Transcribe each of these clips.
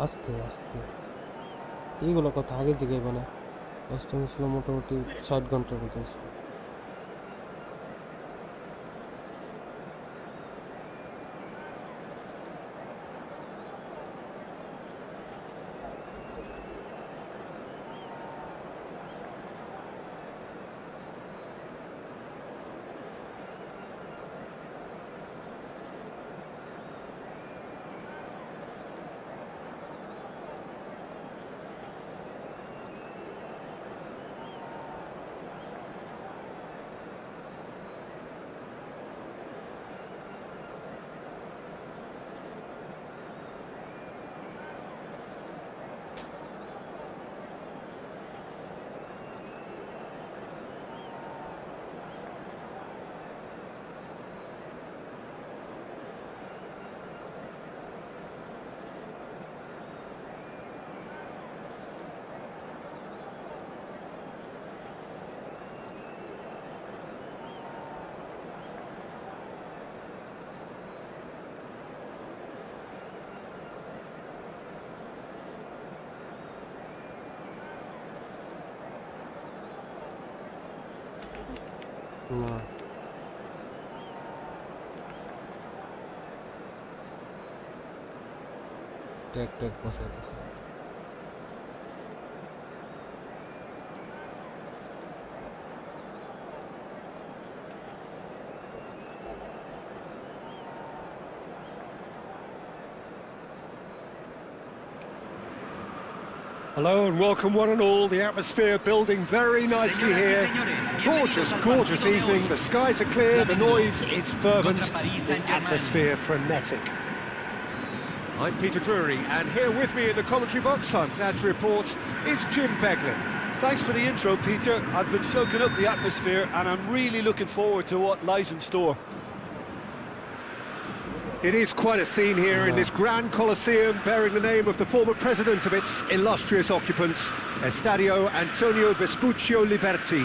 আস্তে আস্তে এইগুলো কথা আগে জিগাইবা না। অষ্টম ছিল মোটামুটি 60 ঘন্টার মতো ছিল। না, ট্যাগ ট্যাগ বসাইতেছে। Hello and welcome one and all. The atmosphere building very nicely here. Gorgeous, gorgeous evening. The skies are clear, the noise is fervent, the atmosphere frenetic. I'm Peter Drury, and here with me in the commentary box, I'm glad to report, is Jim Beglin. Thanks for the intro, Peter. I've been soaking up the atmosphere and I'm really looking forward to what lies in store. It is quite a scene here in this grand Colosseum, bearing the name of the former president of its illustrious occupants, Estadio Antonio Vespuccio Liberti.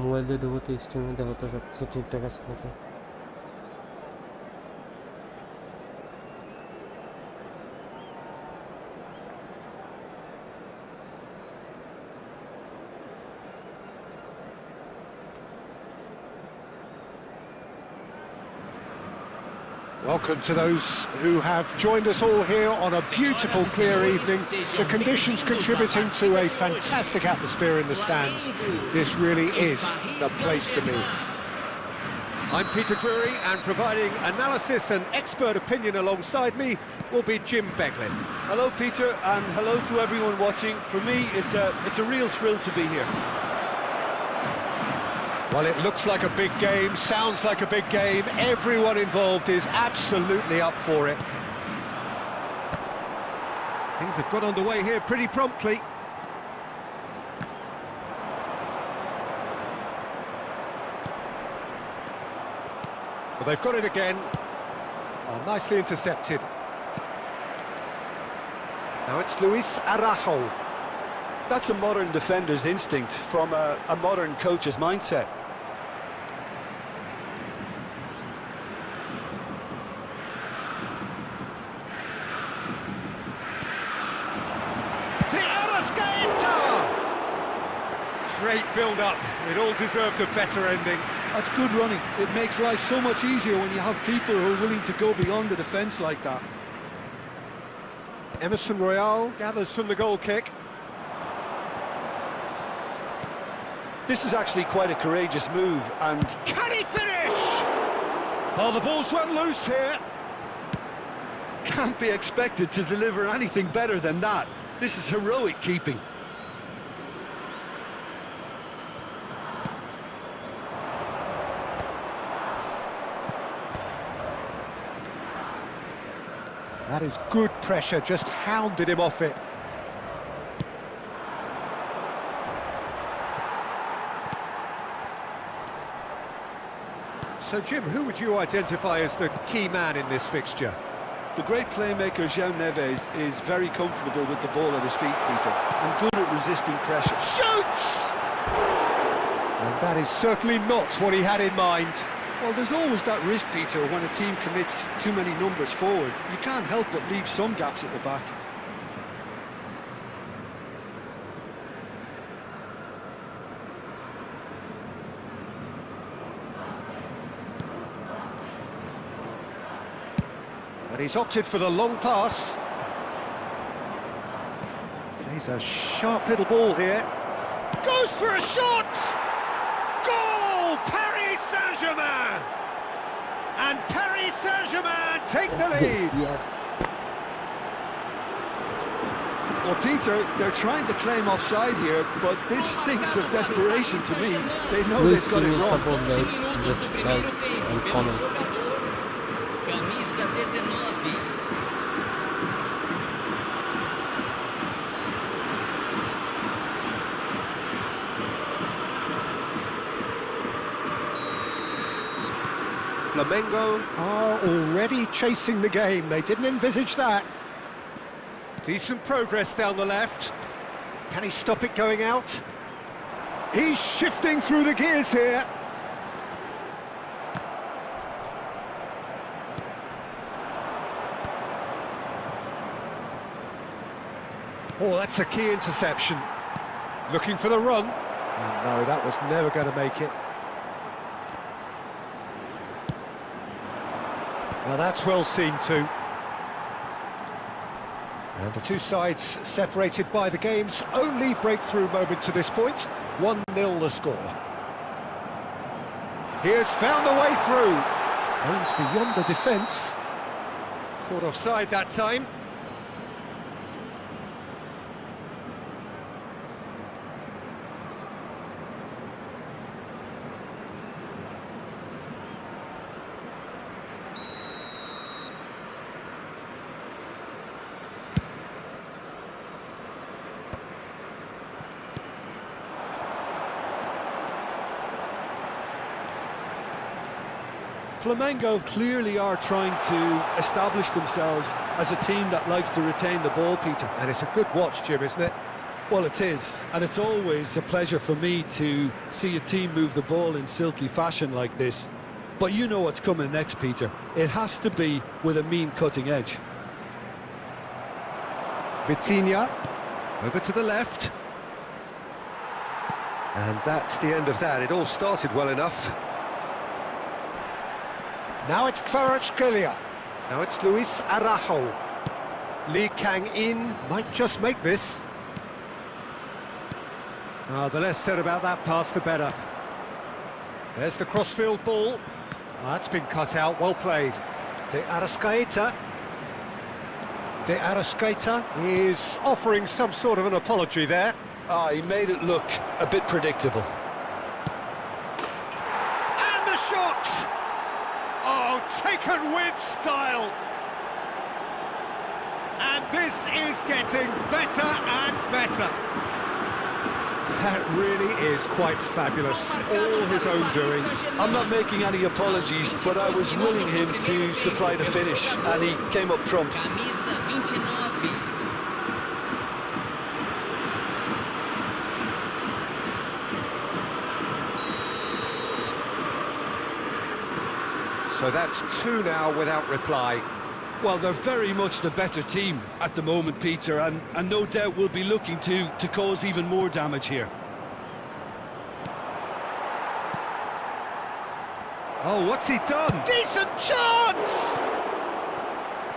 Mobile দিয়ে ঢুকতে স্ট্রিমে দেখো তো সব কিছু ঠিকঠাক আছে নাকি। Welcome to those who have joined us all here on a beautiful, clear evening. The conditions contributing to a fantastic atmosphere in the stands. This really is the place to be. I'm Peter Drury, and providing analysis and expert opinion alongside me will be Jim Beglin. Hello, Peter, and hello to everyone watching. For me, it's a real thrill to be here. Well, it looks like a big game, sounds like a big game. Everyone involved is absolutely up for it. Things have got underway here pretty promptly. Well, they've got it again. Oh, nicely intercepted. Now it's Luis Araujo. That's a modern defender's instinct from a modern coach's mindset. Great build-up. It all deserved a better ending. That's good running. It makes life so much easier when you have people who are willing to go beyond the defence like that. Emerson Royal gathers from the goal kick. This is actually quite a courageous move, and... Can he finish? Oh, the ball's run loose here. Can't be expected to deliver anything better than that. This is heroic keeping. That is good pressure, just hounded him off it. So, Jim, who would you identify as the key man in this fixture? The great playmaker João Neves is very comfortable with the ball at his feet, Peter, and good at resisting pressure. Shoots! And that is certainly not what he had in mind. Well, there's always that risk, Peter, when a team commits too many numbers forward. You can't help but leave some gaps at the back. And he's opted for the long pass. Plays a sharp little ball here. Goes for a shot! Goal! Paris Saint-Germain! And Paris Saint-Germain take the lead! Yes. Well, Peter, they're trying to claim offside here, but this stinks of desperation to me. They know Please they've got stream it your wrong. support, guys. Just like and comment. Camisa 19. Flamengo are already chasing the game. They didn't envisage that. Decent progress down the left. Can he stop it going out? He's shifting through the gears here. Oh, that's a key interception. Looking for the run. Oh, no, that was never going to make it. Now that's well seen too. And the two sides separated by the game's only breakthrough moment to this point. 1-0 the score. He has found the way through. Aims beyond the defence. Caught offside that time. Flamengo clearly are trying to establish themselves as a team that likes to retain the ball, Peter. And it's a good watch, Jim, isn't it? Well, it is, and it's always a pleasure for me to see a team move the ball in silky fashion like this. But you know what's coming next, Peter. It has to be with a mean cutting edge. Vitinha, over to the left. And that's the end of that. It all started well enough. Now it's Kvaratskhelia. Now it's Luis Araujo. Lee Kang-in might just make this. The less said about that pass, the better. There's the crossfield ball. That's been cut out, well played. De Arrascaeta. De Arrascaeta is offering some sort of an apology there. He made it look a bit predictable. And the shot! Oh, taken with style! And this is getting better and better. That really is quite fabulous, all his own doing. I'm not making any apologies, but I was willing him to supply the finish, and he came up trumps. So that's 2 now without reply. Well, they're very much the better team at the moment, Peter, and no doubt will be looking to cause even more damage here. Oh, what's he done? Decent chance!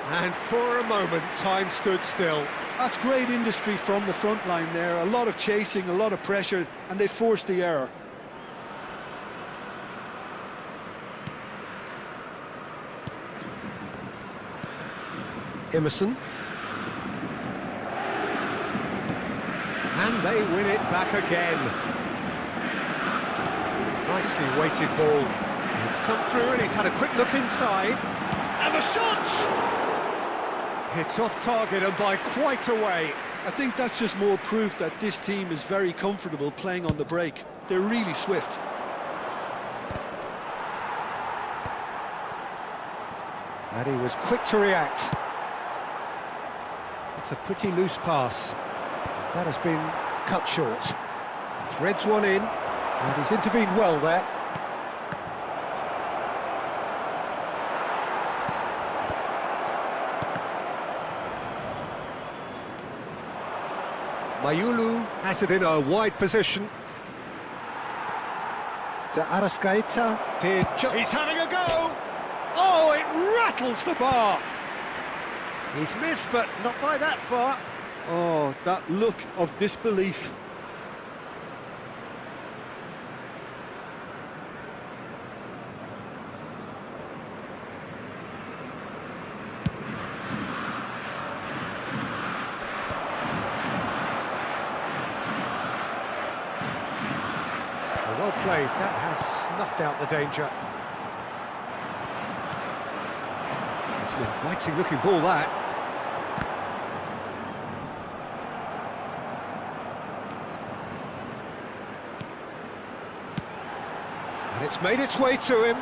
And for a moment, time stood still. That's great industry from the front line there. A lot of chasing, a lot of pressure, and they forced the error. Emerson. And they win it back again. Nicely weighted ball. It's come through and he's had a quick look inside. And the shot! It's off target and by quite a way. I think that's just more proof that this team is very comfortable playing on the break. They're really swift. And he was quick to react. It's a pretty loose pass. That has been cut short. Threads one in, and he's intervened well there. Mayulu has it in a wide position. De Arrascaeta did he's having a go! Oh, it rattles the bar! He's missed, but not by that far. Oh, that look of disbelief. Well played, that has snuffed out the danger. It's an inviting looking ball, that. And it's made its way to him.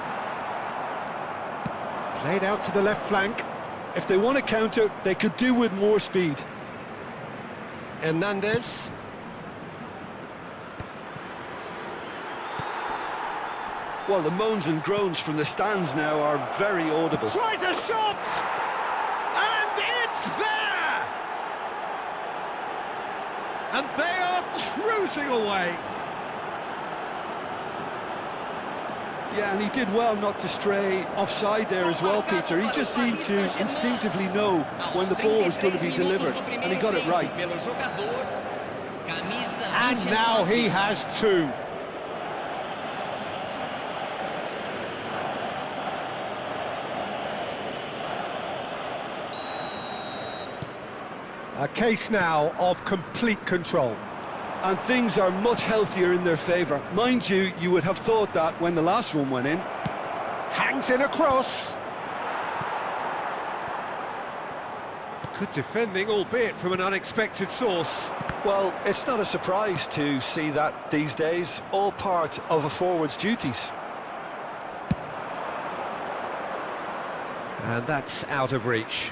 Played out to the left flank. If they want to counter, they could do with more speed. Hernandez. Well, the moans and groans from the stands now are very audible. Tries a shot! And it's there! And they are cruising away. Yeah, and he did well not to stray offside there as well, Peter. He just seemed to instinctively know when the ball was going to be delivered, and he got it right. And now he has 2. A case now of complete control. And things are much healthier in their favour. Mind you, you would have thought that when the last one went in. Hangs in across. Good defending, albeit from an unexpected source. Well, it's not a surprise to see that these days, all part of a forward's duties. And that's out of reach.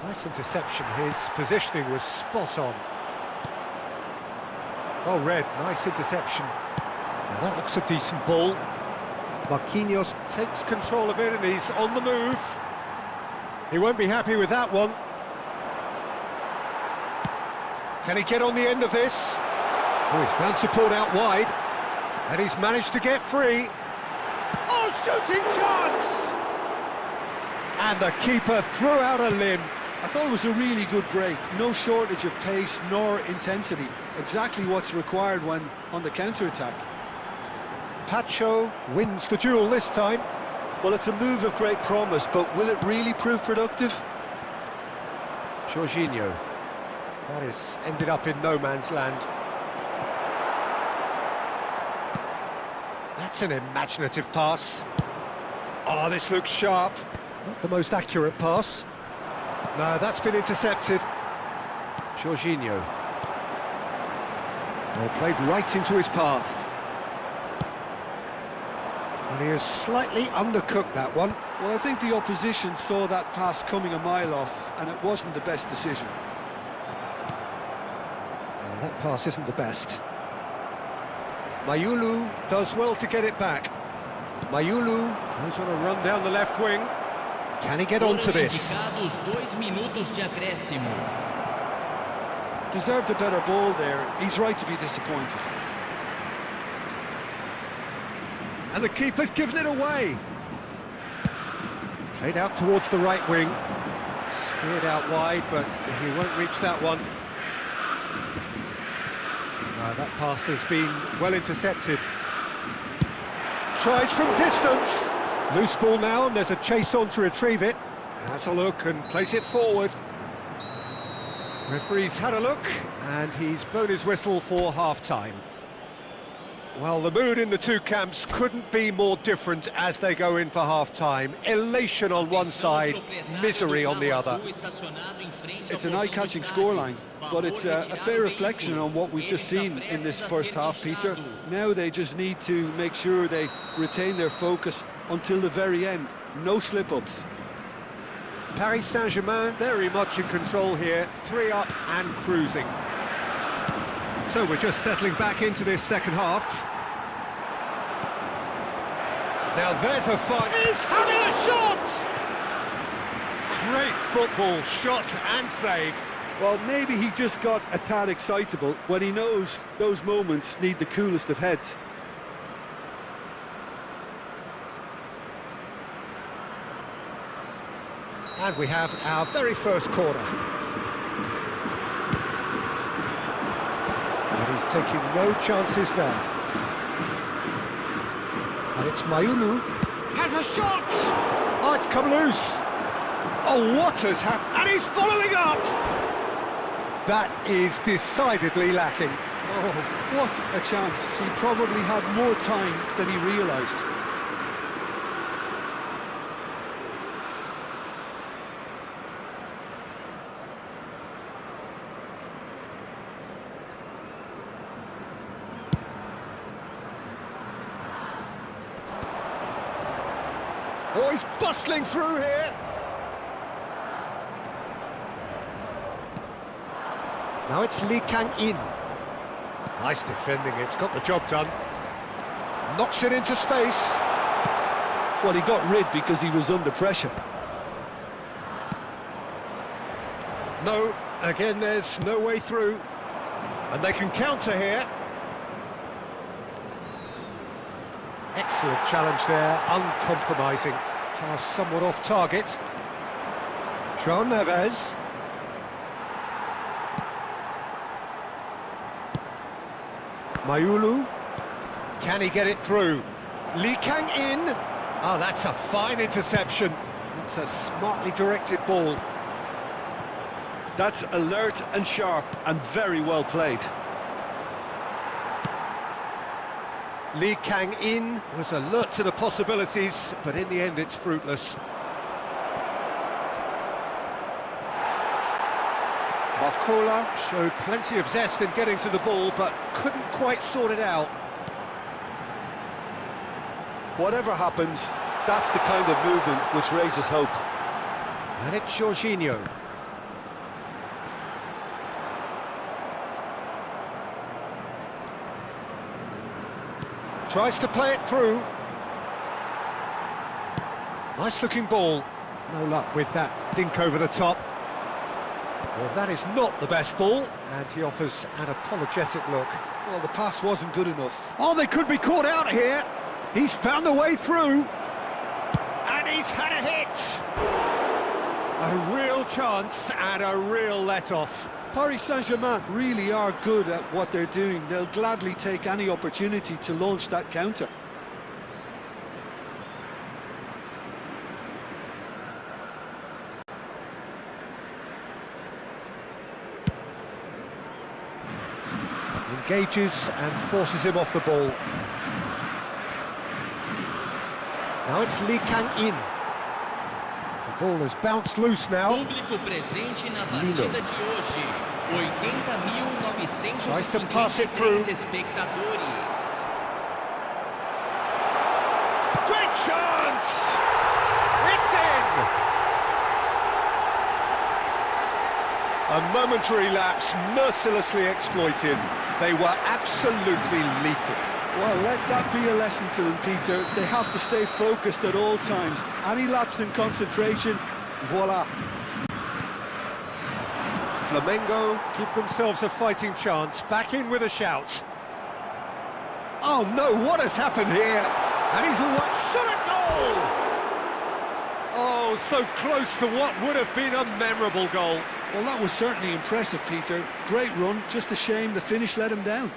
Nice interception, his positioning was spot on. Well read, nice interception. Now that looks a decent ball. Marquinhos takes control of it and he's on the move. He won't be happy with that one. Can he get on the end of this? Oh, he's found support out wide. And he's managed to get free. Oh, shooting chance! And the keeper threw out a limb. I thought it was a really good break. No shortage of pace nor intensity. Exactly what's required when on the counter-attack. Tacho wins the duel this time. Well, it's a move of great promise, but will it really prove productive? Jorginho. That is ended up in no man's land. That's an imaginative pass. Oh, this looks sharp. Not the most accurate pass. No, that's been intercepted. Jorginho. Well, played right into his path. And he has slightly undercooked that one. Well, I think the opposition saw that pass coming a mile off, and it wasn't the best decision. Well, that pass isn't the best. Mayulu does well to get it back. Mayulu goes on a run down the left wing. Can he get onto this? Deserved a better ball there. He's right to be disappointed. And the keeper's given it away. Played out towards the right wing. Steered out wide, but he won't reach that one. That pass has been well intercepted. Tries from distance. Loose ball now, and there's a chase on to retrieve it. Has a look and plays it forward. Referee's had a look, and he's blown his whistle for half-time. Well, the mood in the two camps couldn't be more different as they go in for half-time. Elation on one side, misery on the other. It's an eye-catching scoreline, but it's a fair reflection on what we've just seen in this first half, Peter. Now they just need to make sure they retain their focus until the very end. No slip-ups. Paris Saint-Germain very much in control here, 3 up and cruising. So we're just settling back into this second half. Now there's a fight. He's having a shot! Great football, shot and save. Well, maybe he just got a tad excitable when he knows those moments need the coolest of heads. And we have our very first corner. And he's taking no chances there. And it's Mayulu. Has a shot! Oh, it's come loose. Oh, what has happened? And he's following up! That is decidedly lacking. Oh, what a chance. He probably had more time than he realised. Oh, he's bustling through here. Now it's Lee Kang-in. Nice defending, it's got the job done. Knocks it into space. Well, he got rid because he was under pressure. No, again there's no way through. And they can counter here. Excellent challenge there, uncompromising. Pass somewhat off target. João Neves. Mayulu. Can he get it through? Lee Kang-in. Oh, that's a fine interception. That's a smartly directed ball. That's alert and sharp and very well played. Lee Kang-in was alert to the possibilities, but in the end it's fruitless. Barcola showed plenty of zest in getting to the ball, but couldn't quite sort it out. Whatever happens, that's the kind of movement which raises hope. And it's Jorginho. Tries to play it through. Nice looking ball. No luck with that dink over the top. Well, that is not the best ball, and he offers an apologetic look. Well, the pass wasn't good enough. Oh, they could be caught out here. He's found a way through. And he's had a hit. A real chance and a real let-off. Paris Saint-Germain really are good at what they're doing. They'll gladly take any opportunity to launch that counter. Engages and forces him off the ball. Now it's Lee Kang-in. The ball has bounced loose now. Público presente na partida de hoje. 80.953 Tries to pass it through. espectadores. Great chance! It's in! A momentary lapse mercilessly exploited. They were absolutely lethal. Well, let that be a lesson to them, Peter. They have to stay focused at all times. Any lapse in concentration, voila. Flamengo give themselves a fighting chance. Back in with a shout. Oh no, what has happened here? And he's away. Shot a goal! Oh, so close to what would have been a memorable goal. Well, that was certainly impressive, Peter. Great run, just a shame the finish let him down.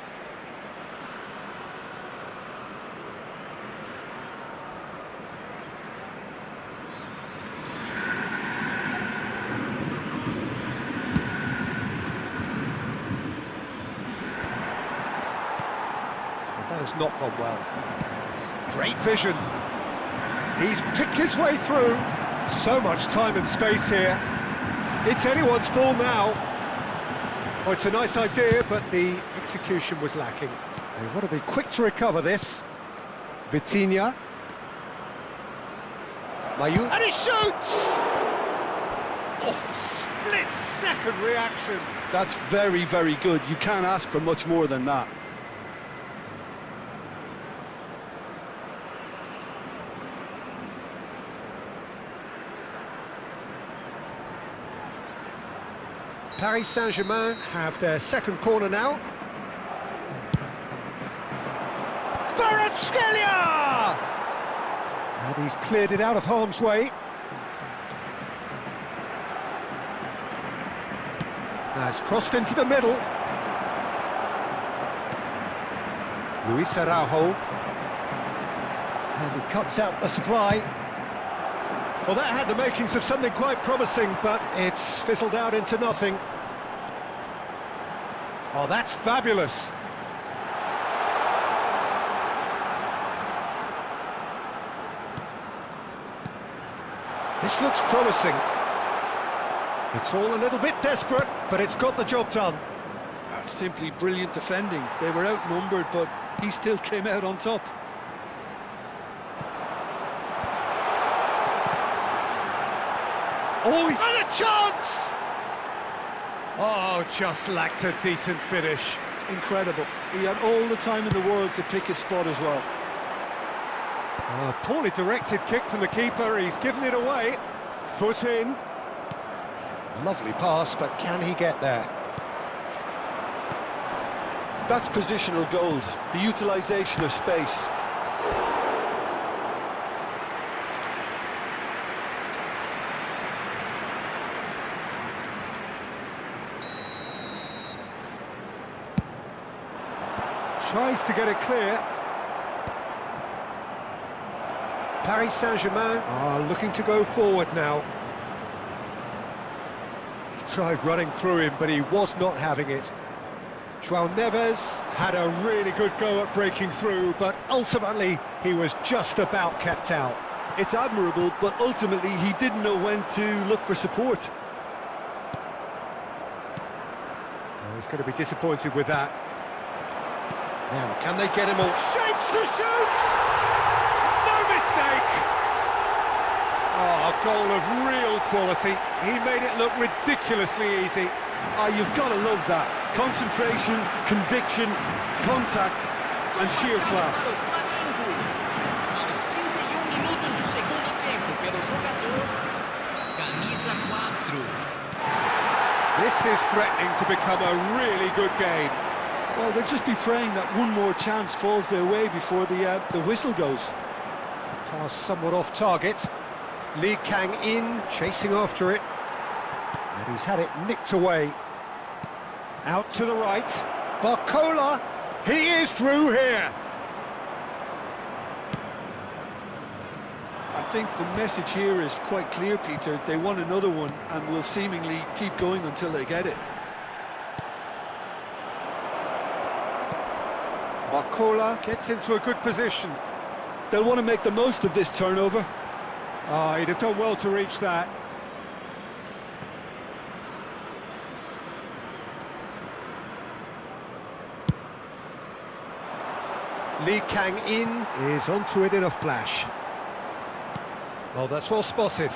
That has not gone well. Great vision. He's picked his way through. So much time and space here. It's anyone's ball now. Oh, it's a nice idea, but the execution was lacking. They want to be quick to recover this. Vitinha. Mayu. And he shoots! Oh, split-second reaction. That's very, very good. You can't ask for much more than that. Paris Saint-Germain have their second corner now. Kvaratskhelia! And he's cleared it out of harm's way. Now it's crossed into the middle. Luis Araujo. And he cuts out the supply. Well, that had the makings of something quite promising, but it's fizzled out into nothing. Oh, that's fabulous. This looks promising. It's all a little bit desperate, but it's got the job done. That's simply brilliant defending. They were outnumbered, but he still came out on top. Oh, and a chance! Oh, just lacked a decent finish. Incredible. He had all the time in the world to pick his spot as well. A poorly directed kick from the keeper. He's given it away. Foot in. Lovely pass, but can he get there? That's positional goals, the utilisation of space. Tries to get it clear. Paris Saint-Germain are looking to go forward now. He tried running through him, but he was not having it. João Neves had a really good go at breaking through, but ultimately he was just about kept out. It's admirable, but ultimately he didn't know when to look for support. Oh, he's going to be disappointed with that. Now, can they get him all? Shapes to shoot! No mistake! Oh, a goal of real quality. He made it look ridiculously easy. Ah, you've got to love that. Concentration, conviction, contact, and sheer class. This is threatening to become a really good game. Well, they'll just be praying that one more chance falls their way before the whistle goes. Pass somewhat off target. Lee Kang-in chasing after it. And he's had it nicked away. Out to the right. Barcola. He is through here. I think the message here is quite clear, Peter. They want another one and will seemingly keep going until they get it. Barcola gets into a good position. They'll want to make the most of this turnover. Ah, he'd have done well to reach that. Lee Kang-in is onto it in a flash. Oh, that's well spotted.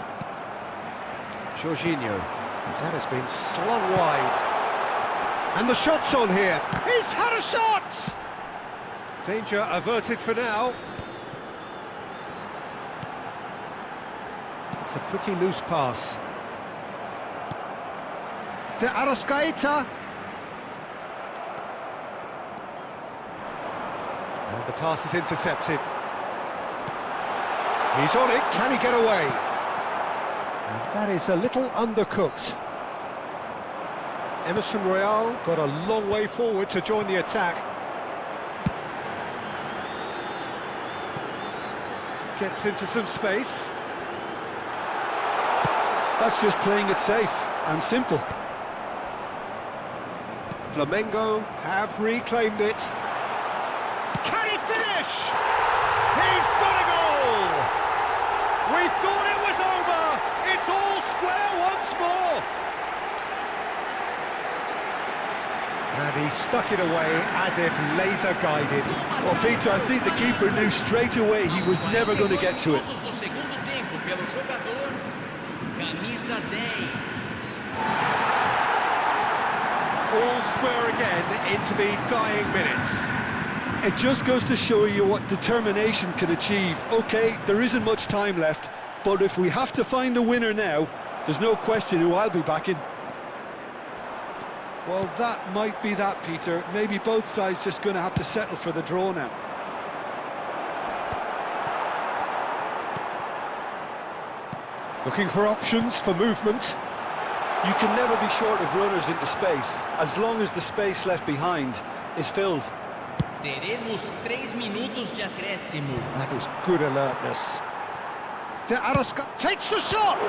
Jorginho. That has been slung wide. And the shot's on here. He's had a shot! Danger averted for now. It's a pretty loose pass. De Arrascaeta. And the pass is intercepted. He's on it, can he get away? And that is a little undercooked. Emerson Royal got a long way forward to join the attack. Gets into some space. That's just playing it safe and simple. Flamengo have reclaimed it. Can he finish? He's got a goal! We thought it was over! It's all square once more! And he stuck it away as if laser-guided. Well, Peter, I think the keeper knew straight away he was never going to get to it. All square again into the dying minutes. It just goes to show you what determination can achieve. OK, there isn't much time left, but if we have to find a winner now, there's no question who I'll be backing. Well, that might be that, Peter. Maybe both sides just going to have to settle for the draw now. Looking for options for movement. You can never be short of runners into space, as long as the space left behind is filled. Teremos 3 minutos de acréscimo. That is good alertness. De Arrascaeta takes the shot!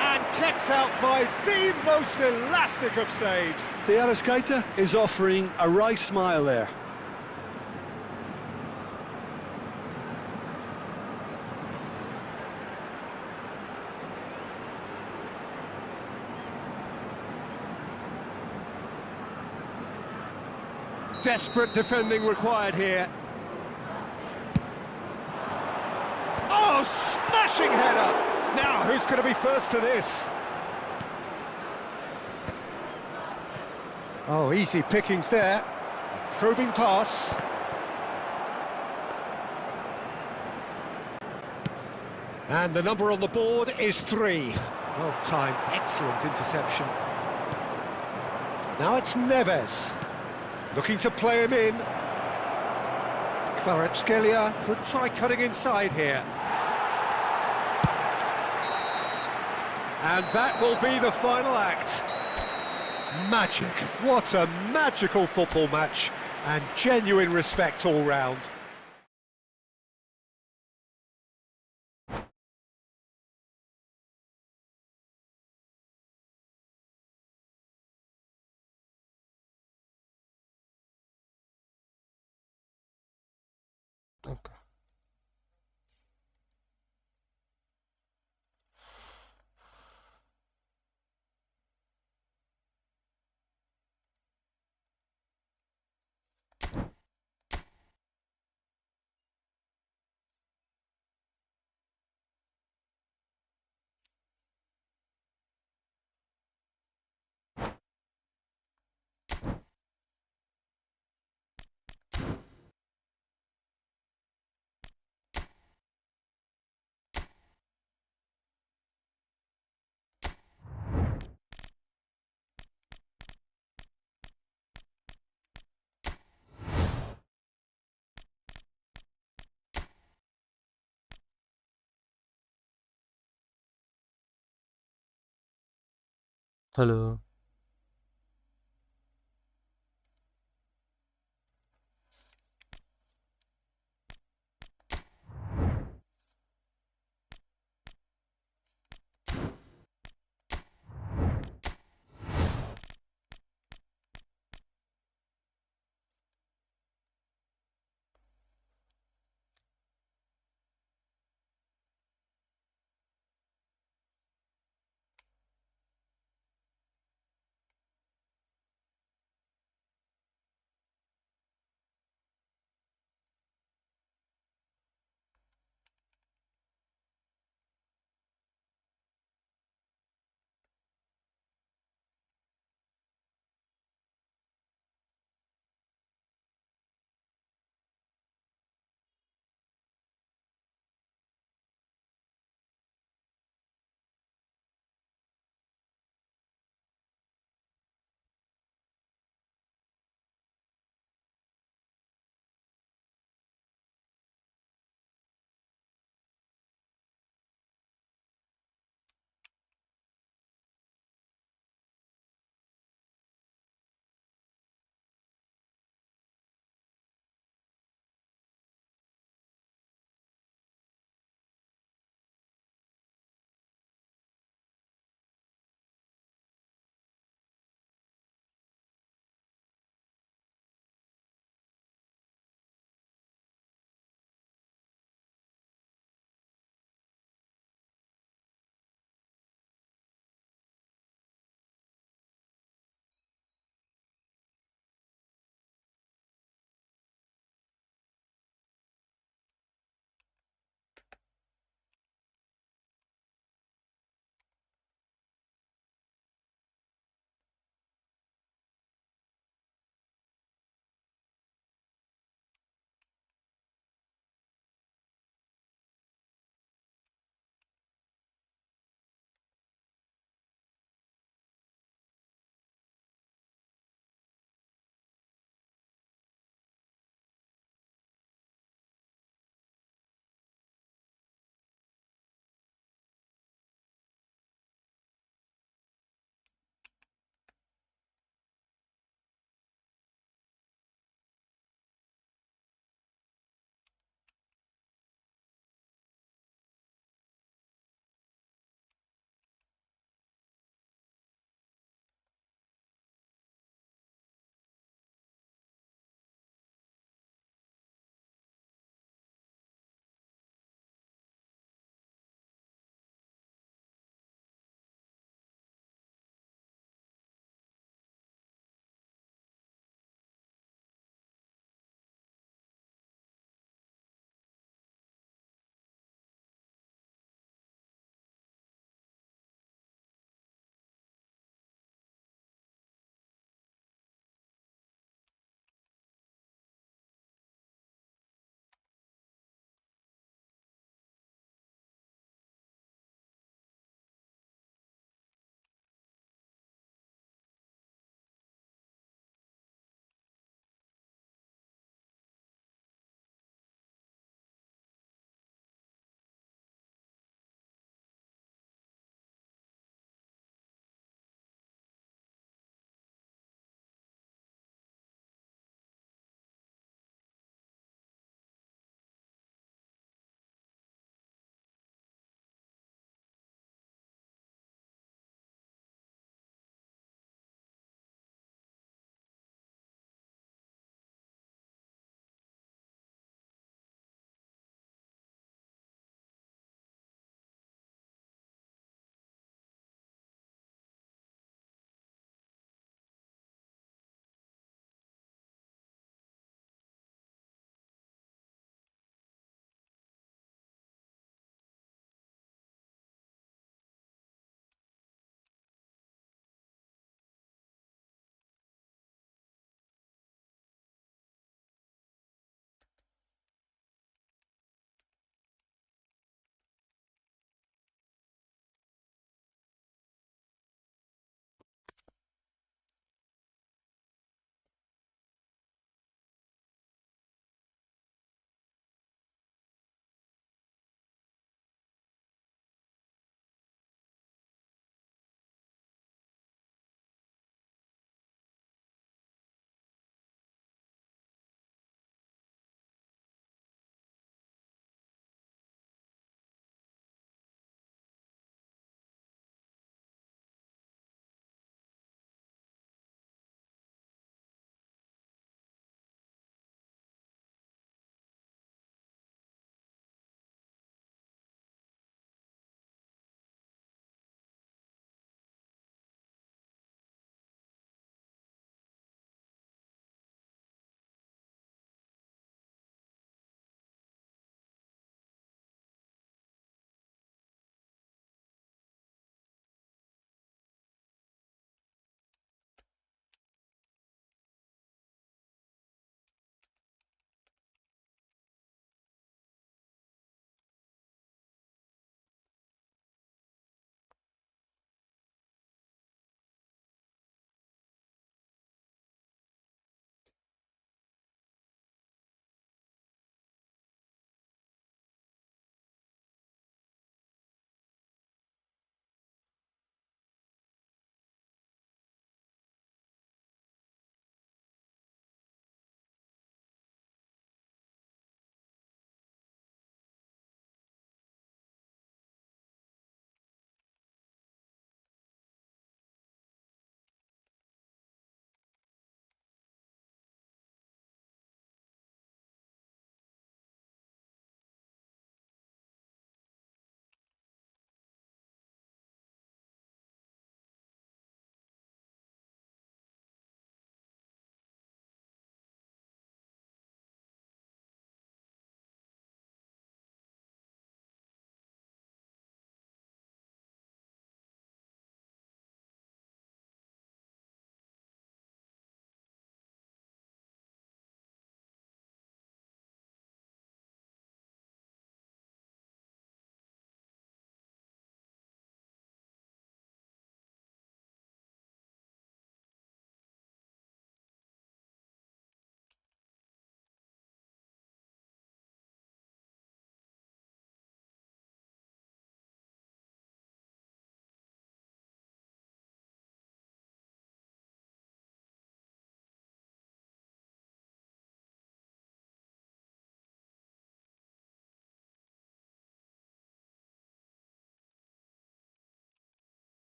And kept out by the most elastic of saves. De Arrascaeta is offering a right smile there. Desperate defending required here. Oh, smashing header! Now, who's going to be first to this? Oh, easy pickings there. Probing pass. And the number on the board is 3. Well timed, excellent interception. Now it's Neves. Looking to play him in. Kvaratskhelia could try cutting inside here. And that will be the final act. Magic. What a magical football match. And genuine respect all round. Okay. Hello.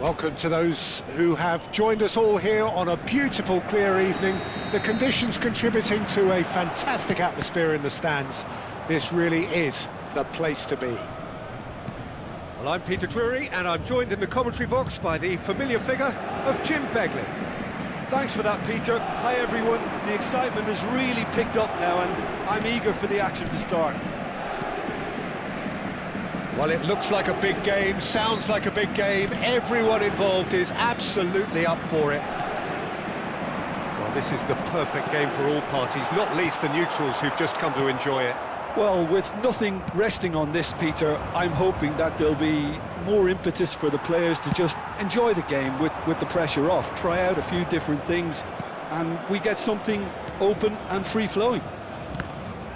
Welcome to those who have joined us all here on a beautiful, clear evening. The conditions contributing to a fantastic atmosphere in the stands. This really is the place to be. Well, I'm Peter Drury, and I'm joined in the commentary box by the familiar figure of Jim Beglin. Thanks for that, Peter. Hi, everyone. The excitement has really picked up now, and I'm eager for the action to start. Well, it looks like a big game, sounds like a big game. Everyone involved is absolutely up for it. Well, this is the perfect game for all parties, not least the neutrals who've just come to enjoy it. Well, with nothing resting on this, Peter, I'm hoping that there'll be more impetus for the players to just enjoy the game with the pressure off, try out a few different things, and we get something open and free-flowing.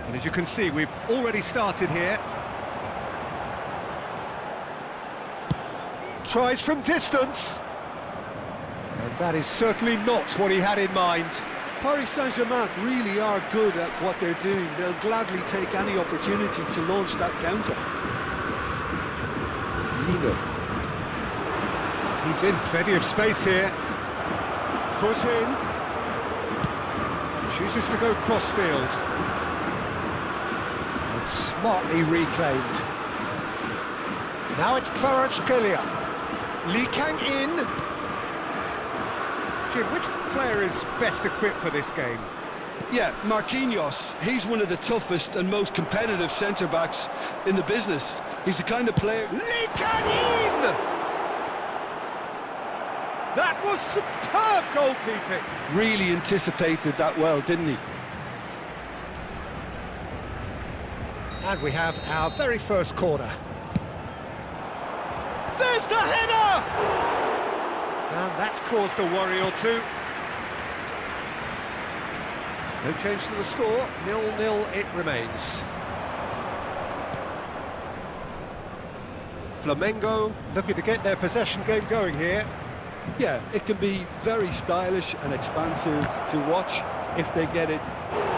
And as you can see, we've already started here. Tries from distance. And that is certainly not what he had in mind. Paris Saint-Germain really are good at what they're doing. They'll gladly take any opportunity to launch that counter. Nino. He's in plenty of space here. Foot in. Chooses to go crossfield. And smartly reclaimed. Now it's Kvaratskhelia. Lee Kang in. Jim, which player is best equipped for this game? Yeah, Marquinhos. He's one of the toughest and most competitive centre-backs in the business. He's the kind of player... Lee Kang in! That was superb goalkeeping. Really anticipated that well, didn't he? And we have our very first corner. There's the header! And that's caused a worry or two. No change to the score, 0-0 it remains. Flamengo looking to get their possession game going here. Yeah, it can be very stylish and expansive to watch if they get it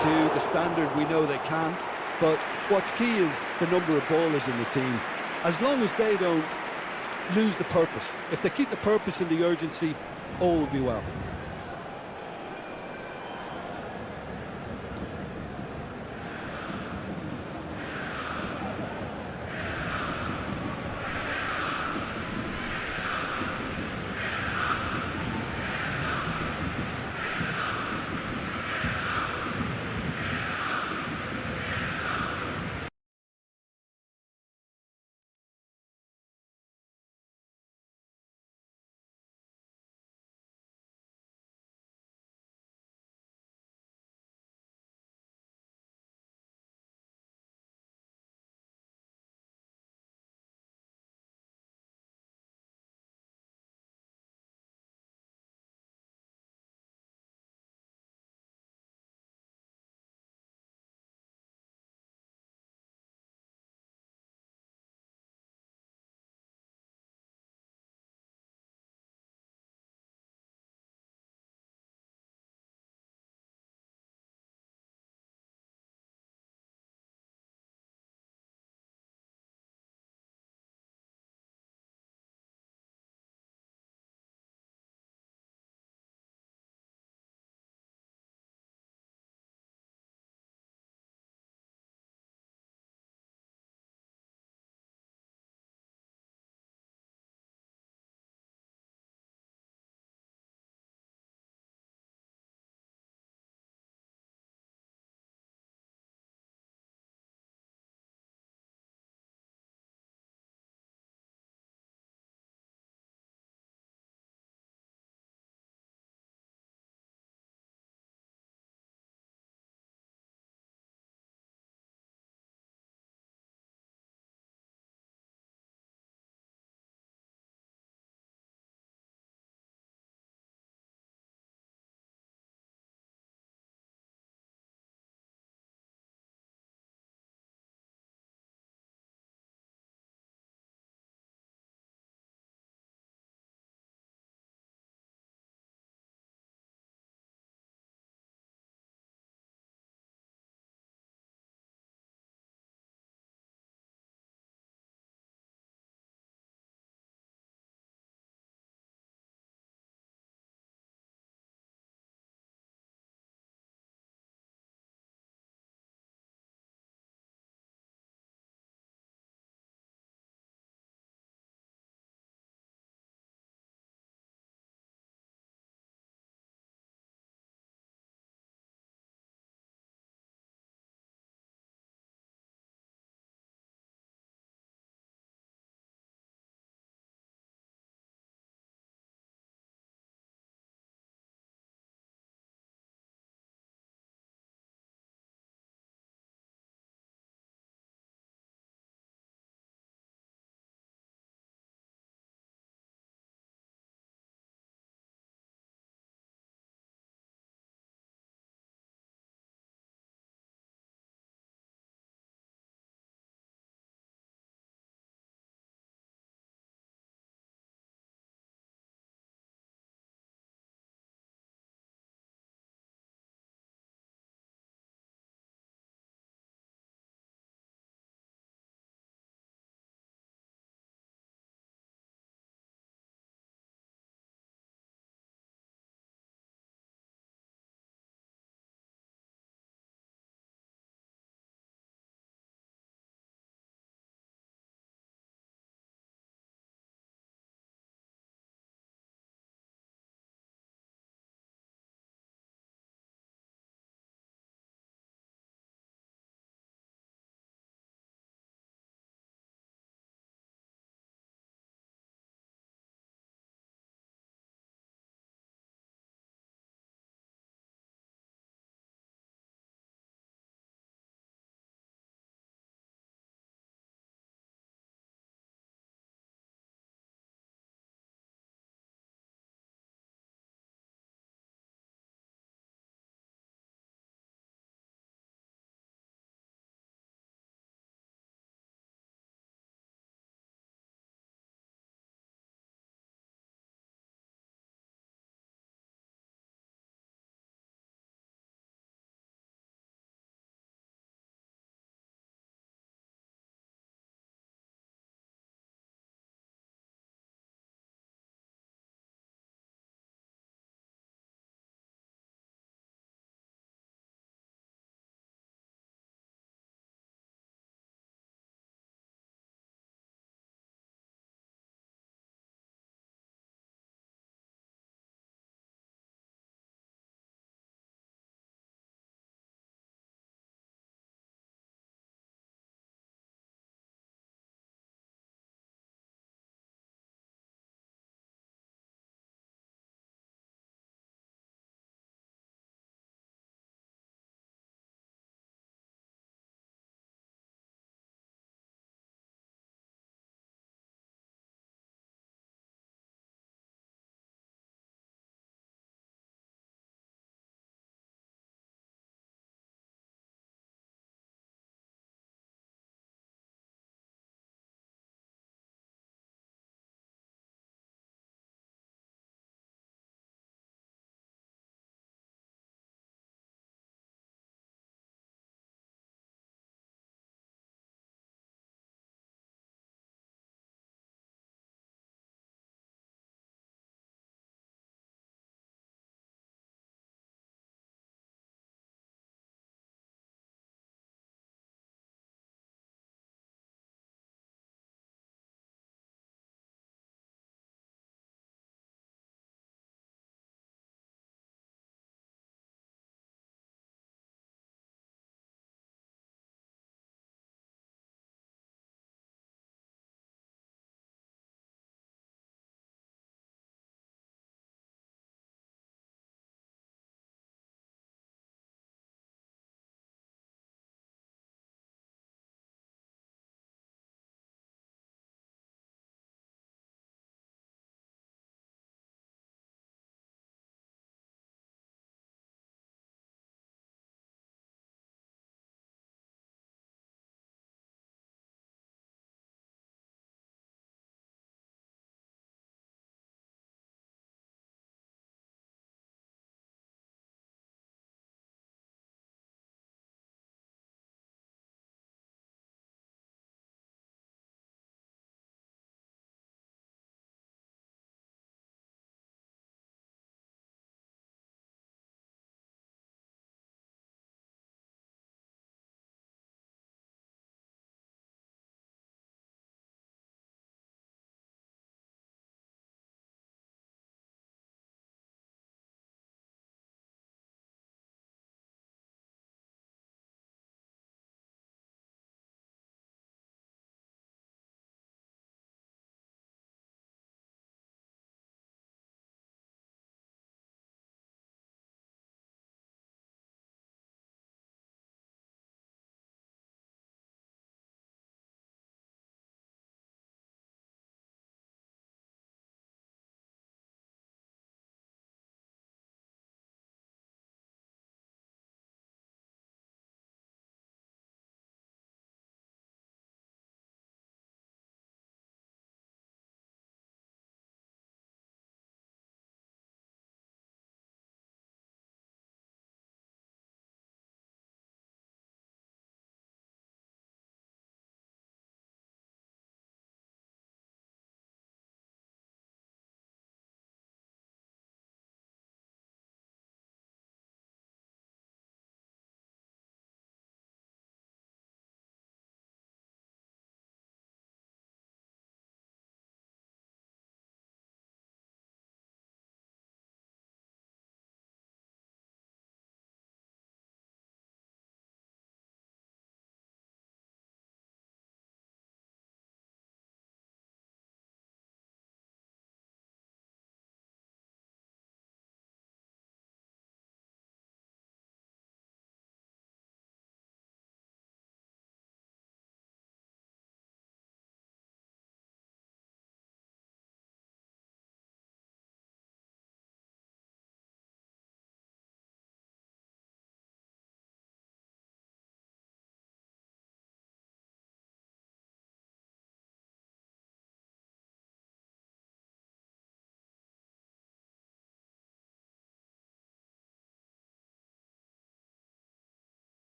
to the standard we know they can. But what's key is the number of ballers in the team. As long as they don't lose the purpose. If they keep the purpose and the urgency, all will be well.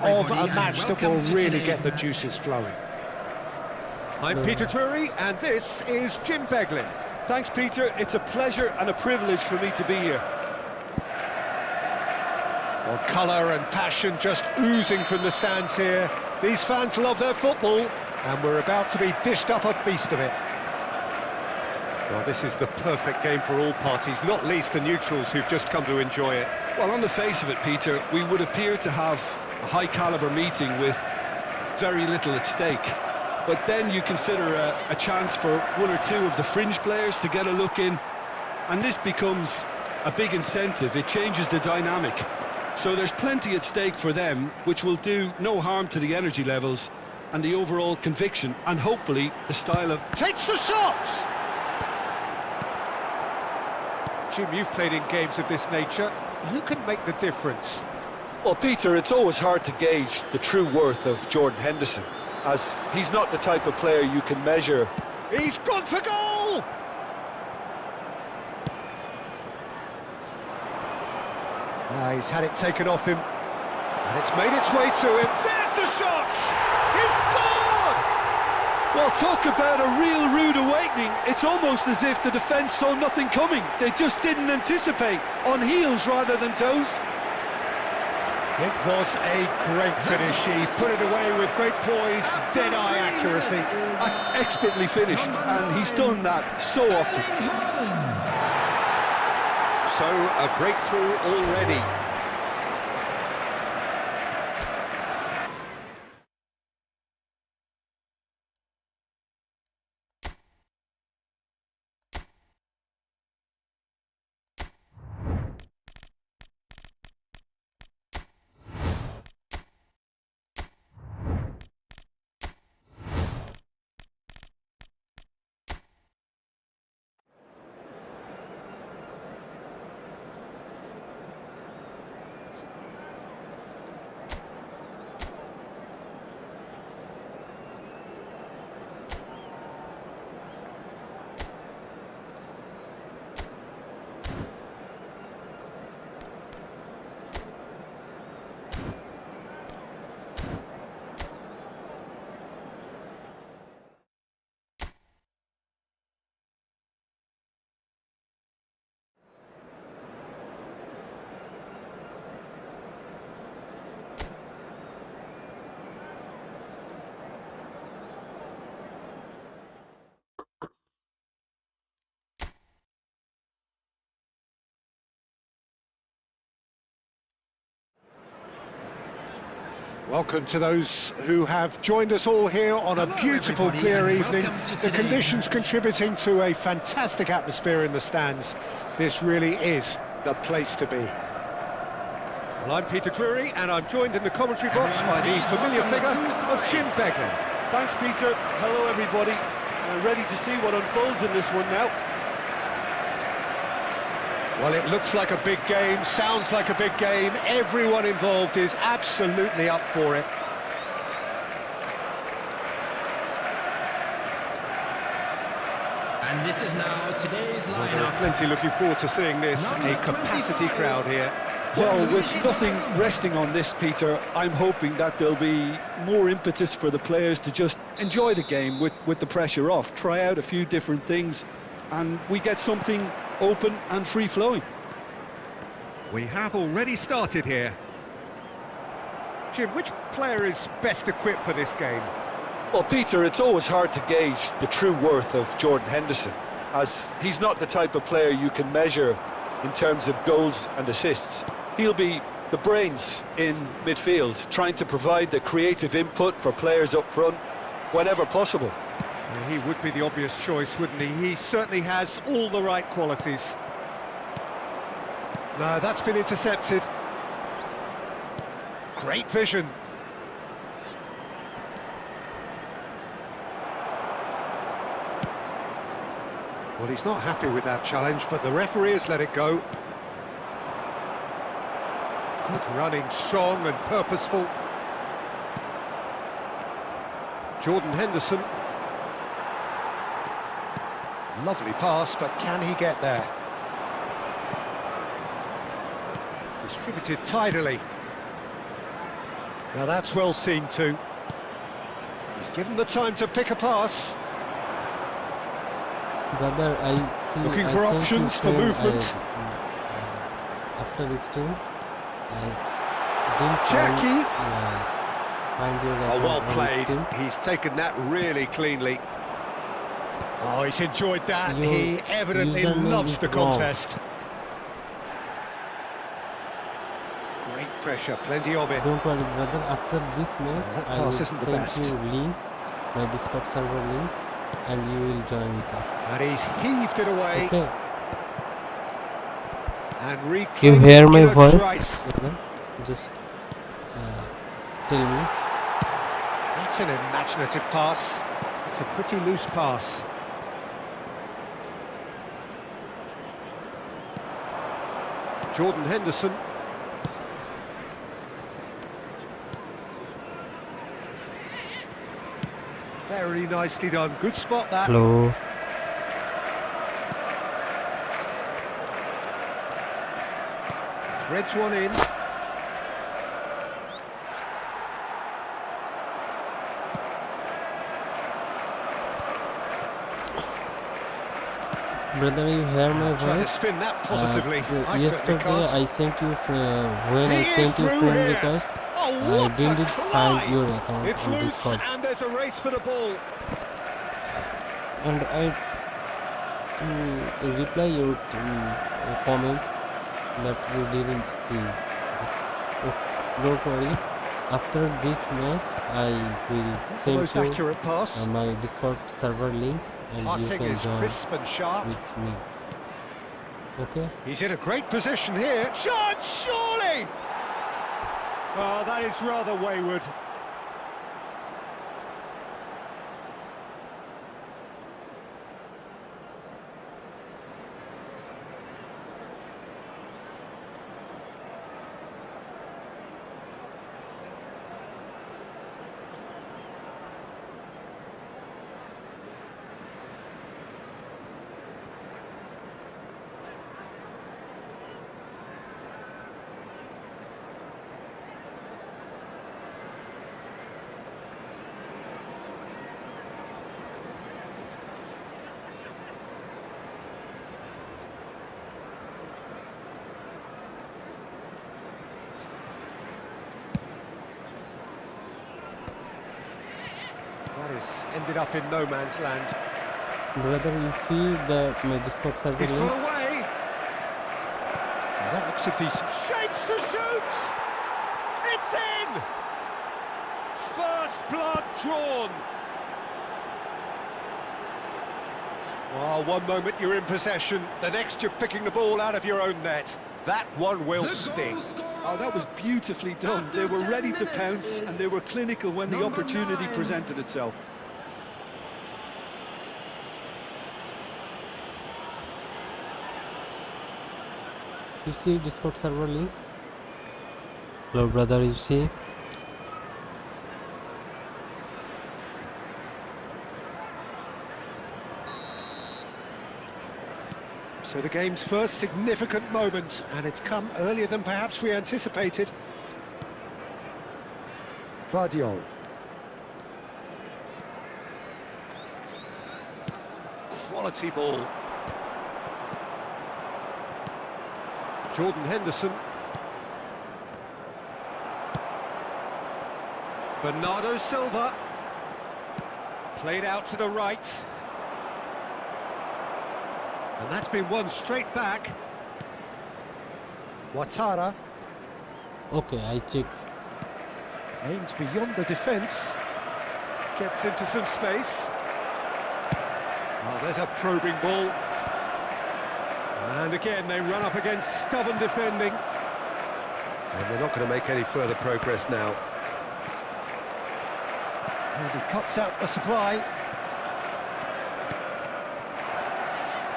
of a match that will really get the juices flowing. I'm Peter Drury, and this is Jim Beglin. Thanks, Peter. It's a pleasure and a privilege for me to be here. Well, colour and passion just oozing from the stands here. These fans love their football, and we're about to be dished up a feast of it. Well, this is the perfect game for all parties, not least the neutrals who've just come to enjoy it. Well, on the face of it, Peter, we would appear to have a high-caliber meeting with very little at stake. But then you consider a chance for one or two of the fringe players to get a look in, and this becomes a big incentive. It changes the dynamic. So there's plenty at stake for them, which will do no harm to the energy levels and the overall conviction, and hopefully the style of... Takes the shots! Jim, you've played in games of this nature. Who can make the difference? Well, Peter, it's always hard to gauge the true worth of Jordan Henderson, as he's not the type of player you can measure. He's gone for goal! He's had it taken off him, and it's made its way to him. There's the shot! He's scored! Well, talk about a real rude awakening. It's almost as if the defence saw nothing coming. They just didn't anticipate, on heels rather than toes. It was a great finish. He put it away with great poise, dead-eye accuracy. That's expertly finished, and he's done that so often. So, a breakthrough already. Welcome to those who have joined us all here on a beautiful, clear evening. The conditions contributing to a fantastic atmosphere in the stands. This really is the place to be. Well, I'm Peter Drury, and I'm joined in the commentary box by the familiar figure of Jim Beglin. Thanks, Peter. Hello, everybody. Ready to see what unfolds in this one now. Well, it looks like a big game, sounds like a big game. Everyone involved is absolutely up for it. And this is now today's Well, there are lineup. plenty looking forward to seeing this. A capacity crowd here. Well, with nothing resting on this, Peter, I'm hoping that there'll be more impetus for the players to just enjoy the game with the pressure off, try out a few different things, and we get something open and free-flowing. We have already started here. Jim, which player is best equipped for this game? Well, Peter, it's always hard to gauge the true worth of Jordan Henderson, as he's not the type of player you can measure in terms of goals and assists. He'll be the brains in midfield, trying to provide the creative input for players up front whenever possible. Yeah, he would be the obvious choice, wouldn't he? He certainly has all the right qualities. No, that's been intercepted. Great vision. Well, he's not happy with that challenge, but the referee has let it go. Good running, strong and purposeful. Jordan Henderson. Lovely pass, but can he get there? Distributed tidily. Now that's well seen too. He's given the time to pick a pass. Brother, I see. Looking I for sent you options for friend, movement. After this stream, I didn't Jackie. find your Oh, account well on played. Steam. He's taken that really cleanly. Oh, he's enjoyed that. Your He evidently username loves is the wrong. contest. Great pressure, plenty of it. Don't worry, brother. After this match, that I will pass isn't the send best. you link, my Discord server link, and you will join with us. And he's heaved it away Okay. and You reclaimed hear it my in a voice, trice. brother? Just tell me. That's an imaginative pass. It's a pretty loose pass. Jordan Henderson. Very nicely done. Good spot that. Hello. Threads one in. Brother, you hear my Try to voice? spin that positively. I certainly Yesterday can't. I sent you when He I is sent you through friend here. request. Oh, I what a didn't find climb! your account It's on loose Discord, and there's a race for the ball. and I reply your comment that you didn't see this. Oh, don't worry. After this match, I will Not the send most you accurate pass. my Discord server link, and you Passing can is join crisp and sharp. with me. Okay. He's in a great position here. Shot, surely! Oh, that is rather wayward. That has ended up in no man's land. Brother, you see my Discord server He's link? got away. Now that looks a decent shapes to shoot. It's in. First blood drawn. Oh, one moment you're in possession, the next you're picking the ball out of your own net. That one will sting. Oh, that was beautifully done. They were ready to pounce and they were clinical when the opportunity presented itself. You see Discord server link? Hello, brother, you see? So the game's first significant moment, and it's come earlier than perhaps we anticipated. Vardiol. Quality ball. Jordan Henderson. Bernardo Silva. Played out to the right. And that's been won straight back. Ouattara Okay, I checked. aims beyond the defence. Gets into some space. Oh, there's a probing ball. And again, they run up against stubborn defending. And they're not going to make any further progress now. And he cuts out the supply.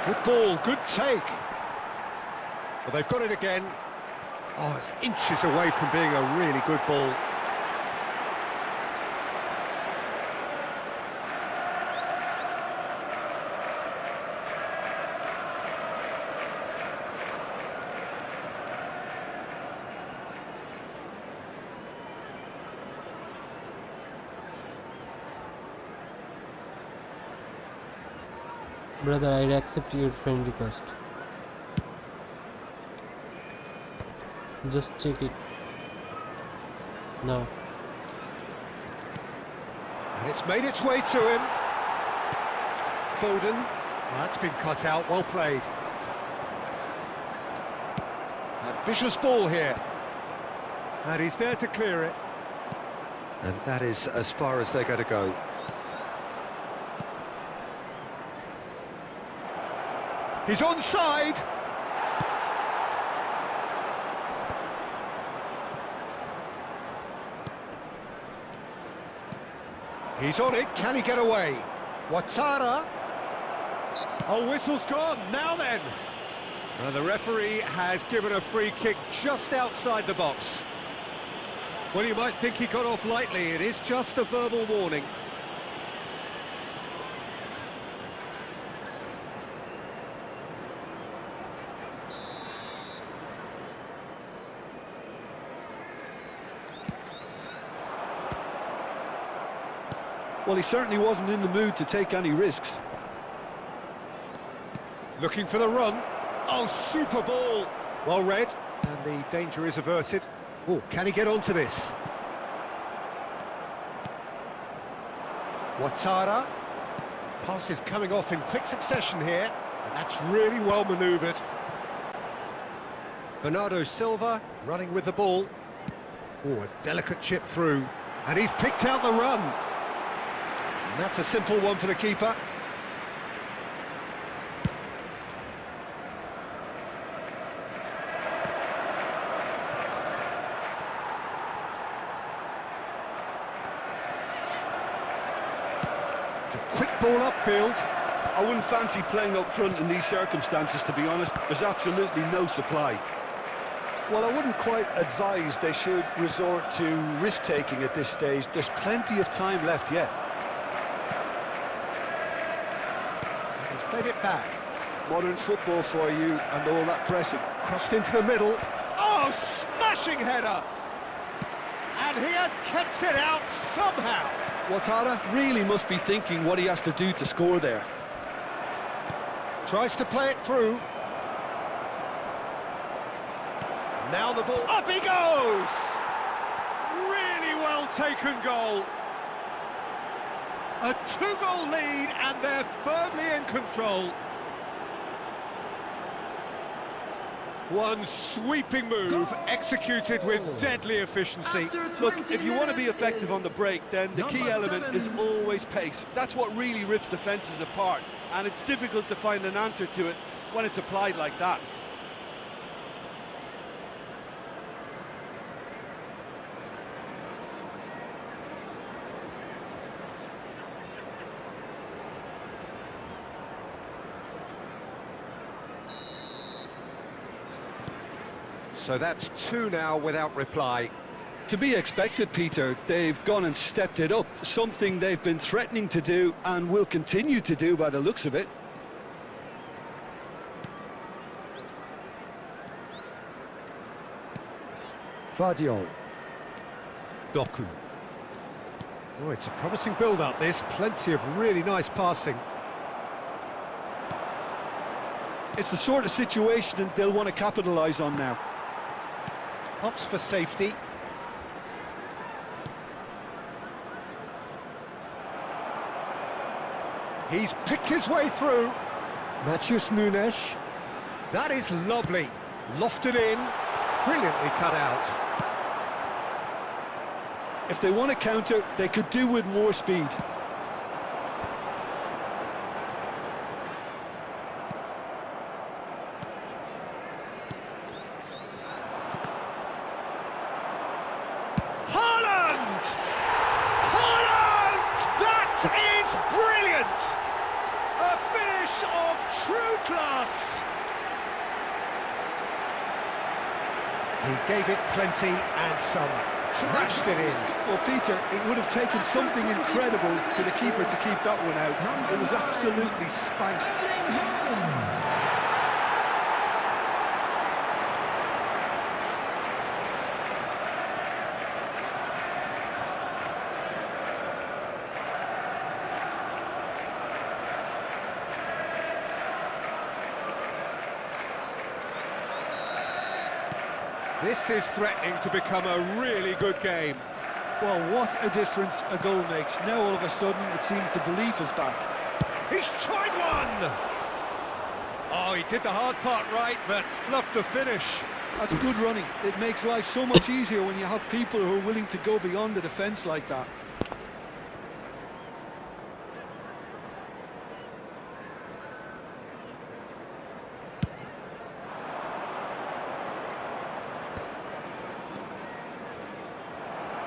Good ball, good take. Well, they've got it again. Oh, it's inches away from being a really good ball. Brother, I accept your friend request. Just check it now. And it's made its way to him. Foden. That's been cut out, well played. Ambitious ball here. And he's there to clear it. And that is as far as they're going to go. He's onside. He's on it, can he get away? Ouattara. Oh, whistle's gone, now then. Well, the referee has given a free kick just outside the box. Well, you might think he got off lightly, it is just a verbal warning. Well, he certainly wasn't in the mood to take any risks. Looking for the run. Oh, super ball. Well read. And the danger is averted. Oh, can he get onto this? Ouattara. Pass is coming off in quick succession here. And that's really well manoeuvred. Bernardo Silva running with the ball. Oh, a delicate chip through. And he's picked out the run. And that's a simple one for the keeper. It's a quick ball upfield. I wouldn't fancy playing up front in these circumstances, to be honest. There's absolutely no supply. Well, I wouldn't quite advise they should resort to risk-taking at this stage. There's plenty of time left yet. He's played it back. Modern football for you and all that pressing. Crossed into the middle. Oh, smashing header! And he has kept it out somehow. Ouattara really must be thinking what he has to do to score there. Tries to play it through. Now the ball, up he goes! Really well taken goal. A 2-goal lead and they're firmly in control. One sweeping move executed with deadly efficiency. Look, if you want to be effective on the break, then the key element is always pace. That's what really rips defences apart, and it's difficult to find an answer to it when it's applied like that. So that's 2 now without reply. To be expected, Peter. They've gone and stepped it up, something they've been threatening to do and will continue to do by the looks of it. Vardiol. Doku. Oh, it's a promising build-up, this. Plenty of really nice passing. It's the sort of situation that they'll want to capitalise on now. Opts for safety. He's picked his way through. Matheus Nunes. That is lovely. Lofted in. Brilliantly cut out. If they want to counter, they could do with more speed. He gave it plenty and some. Smashed it in. Well, Peter, it would have taken something incredible for the keeper to keep that one out. It was absolutely spanked. This is threatening to become a really good game. Well, what a difference a goal makes. Now all of a sudden it seems the belief is back. He's tried one! Oh, he did the hard part right, but fluffed the finish. That's good running. It makes life so much easier when you have people who are willing to go beyond the defence like that.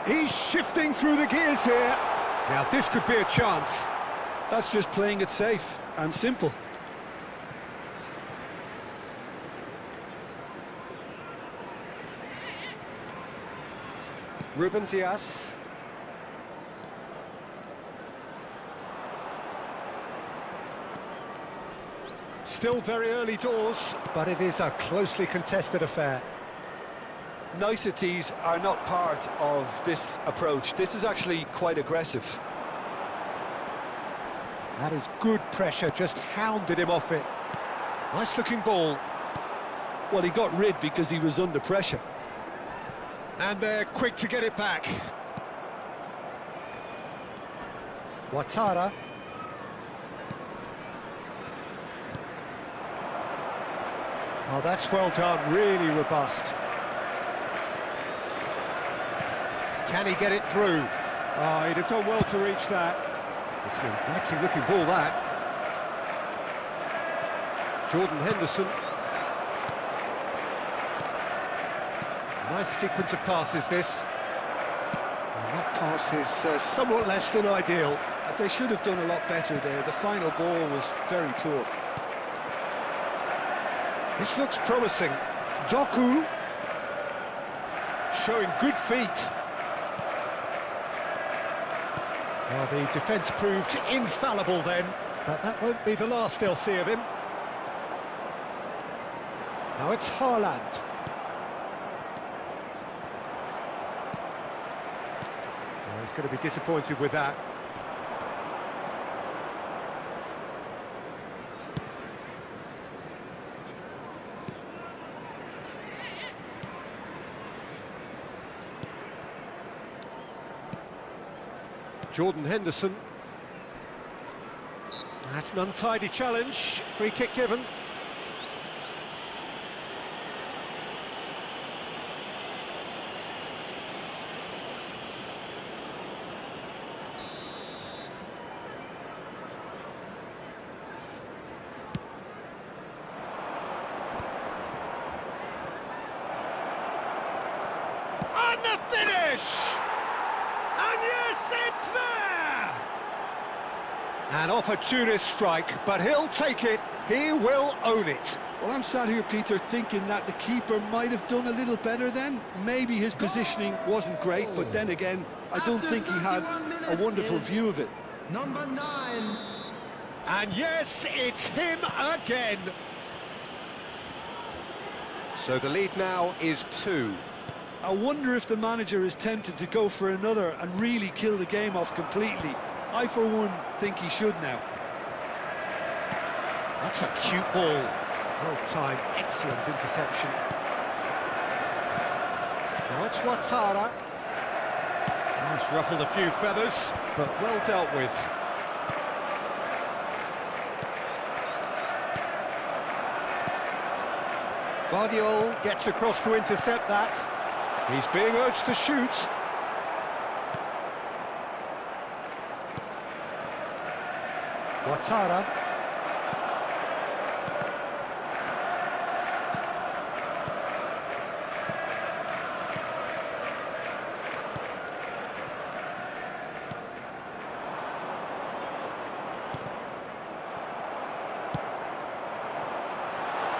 He's shifting through the gears here. Now this could be a chance. That's just playing it safe and simple. Ruben Dias. Still very early doors, but it is a closely contested affair. Niceties are not part of this approach. This is actually quite aggressive. That is good pressure, just hounded him off it. Nice looking ball. Well, he got rid because he was under pressure. And they're quick to get it back. Ouattara. Oh, that's well done, really robust. Can he get it through? Oh, he'd have done well to reach that. It's an inviting looking ball, that. Jordan Henderson. Nice sequence of passes, this. And that pass is somewhat less than ideal. They should have done a lot better there. The final ball was very poor. This looks promising. Doku. Showing good feet. Well, the defence proved infallible then, but that won't be the last they'll see of him. Now it's Haaland. Well, he's going to be disappointed with that. Jordan Henderson. That's an untidy challenge. Free kick given. And the finish! And yes, it's there! An opportunist strike, but he'll take it. He will own it. Well, I'm sat here, Peter, thinking that the keeper might have done a little better then. Maybe his positioning wasn't great, but then again, I don't think he had a wonderful view of it. Number 9. And yes, it's him again. So the lead now is 2. I wonder if the manager is tempted to go for another and really kill the game off completely. I, for one, think he should now. That's a cute ball. Well timed, excellent interception. Now it's Ouattara. Nice, ruffled a few feathers, but well dealt with. Guardiola gets across to intercept that. He's being urged to shoot. Ouattara.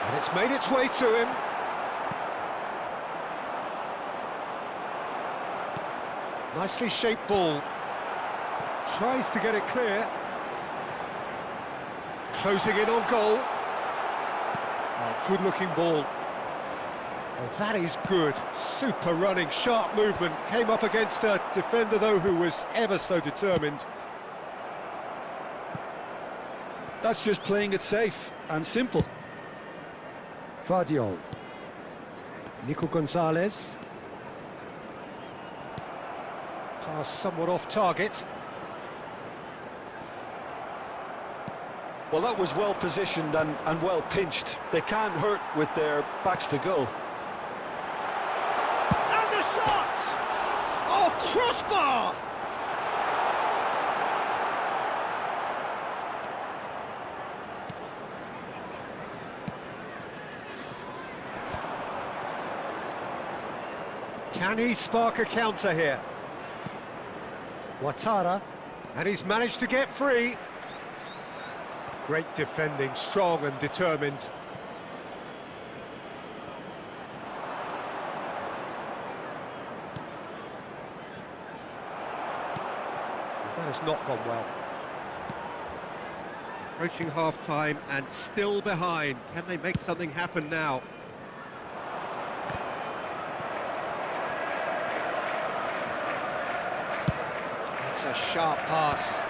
And it's made its way to him. Nicely shaped ball. Tries to get it clear. Closing in on goal. Oh, good-looking ball. Oh, that is good. Super running, sharp movement. Came up against a defender, though, who was ever so determined. That's just playing it safe and simple. Guardiola. Nico Gonzalez. Pass somewhat off target. Well, that was well positioned and well pinched. They can't hurt with their backs to goal. And the shot! Oh, crossbar! Can he spark a counter here? Ouattara, and he's managed to get free. Great defending, strong and determined. That has not gone well. Approaching half-time and still behind. Can they make something happen now? That's a sharp pass.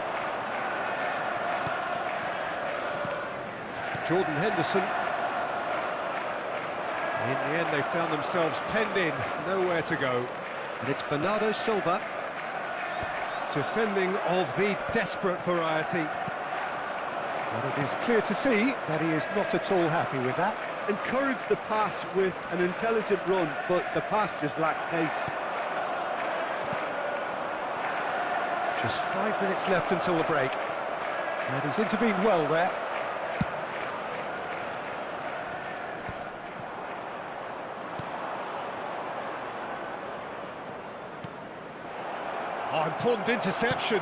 Jordan Henderson. In the end, they found themselves penned in, nowhere to go. And it's Bernardo Silva, defending of the desperate variety. But it is clear to see that he is not at all happy with that. Encouraged the pass with an intelligent run, but the pass just lacked pace. Just 5 minutes left until the break. And he's intervened well there. Oh, important interception.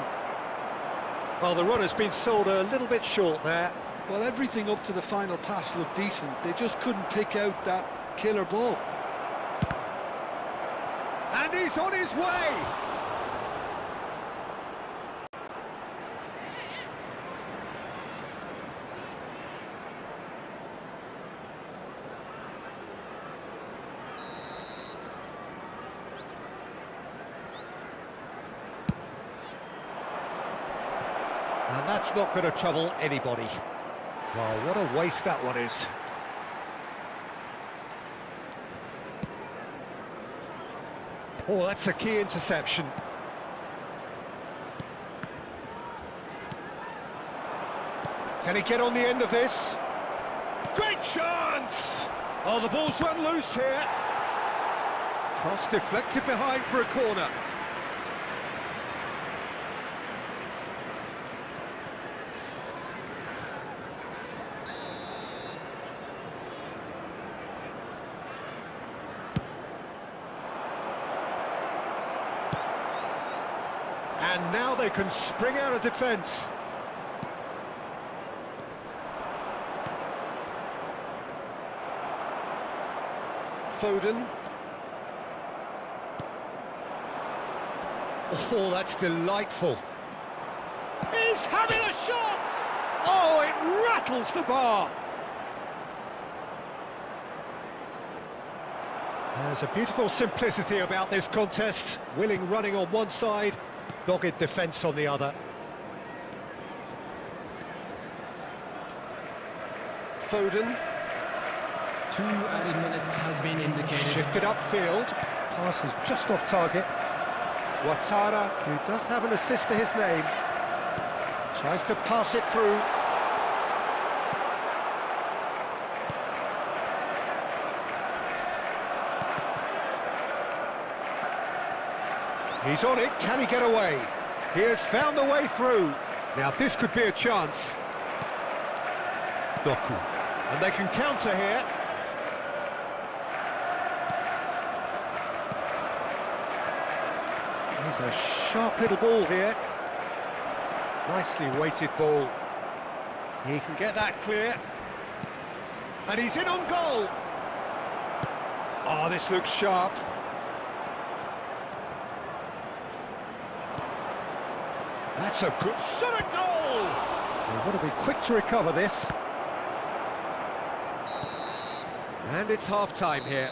Well, the run has been sold a little bit short there. Well, everything up to the final pass looked decent. They just couldn't pick out that killer ball. And he's on his way! And that's not going to trouble anybody. Well, what a waste that one is. Oh, that's a key interception. Can he get on the end of this? Great chance! Oh, the ball's run loose here. Cross deflected behind for a corner. And now they can spring out of defence. Foden. Oh, that's delightful. He's having a shot! Oh, it rattles the bar. There's a beautiful simplicity about this contest. Willing running on one side, dogged defence on the other. Foden. 2 added minutes has been indicated. Shifted upfield. Pass is just off target. Ouattara, who does have an assist to his name, tries to pass it through. He's on it, can he get away? He has found a way through. Now this could be a chance. Doku. And they can counter here. Here's a sharp little ball here. Nicely weighted ball. He can get that clear. And he's in on goal. Oh, this looks sharp. That's a good shot at goal! They want to be quick to recover this. And it's half-time here.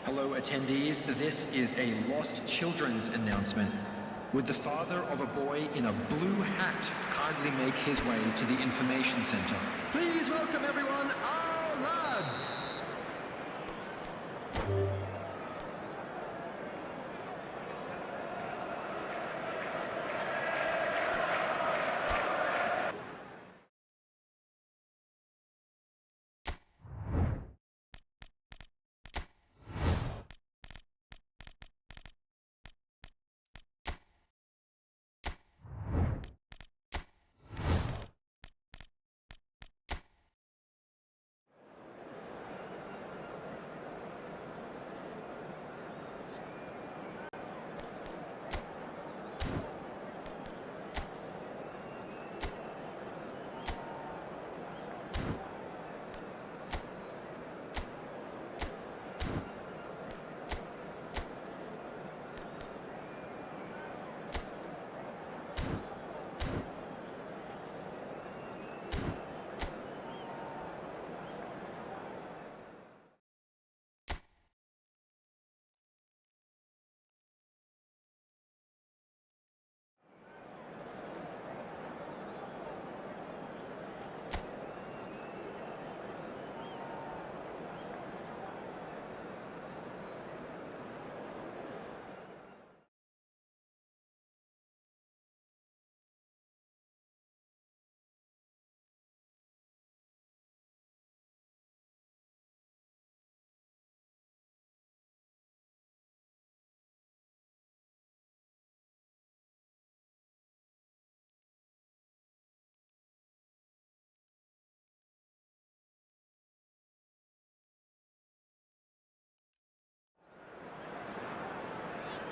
Hello attendees, this is a lost children's announcement. Would the father of a boy in a blue hat kindly make his way to the information center? Please welcome everyone, our lads!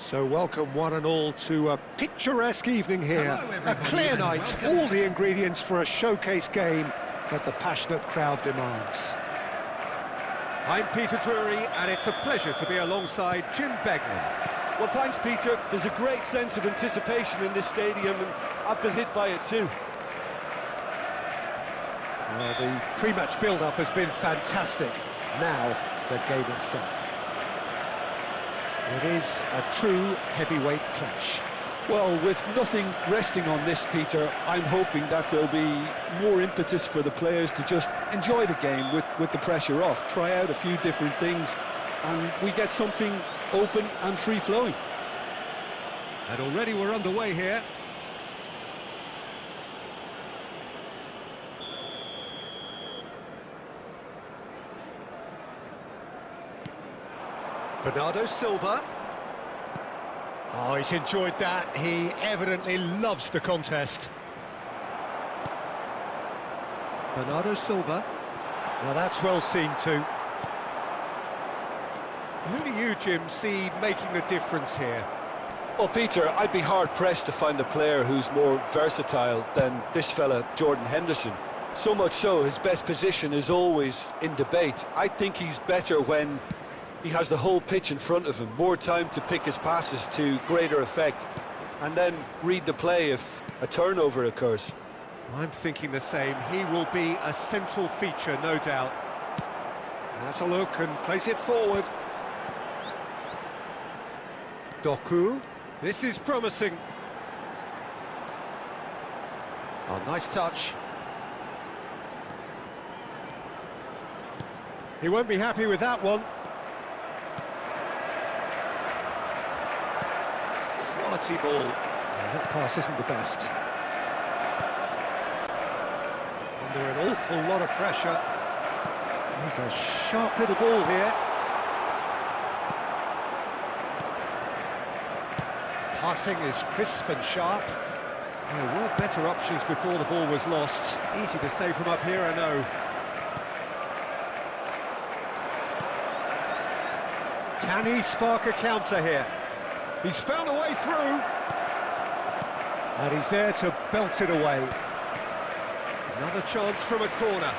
So welcome one and all to a picturesque evening here. Hello, A everybody, clear and night, welcome. all the ingredients for a showcase game that the passionate crowd demands. I'm Peter Drury, and it's a pleasure to be alongside Jim Beglin. Well, thanks, Peter. There's a great sense of anticipation in this stadium, and I've been hit by it too. Well, the pre-match build-up has been fantastic. Now, the game itself. It is a true heavyweight clash. Well, with nothing resting on this, Peter, I'm hoping that there'll be more impetus for the players to just enjoy the game with the pressure off, try out a few different things, and we get something open and free-flowing. And already we're underway here. Bernardo Silva. Oh, he's enjoyed that. He evidently loves the contest. Bernardo Silva. Now that's well seen too. Who do you, Jim, see making the difference here? Well, Peter, I'd be hard-pressed to find a player who's more versatile than this fella, Jordan Henderson. So much so, his best position is always in debate. I think he's better when he has the whole pitch in front of him, more time to pick his passes to greater effect, and then read the play if a turnover occurs. I'm thinking the same. He will be a central feature, no doubt. Has a look and plays it forward. Doku. This is promising. Oh, nice touch. He won't be happy with that one. Quality ball. Oh, that pass isn't the best. Under an awful lot of pressure. There's a sharp little ball here. Passing is crisp and sharp. There were better options before the ball was lost. Easy to say from up here, I know. Can he spark a counter here? He's found a way through. And he's there to belt it away. Another chance from a corner.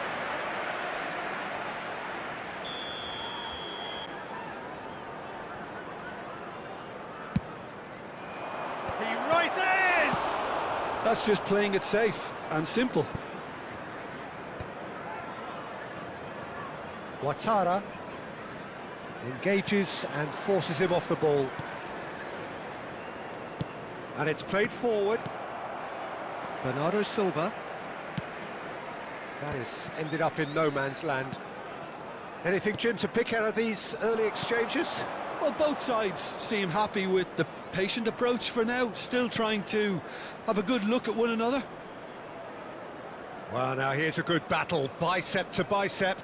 He rises! That's just playing it safe and simple. Ouattara. Engages and forces him off the ball. And it's played forward. Bernardo Silva. That has ended up in no man's land. Anything, Jim, to pick out of these early exchanges? Well, both sides seem happy with the patient approach for now, still trying to have a good look at one another. Well, now here's a good battle, bicep to bicep.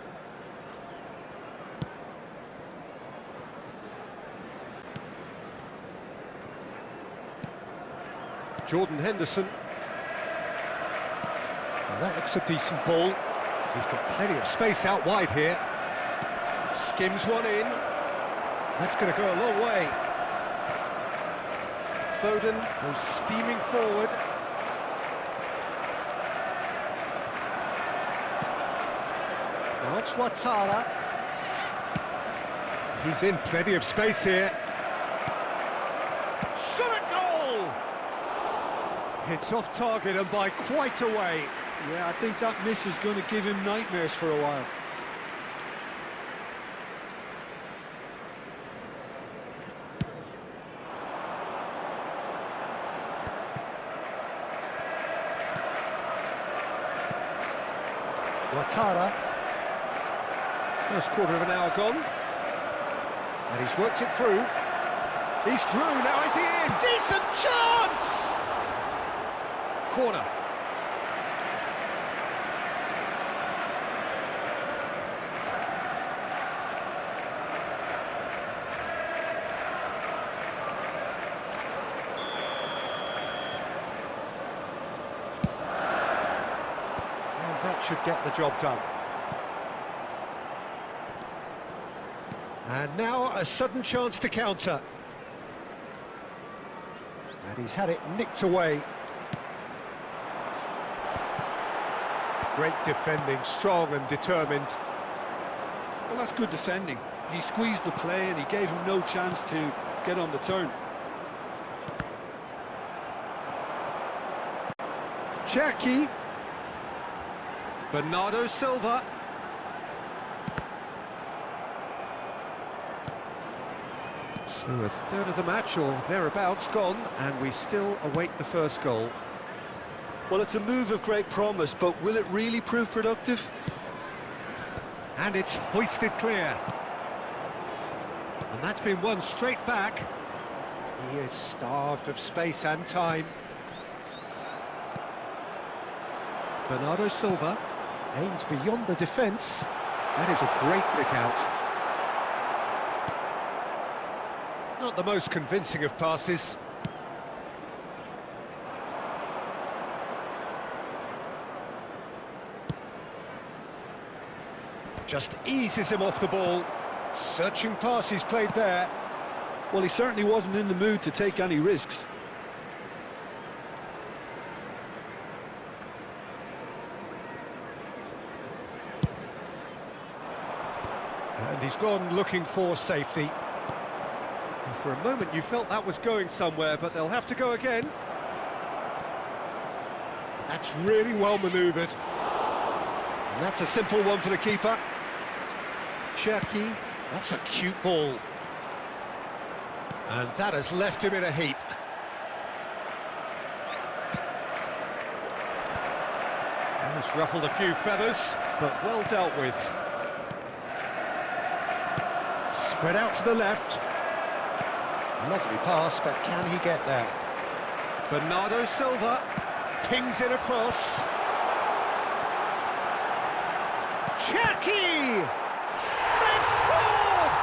Jordan Henderson. Well, that looks a decent ball. He's got plenty of space out wide here. Skims one in. That's going to go a long way. Foden goes steaming forward. Now it's Ouattara. He's in plenty of space here. Shot at goal! It's off target and by quite a way. Yeah, I think that miss is going to give him nightmares for a while. Ouattara. First quarter of an hour gone. And he's worked it through. He's through, now is he in? Decent chance! Corner. And that should get the job done. And now a sudden chance to counter. And he's had it nicked away. Great defending, strong and determined. Well, that's good defending. He squeezed the play and he gave him no chance to get on the turn. Cherki. Bernardo Silva. So a third of the match or thereabouts gone, and we still await the first goal. Well, it's a move of great promise, but will it really prove productive? And it's hoisted clear. And that's been won straight back. He is starved of space and time. Bernardo Silva aims beyond the defence. That is a great pick out. Not the most convincing of passes. Just eases him off the ball. Searching pass he's played there. Well, he certainly wasn't in the mood to take any risks. And he's gone looking for safety. And for a moment you felt that was going somewhere, but they'll have to go again. That's really well manoeuvred. And that's a simple one for the keeper. Cherki, that's a cute ball. And that has left him in a heap. Well, it's ruffled a few feathers, but well dealt with. Spread out to the left. Lovely pass, but can he get there? Bernardo Silva pings it across. Cherki! They've scored!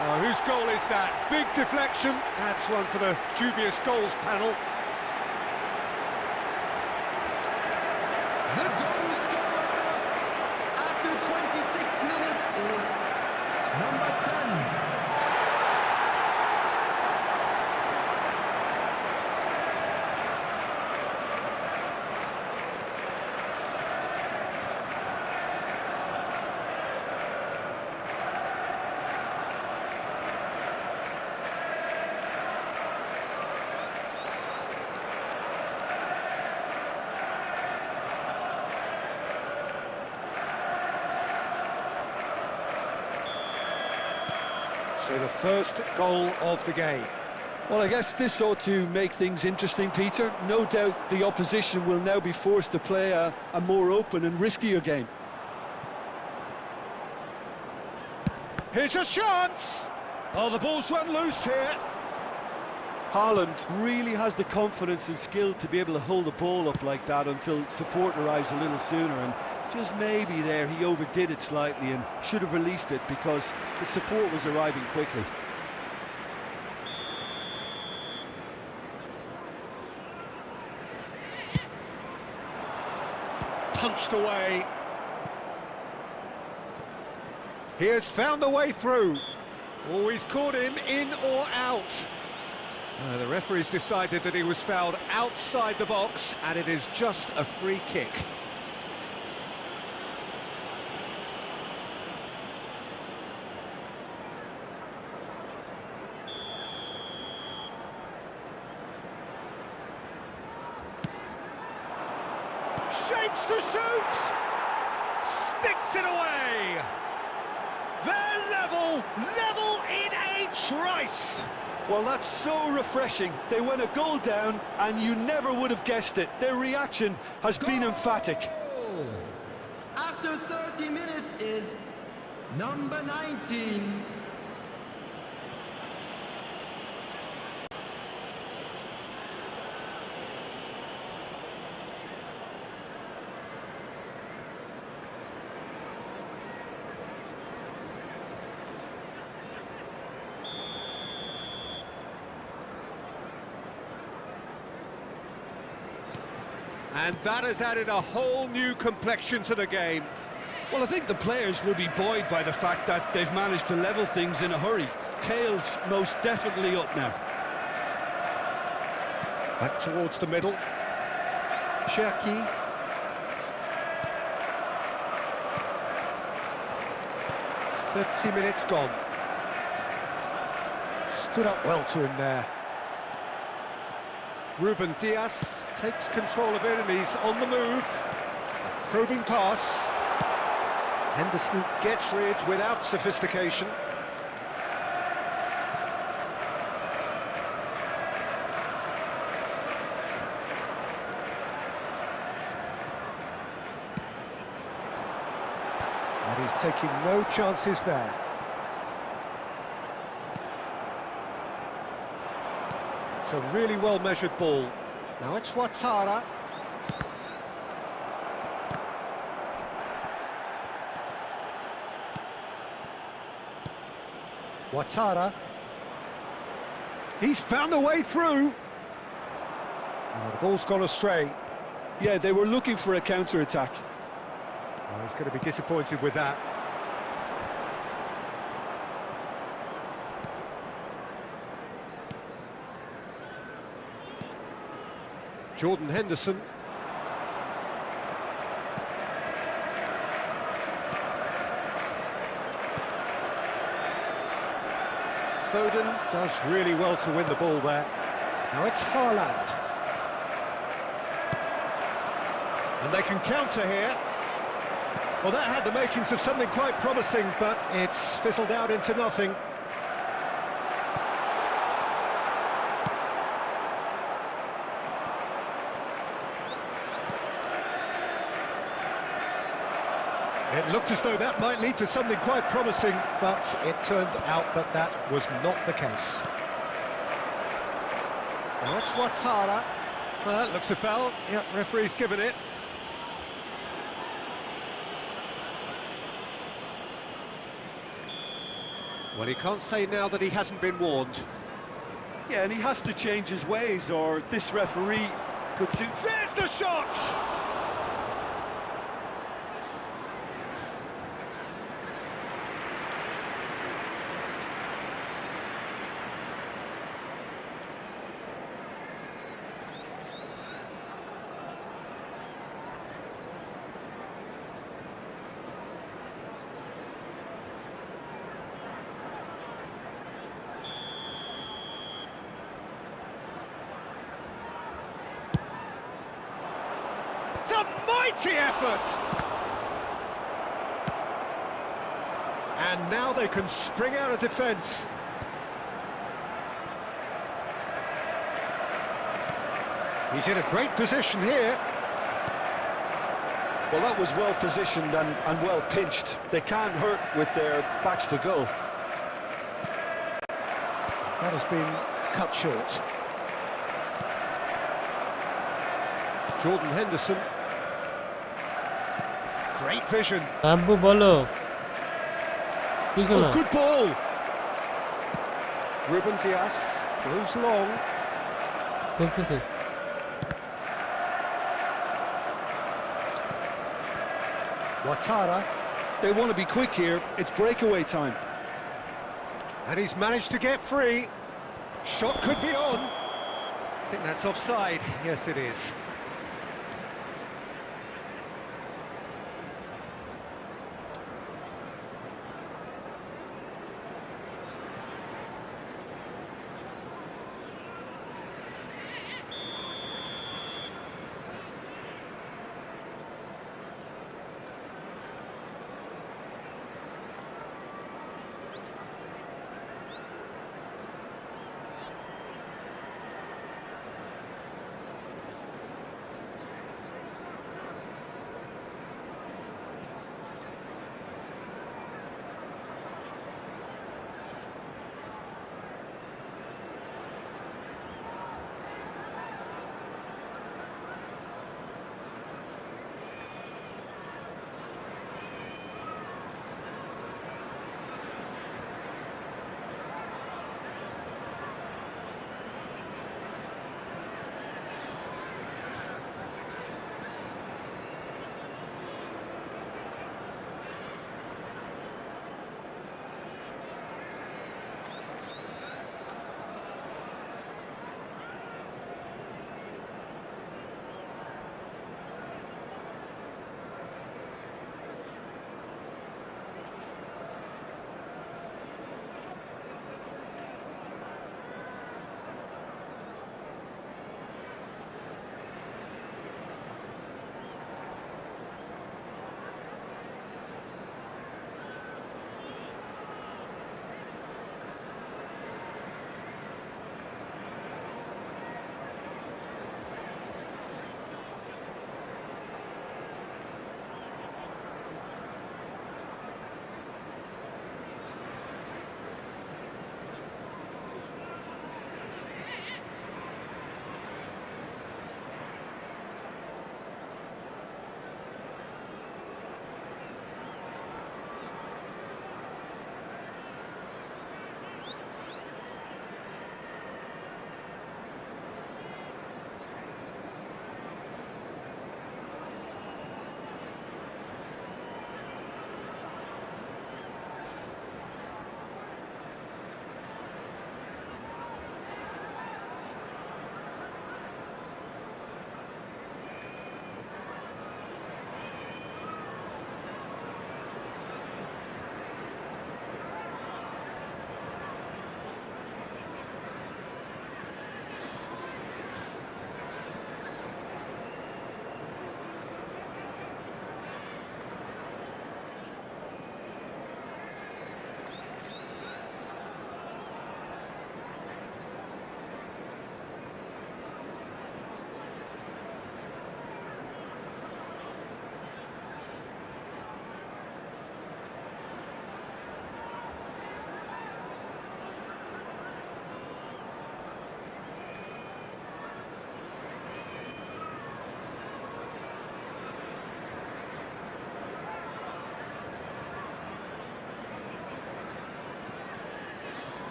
Oh, whose goal is that? Big deflection. That's one for the dubious goals panel. The goal scorer after 26 minutes is number 10. So the first goal of the game. Well, I guess this ought to make things interesting, Peter. No doubt the opposition will now be forced to play a more open and riskier game. Here's a chance! Oh, the ball's run loose here. Haaland really has the confidence and skill to be able to hold the ball up like that until support arrives a little sooner, and just maybe there he overdid it slightly and should have released it because the support was arriving quickly. Punched away. He has found a way through. Oh, he's caught him in or out. The referee's decided that he was fouled outside the box, and it is just a free kick. Shapes to shoot! Sticks it away! They're level in a trice! Well, that's so refreshing. They went a goal down, and you never would have guessed it. Their reaction has been emphatic. Goal! After 30 minutes is number 19. And that has added a whole new complexion to the game. Well, I think the players will be buoyed by the fact that they've managed to level things in a hurry. Tails most definitely up now. Back towards the middle. Cherki. "30 minutes gone." Stood up well to him there. Ruben Dias takes control of it and he's on the move. A probing pass. Henderson gets rid without sophistication. And he's taking no chances there. It's a really well-measured ball. Now it's Ouattara. Ouattara. He's found a way through. Oh, the ball's gone astray. Yeah, they were looking for a counter-attack. Oh, he's going to be disappointed with that. Jordan Henderson. Foden does really well to win the ball there. Now it's Haaland. And they can counter here. Well, that had the makings of something quite promising, but it's fizzled out into nothing. It looked as though that might lead to something quite promising, but it turned out that that was not the case. Now it's Ouattara. Well, that looks a foul. Yep, referee's given it. Well, he can't say now that he hasn't been warned. Yeah, and he has to change his ways, or this referee could suit... There's the shot! It's a mighty effort! And now they can spring out of defence. He's in a great position here. Well, that was well positioned and well pinched. They can't hurt with their backs to goal. That has been cut short. Jordan Henderson. Great vision. আব্বু বলো কিছু Oh, না good ball. Ruben Dias goes long. বলতেছি Ouattara. They want to be quick here. It's breakaway time. And he's managed to get free. Shot could be on. I think that's offside. Yes, it is.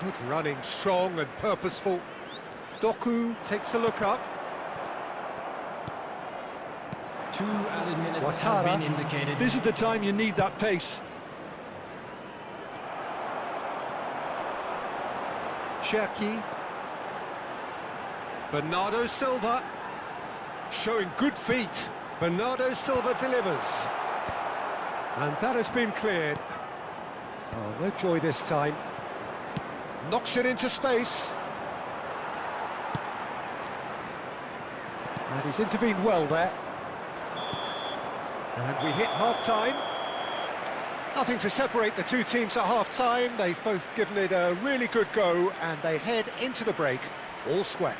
Good running, strong and purposeful. Doku takes a look up. 2 added minutes has Ouattara. been indicated. This is the time you need that pace. Cherki. Bernardo Silva. Showing good feet. Bernardo Silva delivers. And that has been cleared. Oh, no joy this time. Knocks it into space. And he's intervened well there. And we hit half-time. Nothing to separate the two teams at half-time. They've both given it a really good go, and they head into the break all square.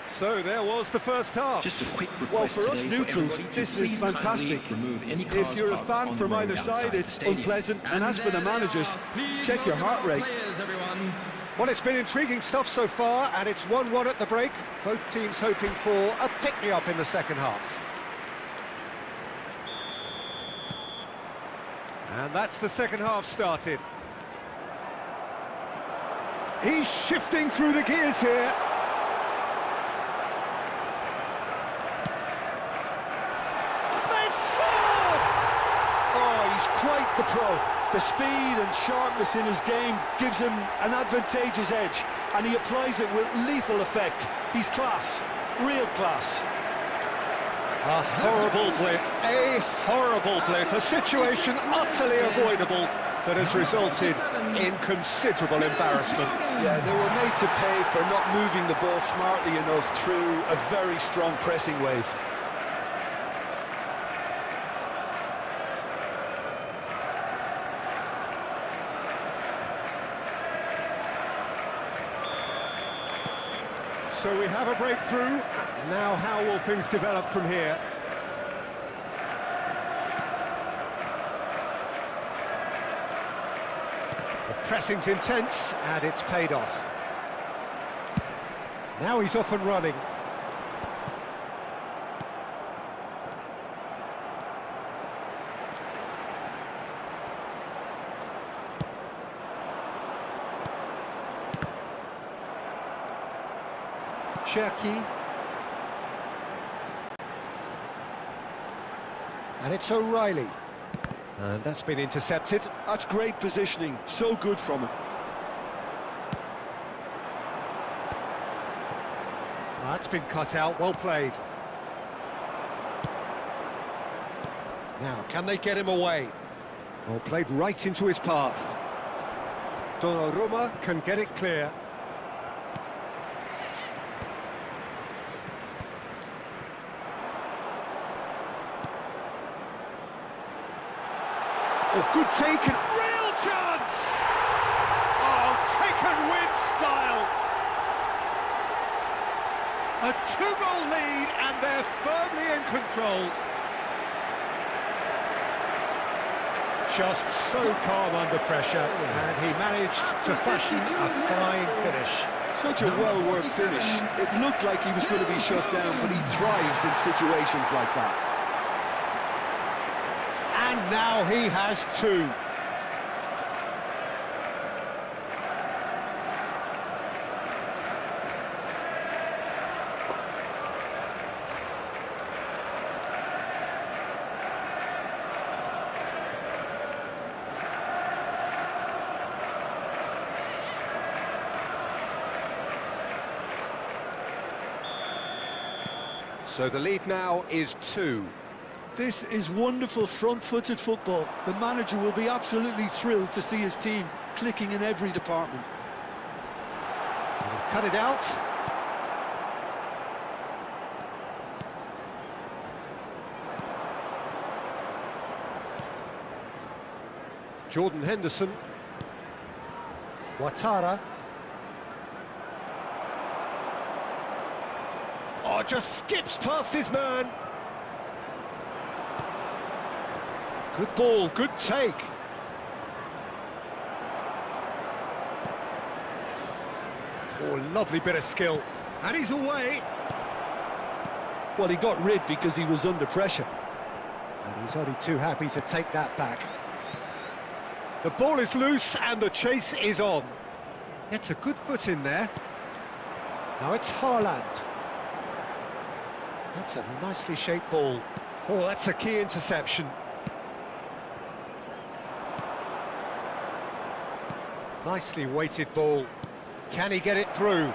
So there was the first half. Just a quick Well, request for us today neutrals, everybody to this is please kindly fantastic. remove any If cars you're a parked fan on from the road either side, outside the it's stadium. unpleasant. And as for the there they managers, are. Please check your welcome heart our rate. players, everyone. Well, it's been intriguing stuff so far, and it's 1-1 at the break. Both teams hoping for a pick-me-up in the second half. And that's the second half started. He's shifting through the gears here. They've scored! Oh, he's quite the pro. The speed and sharpness in his game gives him an advantageous edge, and he applies it with lethal effect. He's class, real class. A horrible blip, a situation utterly avoidable that has resulted in considerable embarrassment. Yeah, they were made to pay for not moving the ball smartly enough through a very strong pressing wave. So we have a breakthrough. Now how will things develop from here? The pressing's intense, and it's paid off. Now he's off and running. Cherki. And it's O'Reilly. And that's been intercepted. That's great positioning, so good from him. That's been cut out, well played. Now, can they get him away? Oh, played right into his path. Donnarumma can get it clear. Oh, good taken, real chance! Oh, taken with style! A two-goal lead, and they're firmly in control. Just so calm under pressure, and he managed to fashion a fine finish. Such a well-worked finish. It looked like he was going to be shut down, but he thrives in situations like that. And now he has two. So the lead now is 2. This is wonderful front-footed football. The manager will be absolutely thrilled to see his team clicking in every department. He's cut it out. Jordan Henderson. Ouattara. Oh, just skips past his man. Good ball, good take. Oh, lovely bit of skill. And he's away. Well, he got rid because he was under pressure. And he's only too happy to take that back. The ball is loose and the chase is on. Gets a good foot in there. Now it's Haaland. That's a nicely shaped ball. Oh, that's a key interception. Nicely weighted ball. Can he get it through?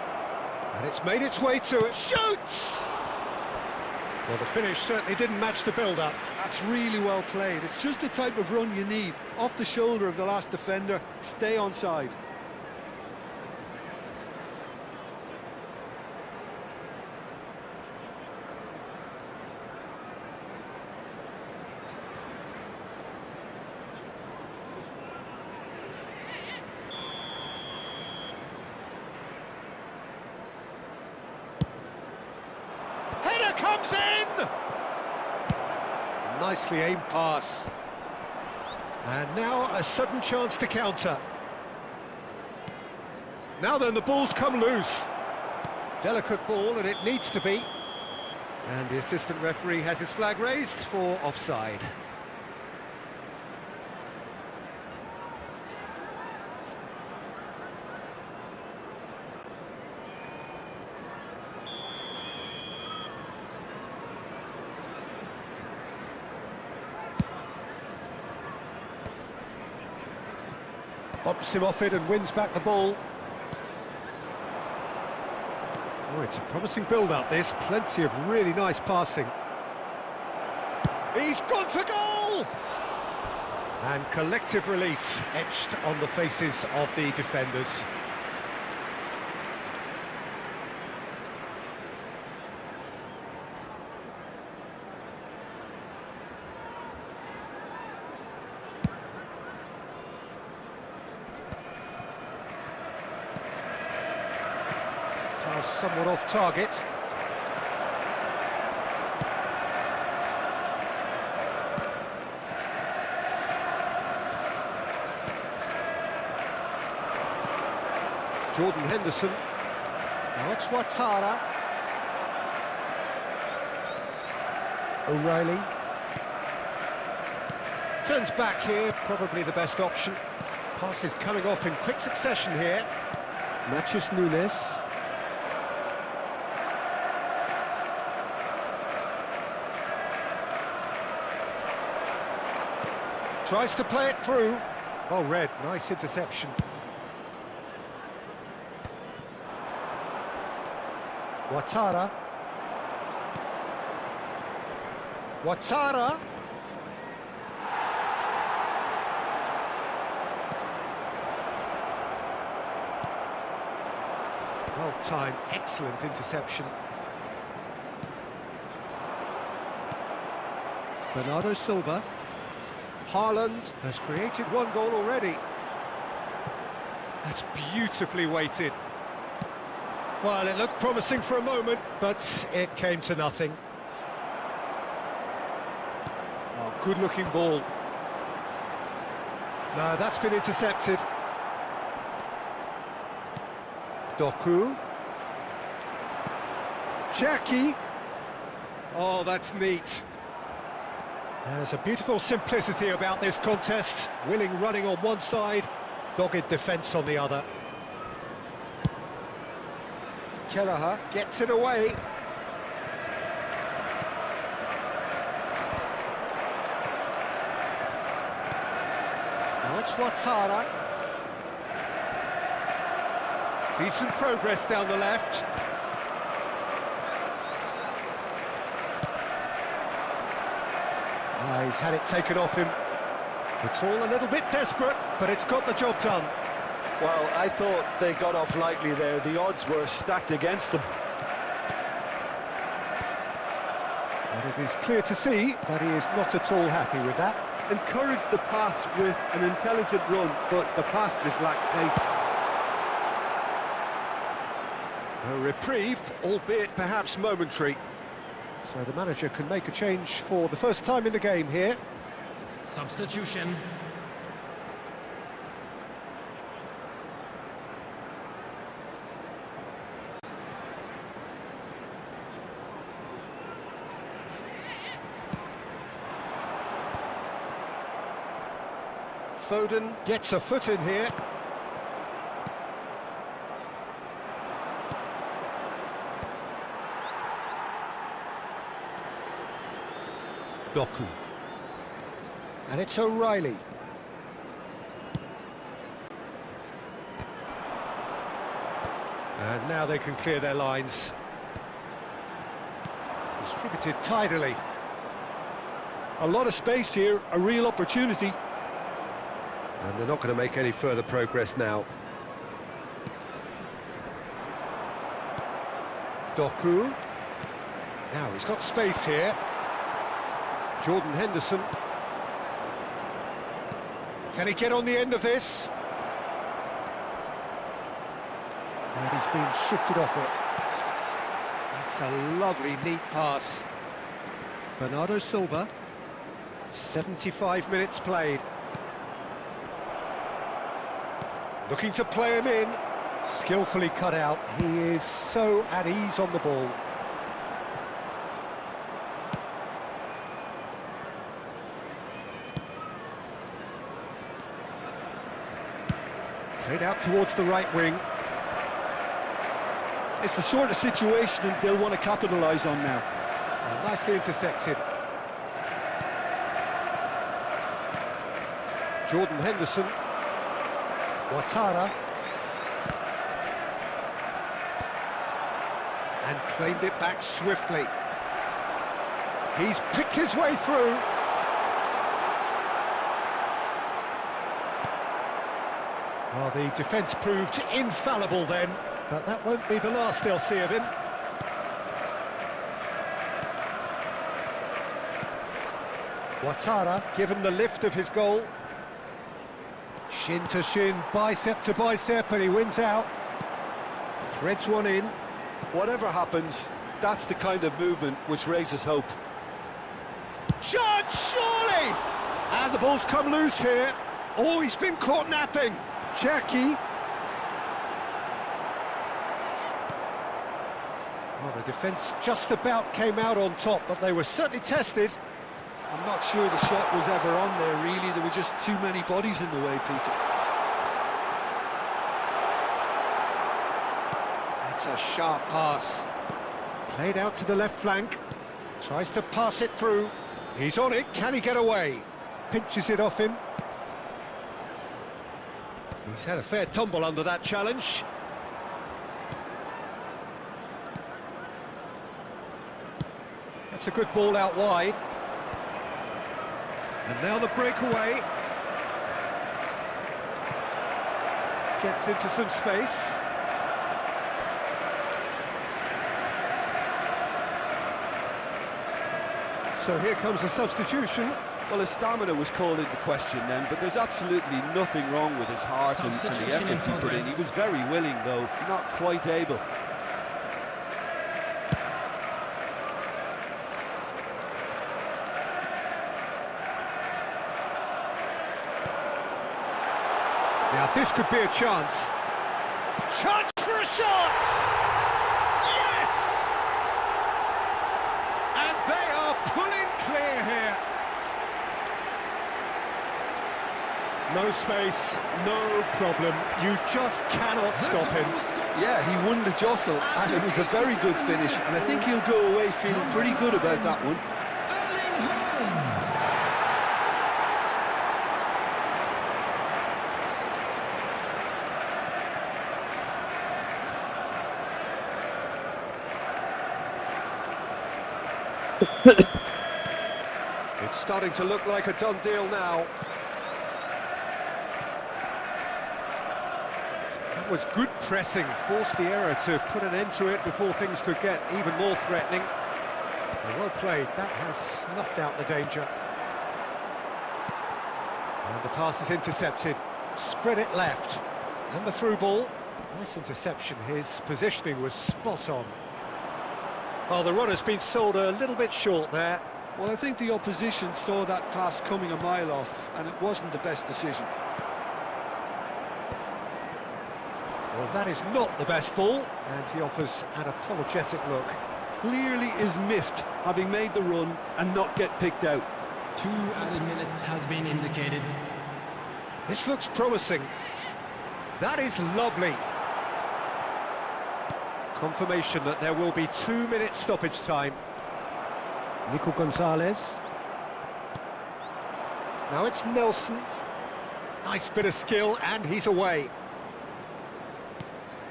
And it's made its way to it. Shoots! Well, the finish certainly didn't match the build-up. That's really well played. It's just the type of run you need. Off the shoulder of the last defender, stay onside. Header comes in! Nicely aimed pass. And now a sudden chance to counter. Now then, the ball's come loose. Delicate ball, and it needs to be. And the assistant referee has his flag raised for offside. Bumps him off it and wins back the ball. Oh, it's a promising build-up, this. Plenty of really nice passing. He's gone for goal! And collective relief etched on the faces of the defenders. Somewhat off target. Jordan Henderson. Now it's Ouattara. O'Reilly. Turns back here, probably the best option. Pass is coming off in quick succession here. Matheus Nunes. Tries to play it through. Oh, Red, nice interception. Ouattara. Ouattara. Well timed, excellent interception. Bernardo Silva. Haaland has created one goal already. That's beautifully weighted. Well, it looked promising for a moment, but it came to nothing. Oh, good-looking ball. No, that's been intercepted. Doku. Jackie. Oh, that's neat. There's a beautiful simplicity about this contest. Willing running on one side, dogged defence on the other. Kelleher gets it away. Now it's Ouattara. Decent progress down the left. He's had it taken off him. It's all a little bit desperate, but it's got the job done. Well, I thought they got off lightly there. The odds were stacked against them. And it is clear to see that he is not at all happy with that. Encouraged the pass with an intelligent run, but the pass just lacked pace. A reprieve, albeit perhaps momentary. So the manager can make a change for the first time in the game here. Substitution. Foden gets a foot in here. Doku. And it's O'Reilly. And now they can clear their lines. Distributed tidily. A lot of space here, a real opportunity. And they're not going to make any further progress now. Doku. Now he's got space here. Jordan Henderson. Can he get on the end of this? And he's been shifted off it. That's a lovely, neat pass. Bernardo Silva. 75 minutes played. Looking to play him in. Skillfully cut out. He is so at ease on the ball. Played out towards the right wing. It's the sort of situation they'll want to capitalise on now. Nicely intercepted. Jordan Henderson. Ouattara. And claimed it back swiftly. He's picked his way through. Well, the defence proved infallible then, but that won't be the last they'll see of him. Ouattara given the lift of his goal. Shin to shin, bicep to bicep, and he wins out. Threads one in. Whatever happens, that's the kind of movement which raises hope. Shot, surely! And the ball's come loose here. Oh, he's been caught napping. Jackie. Well, the defence just about came out on top, but they were certainly tested. I'm not sure the shot was ever on there, really. There were just too many bodies in the way, Peter. That's a sharp pass. Played out to the left flank. Tries to pass it through. He's on it. Can he get away? Pinches it off him. He's had a fair tumble under that challenge. That's a good ball out wide. And now the breakaway. Gets into some space. So here comes a substitution. Well, his stamina was called into question then, but there's absolutely nothing wrong with his heart and the effort he put in. He was very willing, though, not quite able. Now this could be a chance. Chance for a shot! Yes! And they are pulling clear here. No space, no problem. You just cannot stop him. Yeah, he won the jostle, and it was a very good finish, and I think he'll go away feeling pretty good about that one. It's starting to look like a done deal now. That was good pressing, forced the error to put an end to it before things could get even more threatening. Well played, that has snuffed out the danger. And the pass is intercepted, spread it left, and the through ball. Nice interception, his positioning was spot on. Well, the runner's been sold a little bit short there. Well, I think the opposition saw that pass coming a mile off, and it wasn't the best decision. Well, that is not the best ball, and he offers an apologetic look. Clearly is miffed, having made the run and not get picked out. 2 added minutes has been indicated. This looks promising. That is lovely. Confirmation that there will be 2 minutes stoppage time. Nico Gonzalez. Now it's Nelson. Nice bit of skill, and he's away.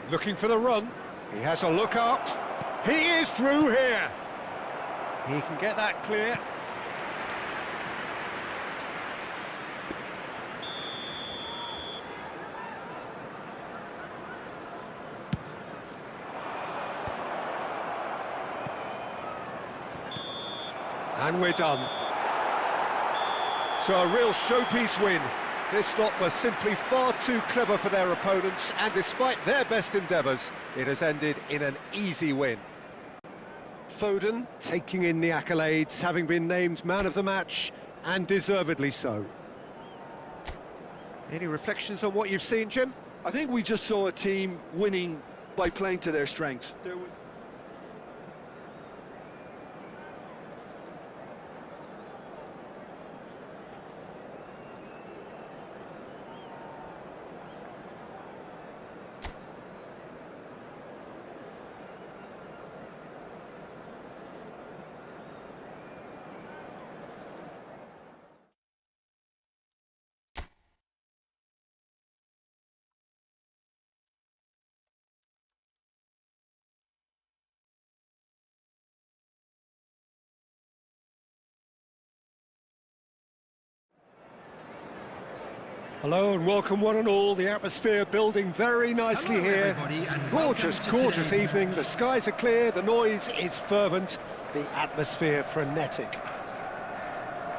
Looking for the run. He has a look up. He is through here. He can get that clear. And we're done. So a real showpiece win. This lot was simply far too clever for their opponents, and despite their best endeavours, it has ended in an easy win. Foden taking in the accolades, having been named man of the match, and deservedly so. Any reflections on what you've seen, Jim? I think we just saw a team winning by playing to their strengths. There was... Hello and welcome one and all. The atmosphere building very nicely here. Gorgeous, gorgeous evening. The skies are clear, the noise is fervent, the atmosphere frenetic.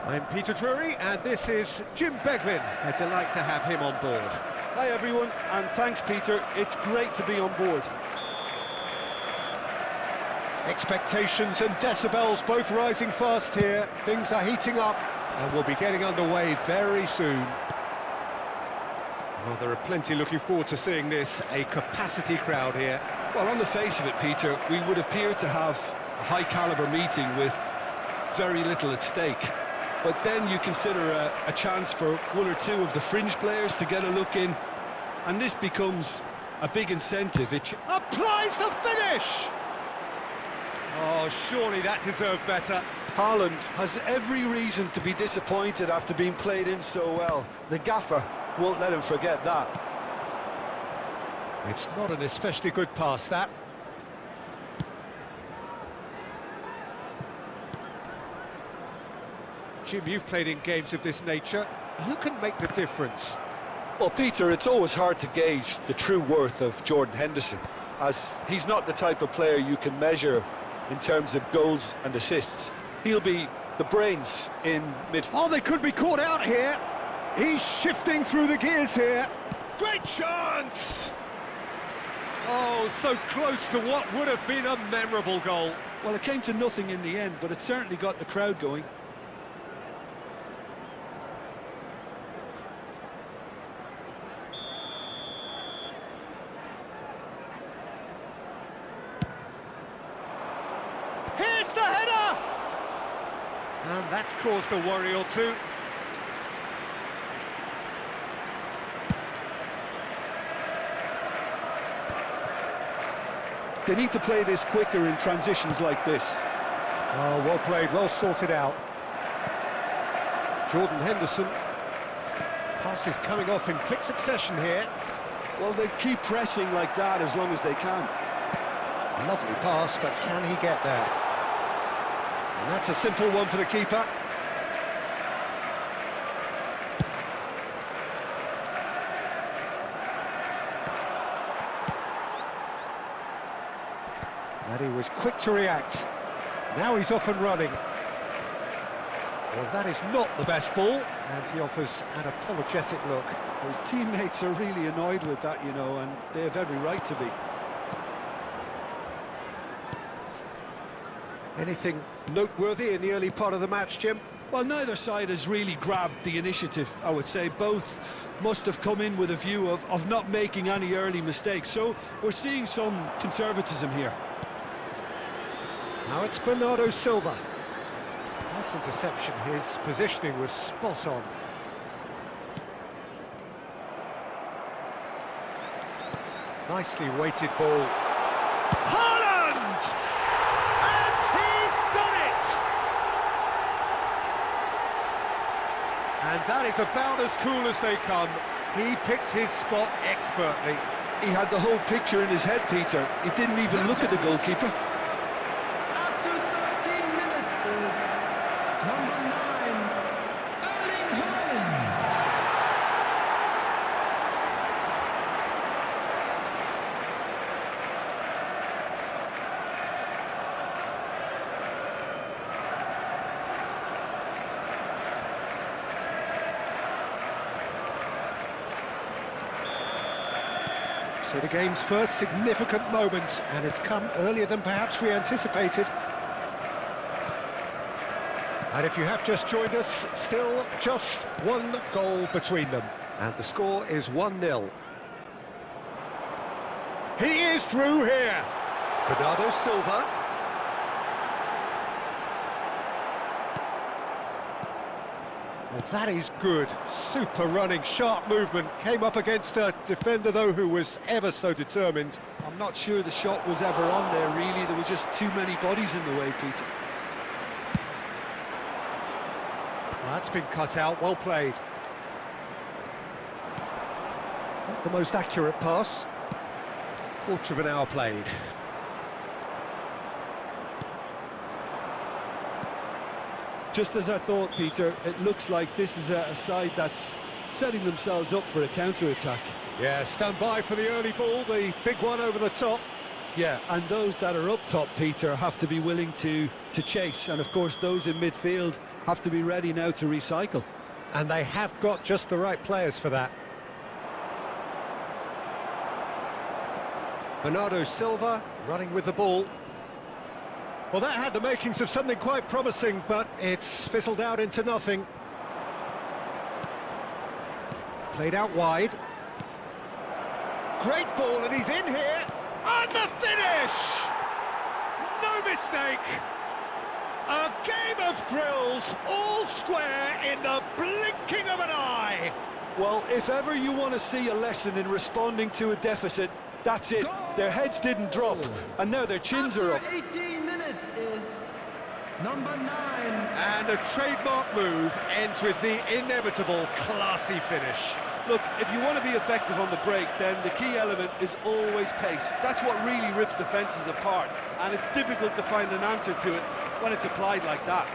I'm Peter Drury and this is Jim Beglin. A delight to have him on board. Hi everyone, and thanks Peter, it's great to be on board. Expectations and decibels both rising fast here. Things are heating up and we'll be getting underway very soon. Oh, there are plenty looking forward to seeing this, a capacity crowd here. Well, on the face of it, Peter, we would appear to have a high-caliber meeting with very little at stake. But then you consider a chance for one or two of the fringe players to get a look in, and this becomes a big incentive. It applies the finish! Oh, surely that deserved better. Haaland has every reason to be disappointed after being played in so well. The gaffer won't let him forget that. It's not an especially good pass, that. Jim, you've played in games of this nature. Who can make the difference? Well, Peter, it's always hard to gauge the true worth of Jordan Henderson, as he's not the type of player you can measure in terms of goals and assists. He'll be the brains in midfield. Oh, they could be caught out here. He's shifting through the gears here. Great chance! Oh, so close to what would have been a memorable goal. Well, it came to nothing in the end, but it certainly got the crowd going. Here's the header! And that's caused a worry or two. They need to play this quicker in transitions like this. Oh, well played, well sorted out. Jordan Henderson. Pass is coming off in quick succession here. Well, they keep pressing like that as long as they can. Lovely pass, but can he get there? And that's a simple one for the keeper. And he was quick to react. Now he's off and running. Well, that is not the best ball, and he offers an apologetic look. His teammates are really annoyed with that, you know, and they have every right to be. Anything noteworthy in the early part of the match, Jim? Well, neither side has really grabbed the initiative, I would say. Both must have come in with a view of not making any early mistakes. So we're seeing some conservatism here. Now it's Bernardo Silva. Nice interception, his positioning was spot on. Nicely weighted ball. Haaland! And he's done it! And That is about as cool as they come. He picked his spot expertly. He had the whole picture in his head, Peter. He didn't even look at the goalkeeper. After 13 minutes is number 9, Erling Haaland. So the game's first significant moment, and it's come earlier than perhaps we anticipated. And if you have just joined us, still just one goal between them. And the score is 1-0. He is through here. Bernardo Silva. Well, that is good. Super running, sharp movement. Came up against a defender, though, who was ever so determined. I'm not sure the shot was ever on there, really. There were just too many bodies in the way, Peter. Well, that's been cut out. Well played. Not the most accurate pass. Quarter of an hour played. Just as I thought, Peter, it looks like this is a side that's setting themselves up for a counter-attack. Yeah, stand by for the early ball, the big one over the top. Yeah, and those that are up top, Peter, have to be willing to chase. And, of course, those in midfield have to be ready now to recycle. And they have got just the right players for that. Bernardo Silva running with the ball. Well, that had the makings of something quite promising, but it's fizzled out into nothing. Played out wide. Great ball, and he's in here. And the finish! No mistake! A game of thrills, all square in the blinking of an eye. Well, if ever you want to see a lesson in responding to a deficit, that's it. Their heads didn't drop, and now their chins are up. After 18 minutes is number 9. And a trademark move ends with the inevitable classy finish. Look, if you want to be effective on the break, then the key element is always pace. That's what really rips defences apart, and it's difficult to find an answer to it when it's applied like that.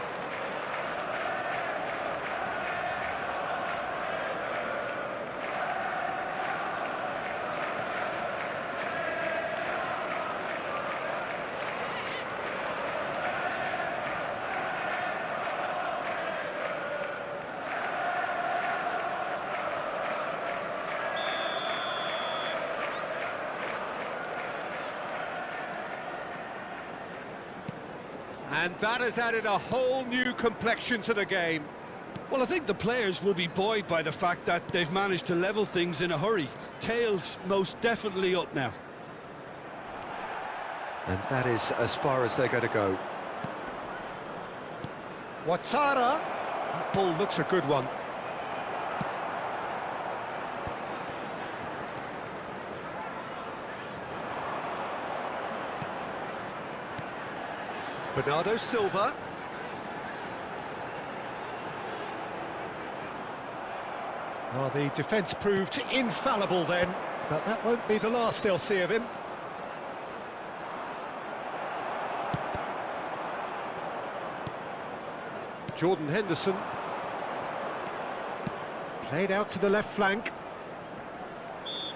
And that has added a whole new complexion to the game. Well, I think the players will be buoyed by the fact that they've managed to level things in a hurry. Tails most definitely up now. And that is as far as they're going to go. Ouattara. That ball looks a good one. Bernardo Silva. Well, the defence proved infallible then, but that won't be the last they'll see of him. Jordan Henderson. Played out to the left flank.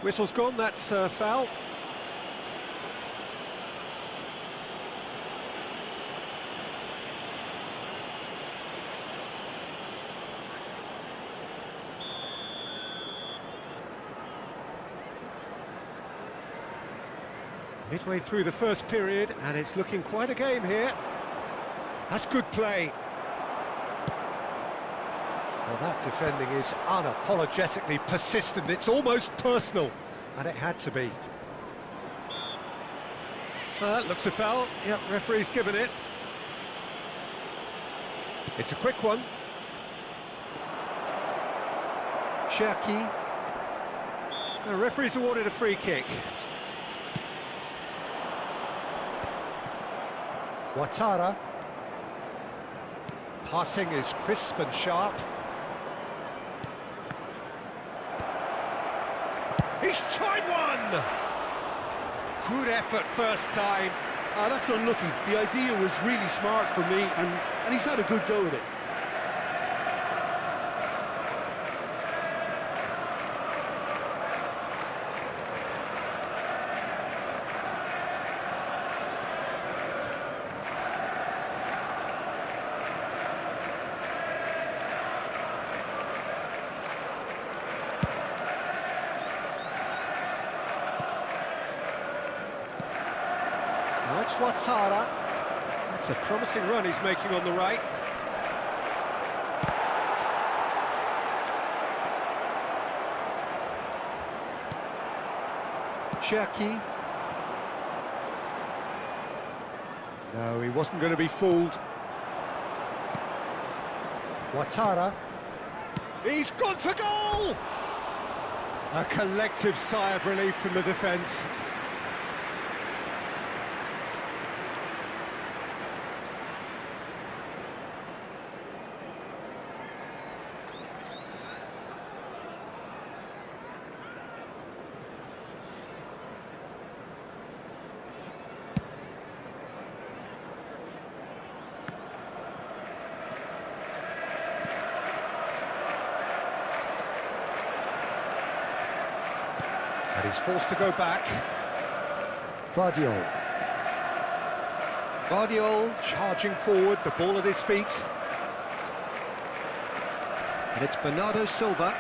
Whistle's gone, that's foul. Midway through the first period, and it's looking quite a game here. That's good play. Well, that defending is unapologetically persistent. It's almost personal, and it had to be. Well, that looks a foul. Yep, referee's given it. It's a quick one. Cherki. The referee's awarded a free kick. Ouattara. Passing is crisp and sharp. He's tried one! Good effort first time. That's unlucky. The idea was really smart for me, and he's had a good go at it. Now it's Ouattara. That's a promising run he's making on the right. Cherki. No, he wasn't going to be fooled. Ouattara. He's gone for goal! A collective sigh of relief from the defence. And he's forced to go back. Vardiol. Vardiol charging forward, the ball at his feet. And it's Bernardo Silva.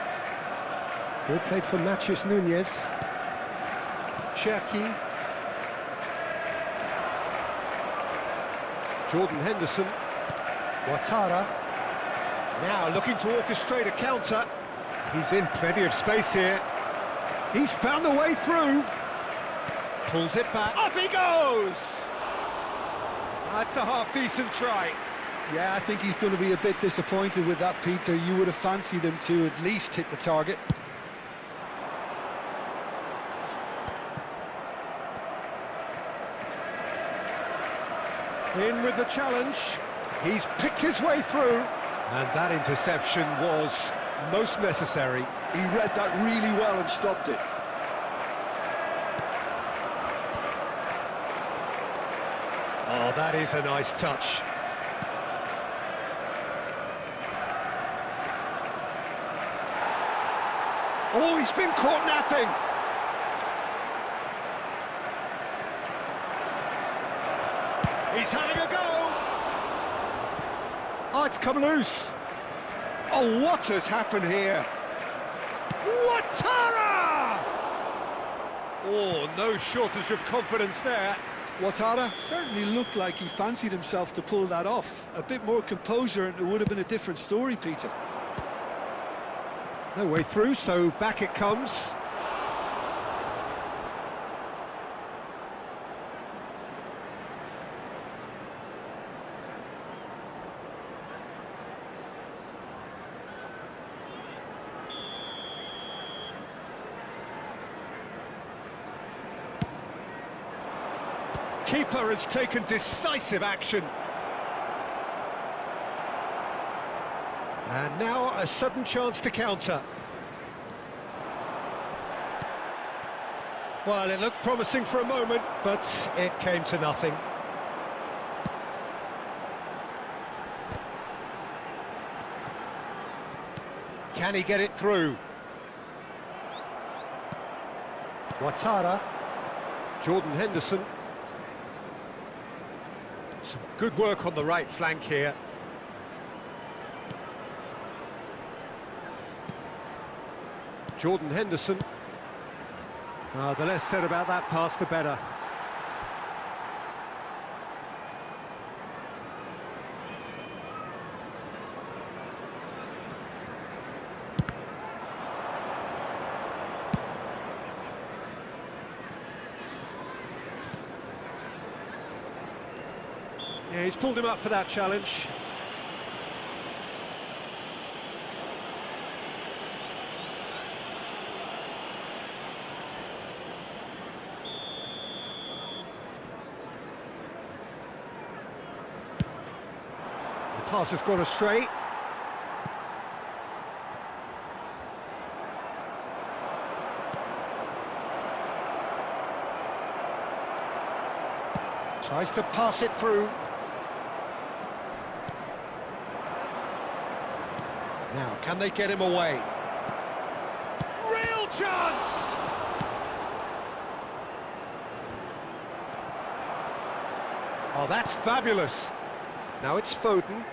Ball played for Matheus Nunes. Cherki. Jordan Henderson. Ouattara. Now looking to orchestrate a counter. He's in plenty of space here. He's found the way through. Pulls it back. Up he goes! That's a half-decent try. Yeah, I think he's going to be a bit disappointed with that, Peter. You would have fancied him to at least hit the target. In with the challenge. He's picked his way through. And that interception was most necessary. He read that really well and stopped it. Oh, that is a nice touch. Oh, he's been caught napping. He's having a go. Oh, it's come loose. Oh, what has happened here? Ouattara! Oh, no shortage of confidence there. Ouattara certainly looked like he fancied himself to pull that off. A bit more composure and it would have been a different story, Peter. No way through, so back it comes. Keeper has taken decisive action. And now a sudden chance to counter. Well, it looked promising for a moment, but it came to nothing. Can he get it through? Ouattara. Jordan Henderson. Some good work on the right flank here. Jordan Henderson. The less said about that pass, the better. Yeah, he's pulled him up for that challenge. The pass has gone astray. Tries to pass it through. Now, can they get him away? Real chance! Oh, that's fabulous. Now it's Foden.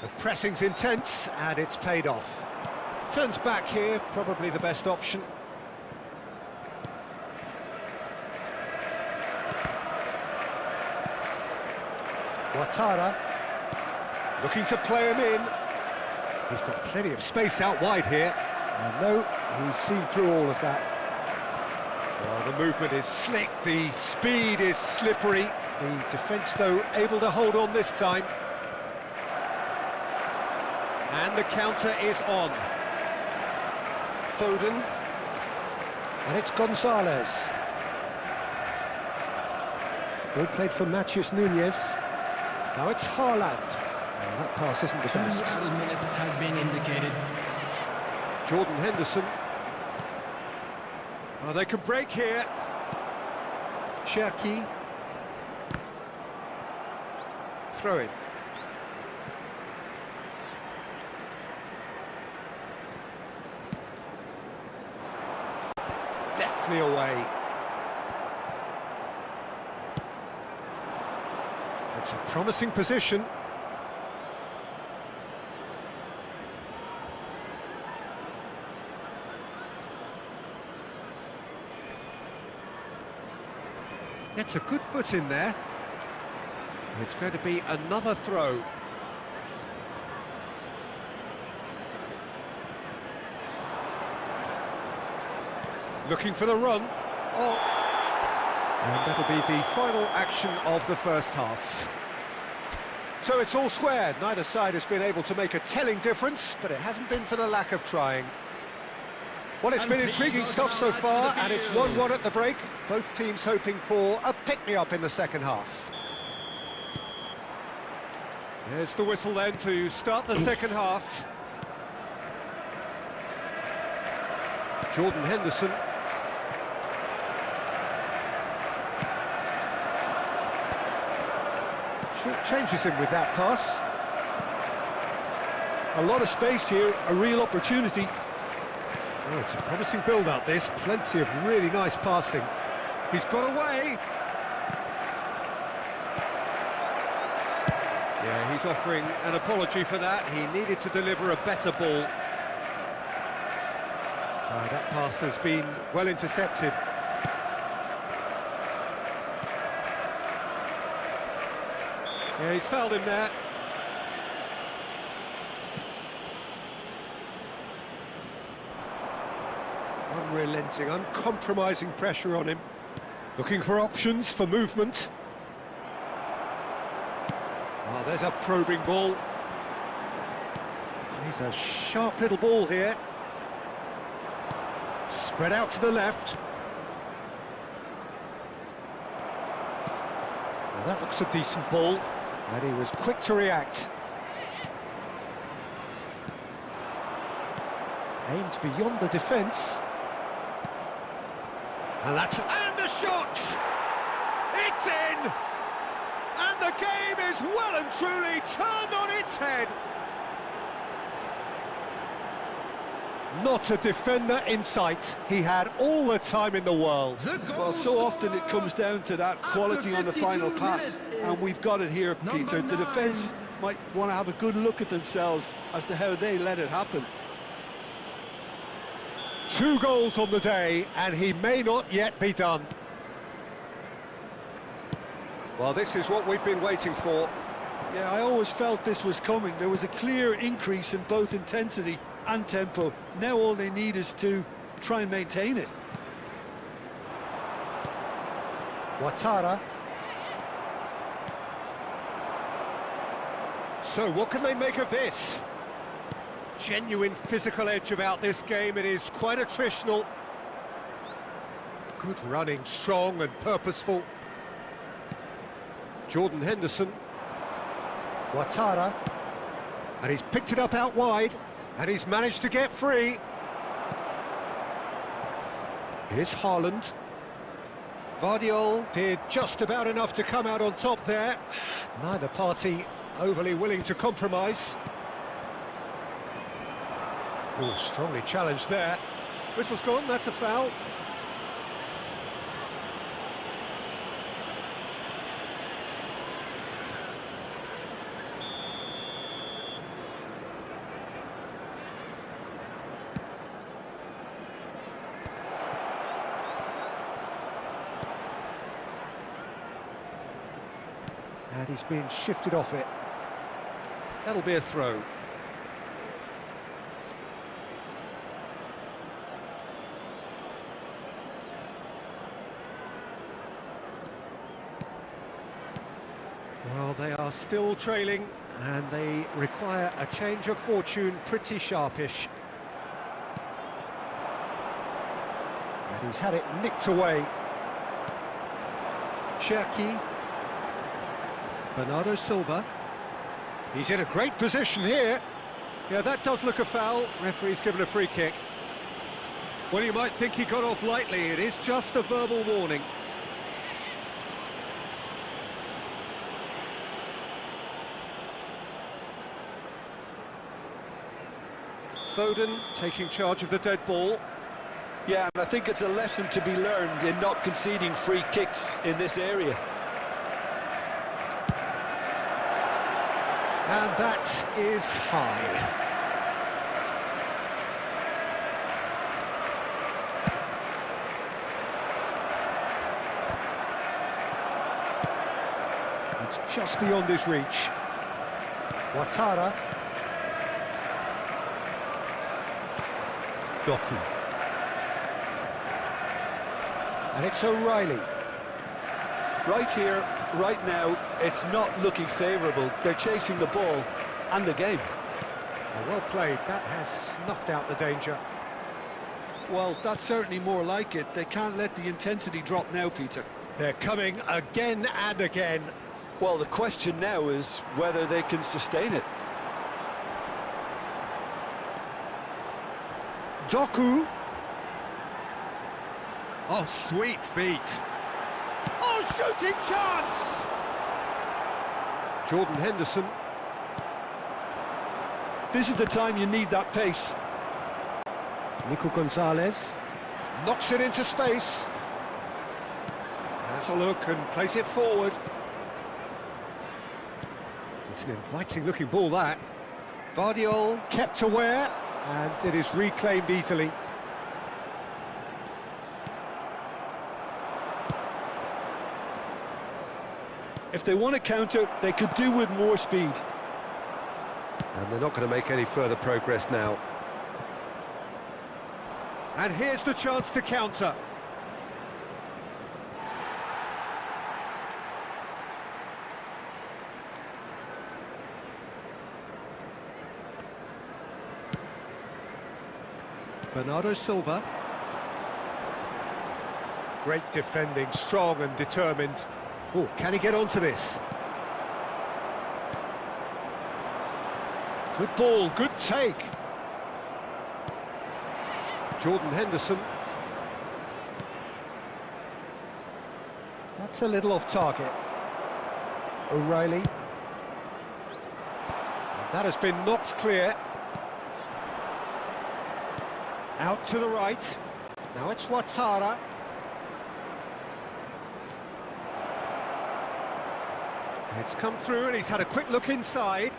The pressing's intense, and it's paid off. Turns back here, probably the best option. Ouattara. Looking to play him in. He's got plenty of space out wide here. And no, he's seen through all of that. Well, the movement is slick, the speed is slippery. The defence, though, able to hold on this time. And the counter is on. Foden. And it's Gonzalez. Ball played for Matheus Nunes. Now it's Haaland. Well, that pass isn't the best. 2 minutes has been indicated. Jordan Henderson. Oh, they could break here. Cherki. Throw it. Deftly away. It's a promising position. Gets a good foot in there. It's going to be another throw. Looking for the run. Oh. And that'll be the final action of the first half. So it's all square. Neither side has been able to make a telling difference, but it hasn't been for the lack of trying. Well, it's been intriguing stuff so far, and it's 1-1 at the break. Both teams hoping for a pick-me-up in the second half. There's the whistle then to start the second half. Jordan Henderson. Short changes him with that pass. A lot of space here, a real opportunity. Oh, it's a promising build-up, this. Plenty of really nice passing. He's got away. Yeah, he's offering an apology for that. He needed to deliver a better ball. That pass has been well intercepted. Yeah, he's fouled him there. Unrelenting, uncompromising pressure on him. Looking for options for movement. Oh, there's a probing ball. He's a sharp little ball here. Spread out to the left. Now that looks a decent ball, and he was quick to react. Aimed beyond the defence. And that's... And the shot! It's in! And the game is well and truly turned on its head. Not a defender in sight. He had all the time in the world. Well, so often it comes down to that quality on the final pass, and we've got it here, Peter. The defence might want to have a good look at themselves as to how they let it happen. 2 goals on the day, and he may not yet be done. Well, this is what we've been waiting for. Yeah, I always felt this was coming. There was a clear increase in both intensity and tempo. Now all they need is to try and maintain it. Ouattara. So what can they make of this? Genuine physical edge about this game. It is quite attritional. Good running, strong and purposeful. Jordan Henderson. Ouattara. And he's picked it up out wide. And he's managed to get free. Here's Haaland. Vardiol did just about enough to come out on top there. Neither party overly willing to compromise. Oh, strongly challenged there. Whistle's gone, that's a foul. And he's being shifted off it. That'll be a throw. Well, they are still trailing, and they require a change of fortune pretty sharpish. And he's had it nicked away. Cherki. Bernardo Silva. He's in a great position here. Yeah, that does look a foul. Referee's given a free kick. Well, you might think he got off lightly. It is just a verbal warning. Foden taking charge of the dead ball. Yeah, and I think it's a lesson to be learned in not conceding free kicks in this area. And that is high. It's just beyond his reach. Ouattara. Doku. And it's O'Reilly. Right here, right now, it's not looking favourable. They're chasing the ball and the game. Well played, that has snuffed out the danger. Well, that's certainly more like it. They can't let the intensity drop now, Peter. They're coming again and again. Well, the question now is whether they can sustain it. Doku. Oh, sweet feet. Oh, shooting chance! Jordan Henderson. This is the time you need that pace. Nico Gonzalez knocks it into space. Has a look and plays it forward. It's an inviting looking ball, that. Vardiol kept aware, and it is reclaimed easily. If they want to counter, they could do with more speed. And they're not going to make any further progress now. And here's the chance to counter. Bernardo Silva. Great defending, strong and determined. Oh, can he get onto this? Good ball, good take. Jordan Henderson. That's a little off target. O'Reilly. And that has been knocked clear. Out to the right. Now it's Ouattara. It's come through and he's had a quick look inside.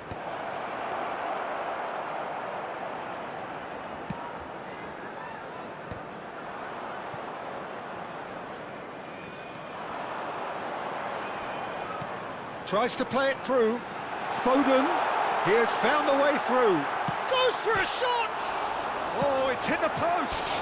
Tries to play it through. Foden, he has found the way through. Goes for a shot! Oh, it's hit the post!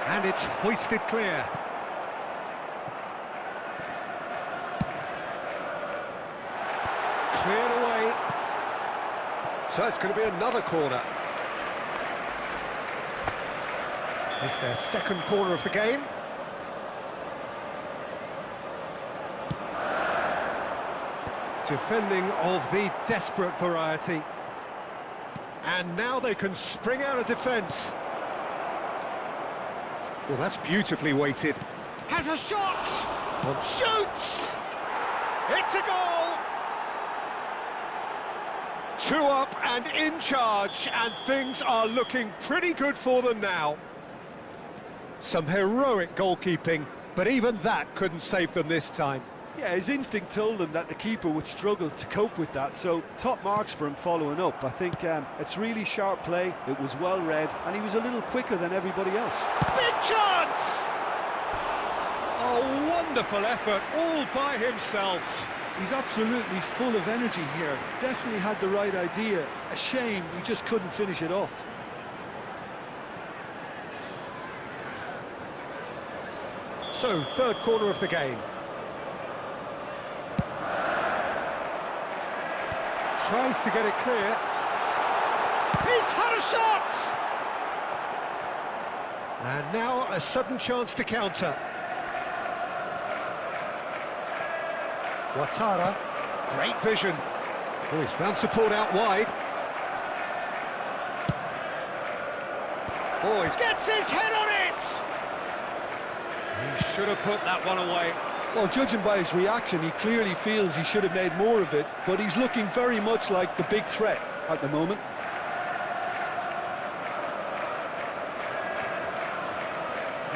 And it's hoisted clear. Cleared away. So it's going to be another corner. It's their second corner of the game. Defending of the desperate variety. And now they can spring out of defence. Well, that's beautifully weighted. Has a shot! Shoots! It's a goal! 2 up and in charge, and things are looking pretty good for them now. Some heroic goalkeeping, but even that couldn't save them this time. Yeah, his instinct told him that the keeper would struggle to cope with that, so top marks for him following up. I think it's really sharp play, it was well read, and he was a little quicker than everybody else. Big chance! A wonderful effort all by himself. He's absolutely full of energy here, definitely had the right idea. A shame he just couldn't finish it off. So, third corner of the game. Tries to get it clear. He's had a shot! And now a sudden chance to counter. Ouattara, great vision. Oh, he's found support out wide. Oh, he gets his head on it! He should have put that one away. Well, judging by his reaction, he clearly feels he should have made more of it, but he's looking very much like the big threat at the moment.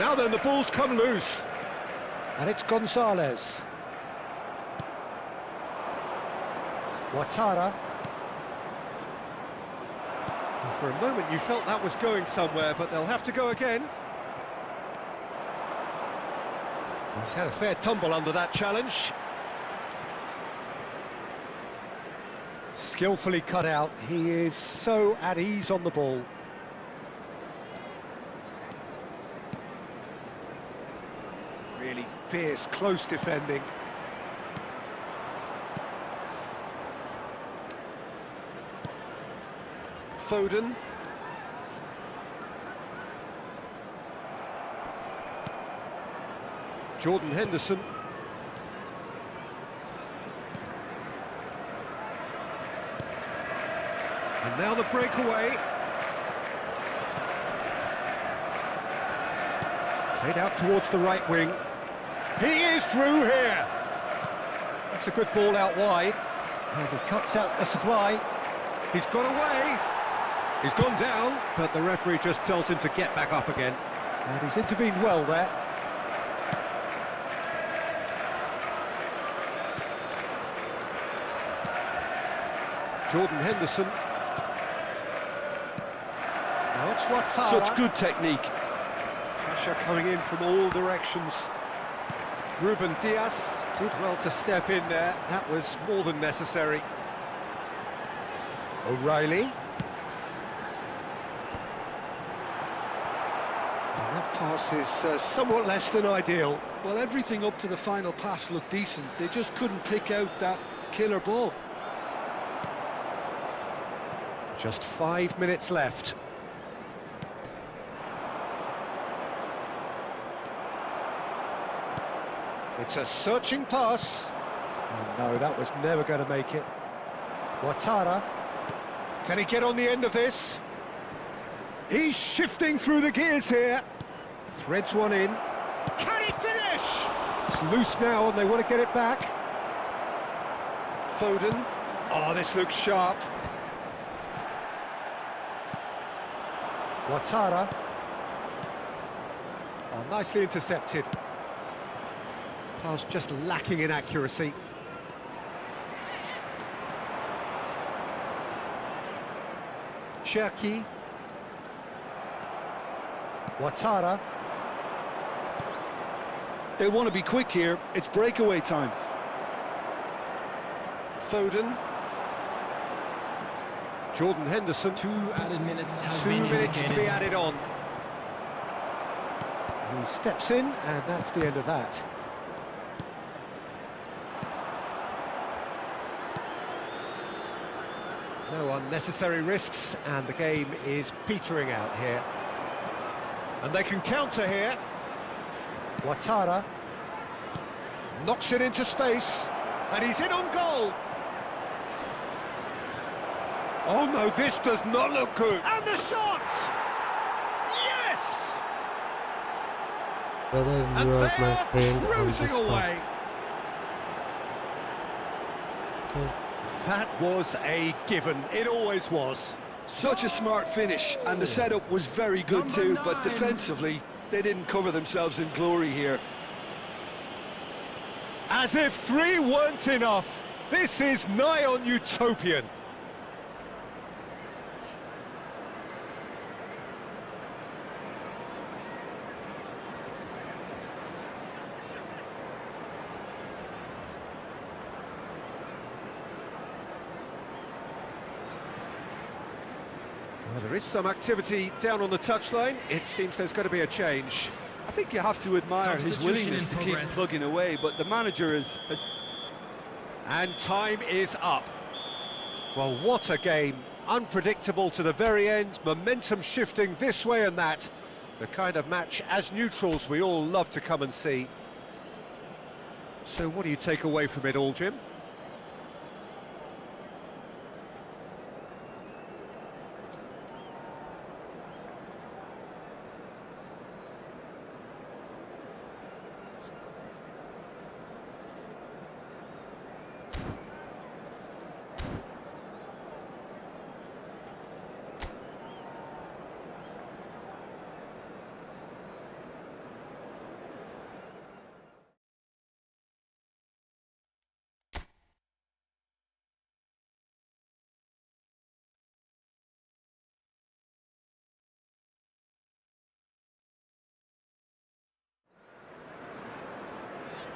Now then, the ball's come loose. And it's Gonzalez. Ouattara. And for a moment you felt that was going somewhere, but they'll have to go again. He's had a fair tumble under that challenge. Skillfully cut out. He is so at ease on the ball. Really fierce, close defending. Foden. Jordan Henderson. And now the breakaway. Played out towards the right wing. He is through here. That's a good ball out wide. And he cuts out the supply. He's got away. He's gone down, but the referee just tells him to get back up again. And he's intervened well there. Jordan Henderson. Now it's Ouattara. Such good technique. Pressure coming in from all directions. Ruben Dias did well to step in there. That was more than necessary. O'Reilly. And that pass is somewhat less than ideal. Well, everything up to the final pass looked decent. They just couldn't pick out that killer ball. Just 5 minutes left. It's a searching pass. Oh no, that was never going to make it. Ouattara. Can he get on the end of this? He's shifting through the gears here. Threads one in. Can he finish? It's loose now and they want to get it back. Foden. Oh, this looks sharp. Ouattara. Oh, nicely intercepted. Pass just lacking in accuracy. Cherki. Ouattara. They want to be quick here. It's breakaway time. Foden. Jordan Henderson. 2 added minutes have 2 been minutes to be indicated. added on. He steps in, and that's the end of that. No unnecessary risks, and the game is petering out here. And they can counter here. Ouattara knocks it into space, and he's in on goal. Oh no, this does not look good. And the shot! Yes! Brother, And you they are my are friend on cruising this one. away. Okay. That was a given. It always was. Such a smart finish, and the setup was very good too, but defensively, they didn't cover themselves in glory here. As if 3 weren't enough. This is nigh on utopian. Well, there is some activity down on the touchline. It seems there's going to be a change. I think you have to admire his Substitution willingness in to keep progress. plugging away, but the manager has And time is up. Well, what a game. Unpredictable to the very end, momentum shifting this way and that. The kind of match, as neutrals, we all love to come and see. So what do you take away from it all, Jim?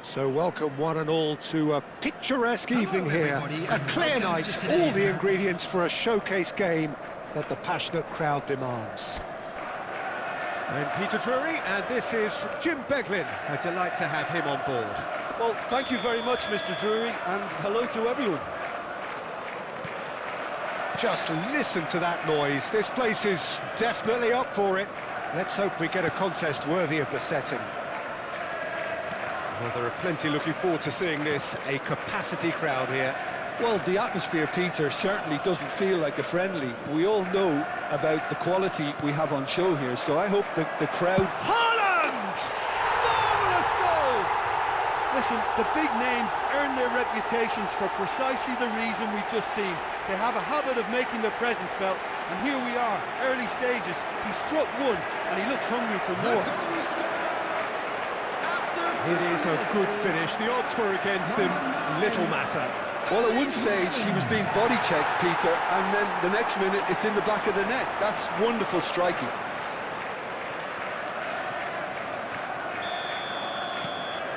So welcome one and all to a picturesque evening here. everybody, A and clear welcome night, to all today's the match. ingredients for a showcase game that the passionate crowd demands. I'm Peter Drury, and this is Jim Beglin. A delight to have him on board. well, thank you very much, Mr. Drury, and hello to everyone. Just listen to that noise. This place is definitely up for it. Let's hope we get a contest worthy of the setting. Well, there are plenty looking forward to seeing this. A capacity crowd here. Well, the atmosphere, Peter, certainly doesn't feel like a friendly. We all know about the quality we have on show here, so I hope that the crowd... Haaland! Marvellous goal! Listen, the big names earn their reputations for precisely the reason we've just seen. They have a habit of making their presence felt, and here we are, early stages. He struck one, and he looks hungry for more. It is a good finish. The odds were against him. Little matter. Well, at one stage, he was being body-checked, Peter, and then the next minute, it's in the back of the net. That's wonderful striking.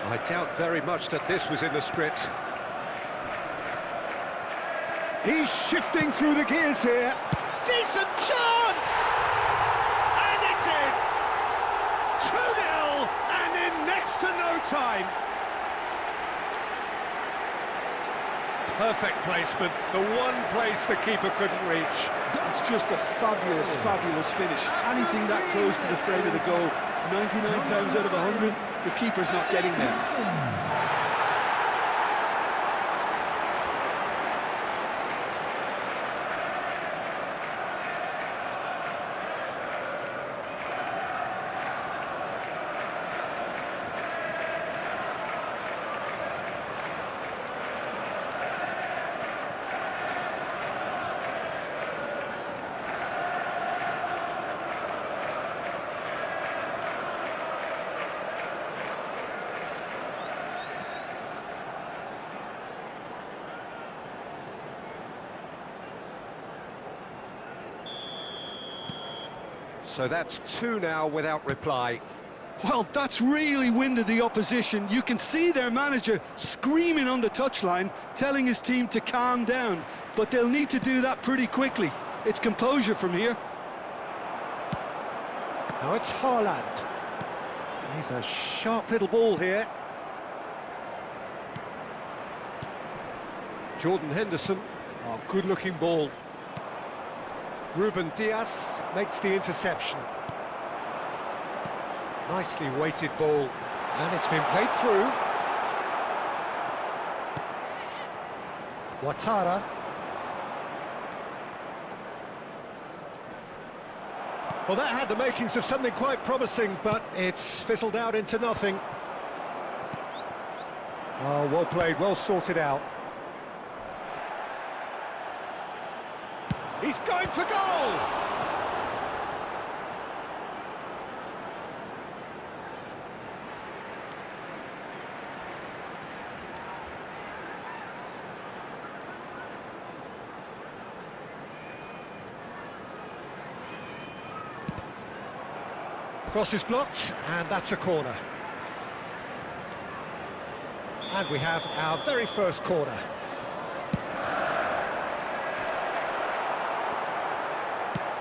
I doubt very much that this was in the script. He's shifting through the gears here. Decent chance! And it's in! 2-0, and in next to no time. Perfect placement, the one place the keeper couldn't reach. It's just a fabulous, fabulous finish. Anything that close to the frame of the goal, 99 times out of 100, the keeper's not getting there. So that's 2 now without reply. Well, that's really winded the opposition. You can see their manager screaming on the touchline, telling his team to calm down. But they'll need to do that pretty quickly. It's composure from here. Now it's Haaland. He's a sharp little ball here. Jordan Henderson. Oh, good-looking ball. Ruben Diaz makes the interception. Nicely weighted ball, and it's been played through. Ouattara. Well, that had the makings of something quite promising, but it's fizzled out into nothing. Oh, well played, well sorted out. He's going for goal! Cross is blocked, and that's a corner. And we have our very first corner.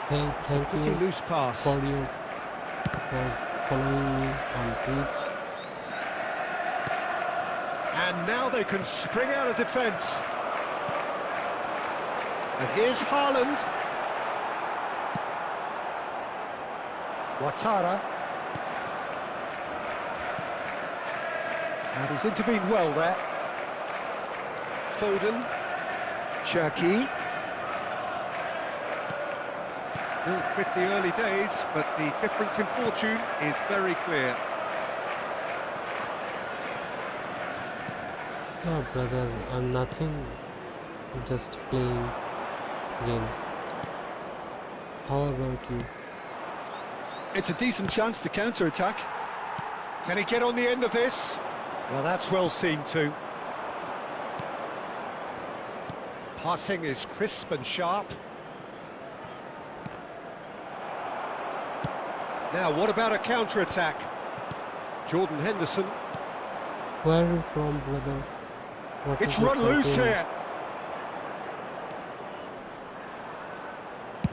Hey, thank Pretty you loose pass. for following me on Twitch. And now they can spring out of defence. And here's Haaland. Ouattara. And he's intervened well there. Foden. Cherki. Still pretty early days, but the difference in fortune is very clear. Oh, brother, I'm nothing. Just playing game. How about you? It's a decent chance to counter-attack. Can he get on the end of this? Well, that's well seen too. Passing is crisp and sharp. Now, what about a counter-attack? Jordan Henderson. Where are you from, brother? What It's is your run loose country? here.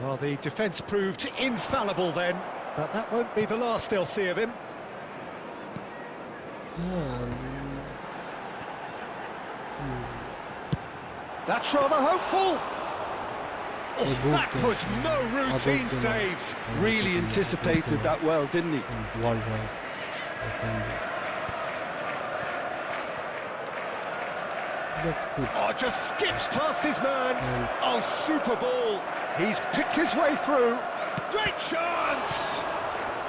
Well, the defence proved infallible then, but that won't be the last they'll see of him. Yeah. That's rather hopeful. Oh, good that game. was no routine Other save. Really anticipated that well, didn't he? Worldwide. That's it. Oh, just skips past his man. And Oh, super ball. He's picked his way through. Great chance.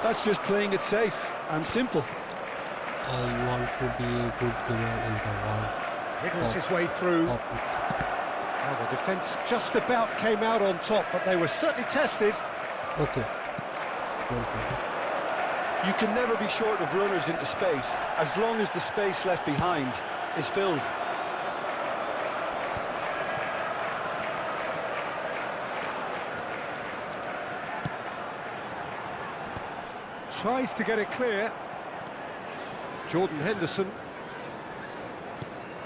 That's just playing it safe and simple. I want to be a good gamer in the world. Wriggles Oh. his way through. Of this. Well, the defence just about came out on top, but they were certainly tested. Okay. Don't worry. You can never be short of runners into space, as long as the space left behind is filled. Tries to get it clear. Jordan Henderson.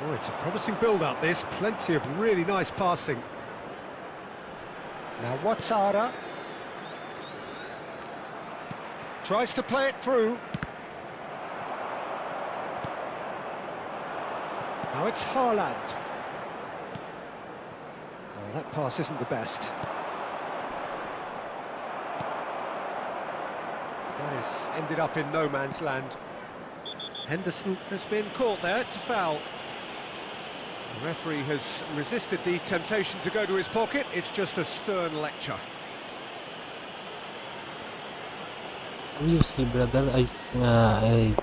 Oh, it's a promising build-up, this. Plenty of really nice passing. Now Ouattara. Tries to play it through. Now it's Haaland. Oh, that pass isn't the best. That has ended up in no man's land. Henderson has been caught there, it's a foul. The referee has resisted the temptation to go to his pocket, it's just a stern lecture. Obviously, brother, I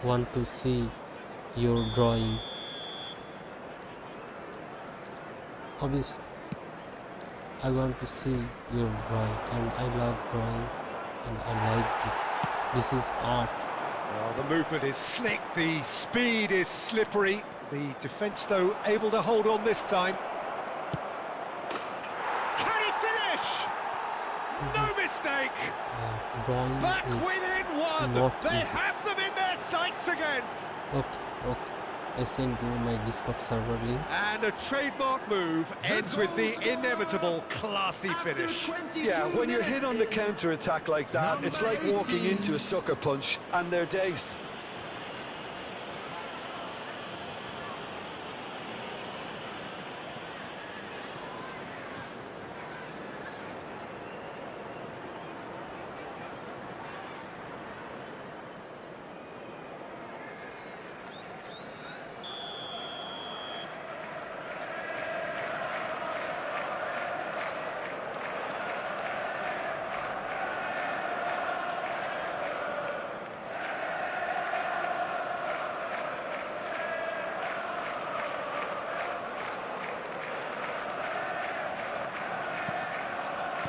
want to see your drawing. Obviously, I want to see your drawing, and I love drawing, and I like this. This is art. Well, the movement is slick, the speed is slippery. The defence, though, able to hold on this time. Can he finish? This No is, mistake! drawing Back is within one! not They easy. have them in their sights again! Okay. I sent you my Discord server link. And a trademark move ends with the inevitable classy After finish. 22 Yeah, when you're hit on the minutes is counter-attack like that, it's like walking into a sucker punch and they're dazed.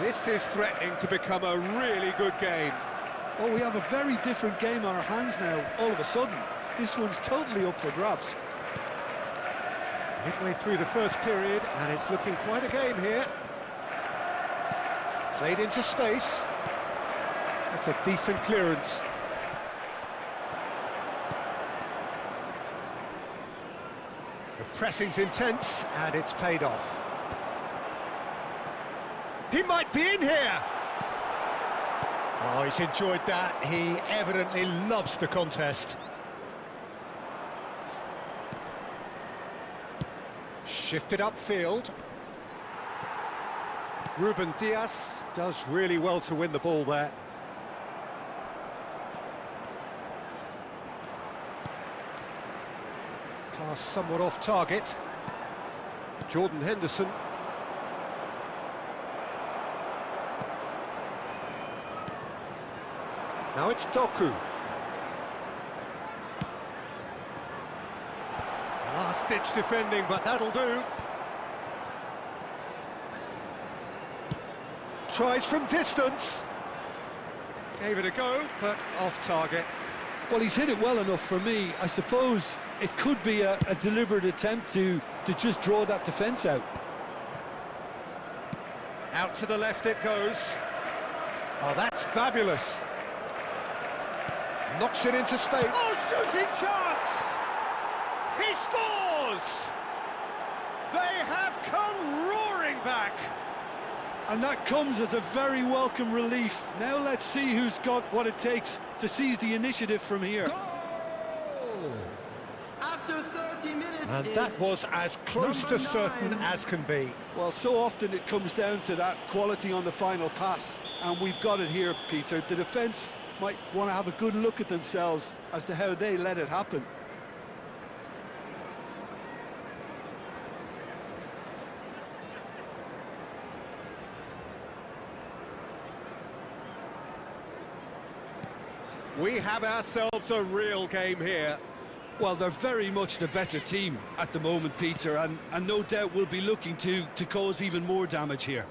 This is threatening to become a really good game. Oh, we have a very different game on our hands now, all of a sudden. This one's totally up for grabs. Midway through the first period, and it's looking quite a game here. Played into space. That's a decent clearance. The pressing's intense, and it's paid off. He might be in here! Oh, he's enjoyed that. He evidently loves the contest. Shifted upfield. Ruben Dias does really well to win the ball there. Pass somewhat off target. Jordan Henderson. Now it's Doku. Last-ditch defending, but that'll do. Tries from distance. Gave it a go, but off target. Well, he's hit it well enough for me. I suppose it could be a deliberate attempt to just draw that defence out. Out to the left it goes. Oh, that's fabulous. Knocks it into space. Oh, shooting chance! He scores! They have come roaring back. And that comes as a very welcome relief. Now let's see who's got what it takes to seize the initiative from here. Goal! After 30 minutes And is that was as close to number certain 9. as can be. Well, so often it comes down to that quality on the final pass, and we've got it here, Peter. The defence might want to have a good look at themselves as to how they let it happen. We have ourselves a real game here. Well, they're very much the better team at the moment, Peter, and no doubt will be looking to cause even more damage here.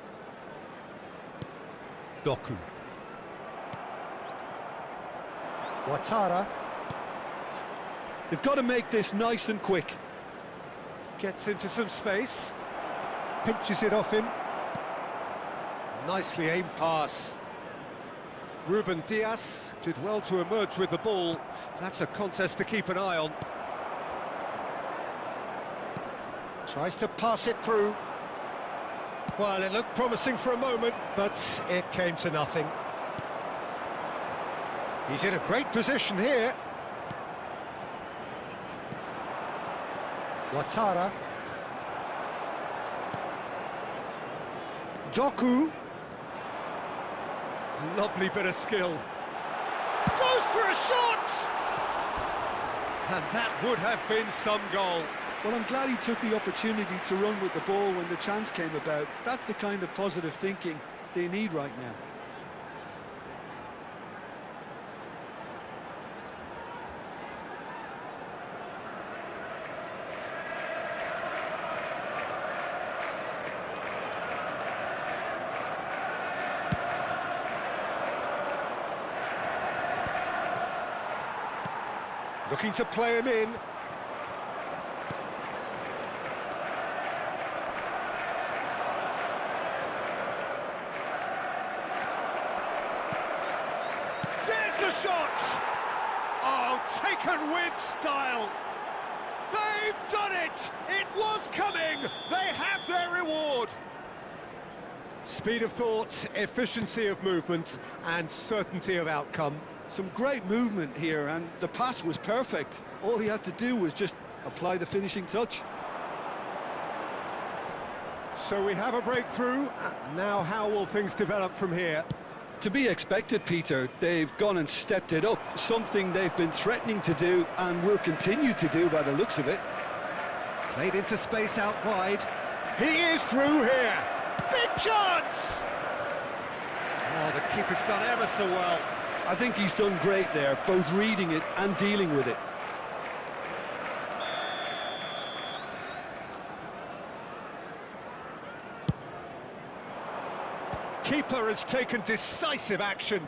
Doku. Ouattara. They've got to make this nice and quick. Gets into some space. Pinches it off him. Nicely aimed pass. Ruben Dias did well to emerge with the ball. That's a contest to keep an eye on. Tries to pass it through. Well, it looked promising for a moment, but it came to nothing. He's in a great position here. Ouattara. Doku. Lovely bit of skill. Goes for a shot! And that would have been some goal. Well, I'm glad he took the opportunity to run with the ball when the chance came about. That's the kind of positive thinking they need right now. Looking to play him in. There's the shot! Oh, taken with style. They've done it! It was coming! They have their reward! Speed of thought, efficiency of movement, and certainty of outcome. Some great movement here, and the pass was perfect. All he had to do was just apply the finishing touch. So we have a breakthrough. Now how will things develop from here? To be expected, Peter. They've gone and stepped it up, something they've been threatening to do and will continue to do by the looks of it. Played into space out wide. He is through here. Big chance! Oh, the keeper's done ever so well. I think he's done great there, both reading it and dealing with it. keeper has taken decisive action.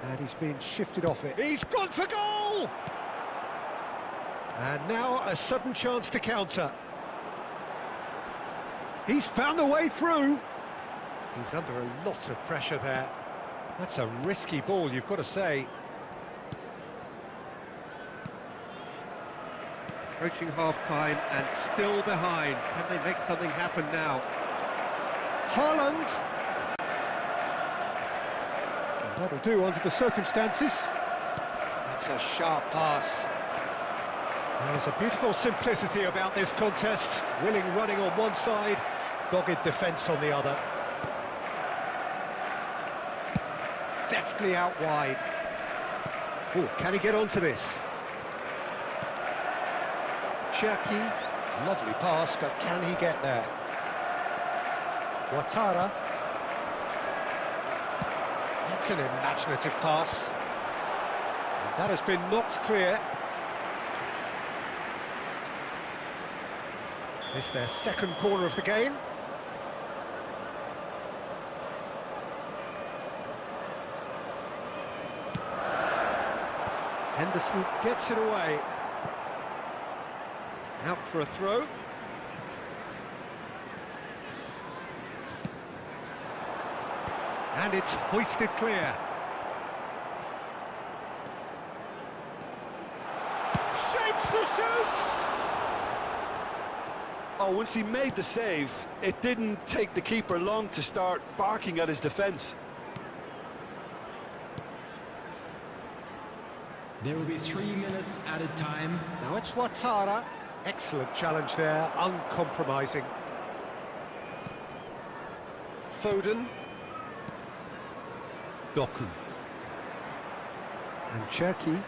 And he's been shifted off it. He's gone for goal! And now a sudden chance to counter. He's found a way through. He's under a lot of pressure there. That's a risky ball, you've got to say. Approaching half-time and still behind. Can they make something happen now? Haaland! That'll do under the circumstances. That's a sharp pass. There's a beautiful simplicity about this contest. Willing running on one side, dogged defence on the other. Deftly out wide. Oh, can he get onto this? Cherki, lovely pass, but can he get there? Ouattara. That's an imaginative pass. And that has been knocked clear. It's their second corner of the game. Henderson gets it away. Out for a throw. And it's hoisted clear. Shapes to shoot! Oh, once he made the save, it didn't take the keeper long to start barking at his defence. There will be 3 minutes added time. Now it's Ouattara. Excellent challenge there, uncompromising. Foden. Doku. And Cherki.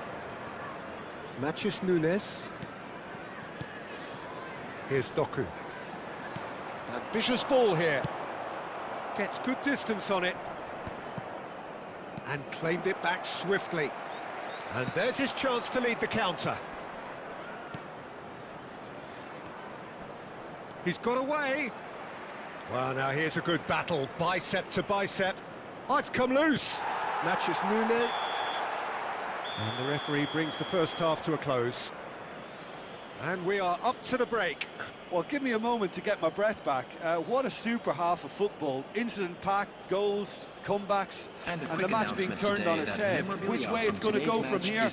Matheus Nunes. Here's Doku. Ambitious ball here. Gets good distance on it. And claimed it back swiftly. And there's his chance to lead the counter. He's got away. Well, now here's a good battle, bicep to bicep. Oh, it's come loose. Matheus Nunes. And the referee brings the first half to a close. And we are up to the break. Well, give me a moment to get my breath back. What a super half of football. Incident-packed, goals, comebacks, and the match being turned on its head. Which way it's going to go from here,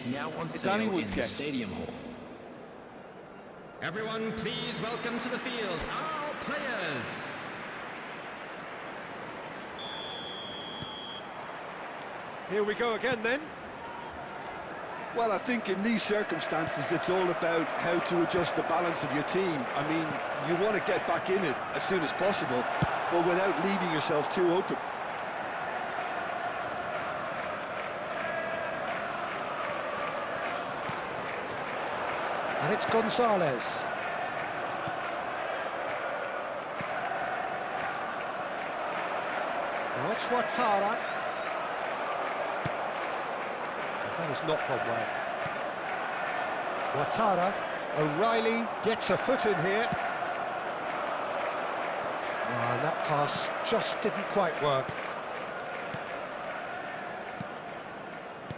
it's anyone's guess. Everyone, please welcome to the field our players. Here we go again then. Well, I think in these circumstances, it's all about how to adjust the balance of your team. I mean, you want to get back in it as soon as possible, but without leaving yourself too open. And it's Gonzalez. Now it's Ouattara. That has not gone well. Ouattara. O'Reilly gets a foot in here. And that pass just didn't quite work.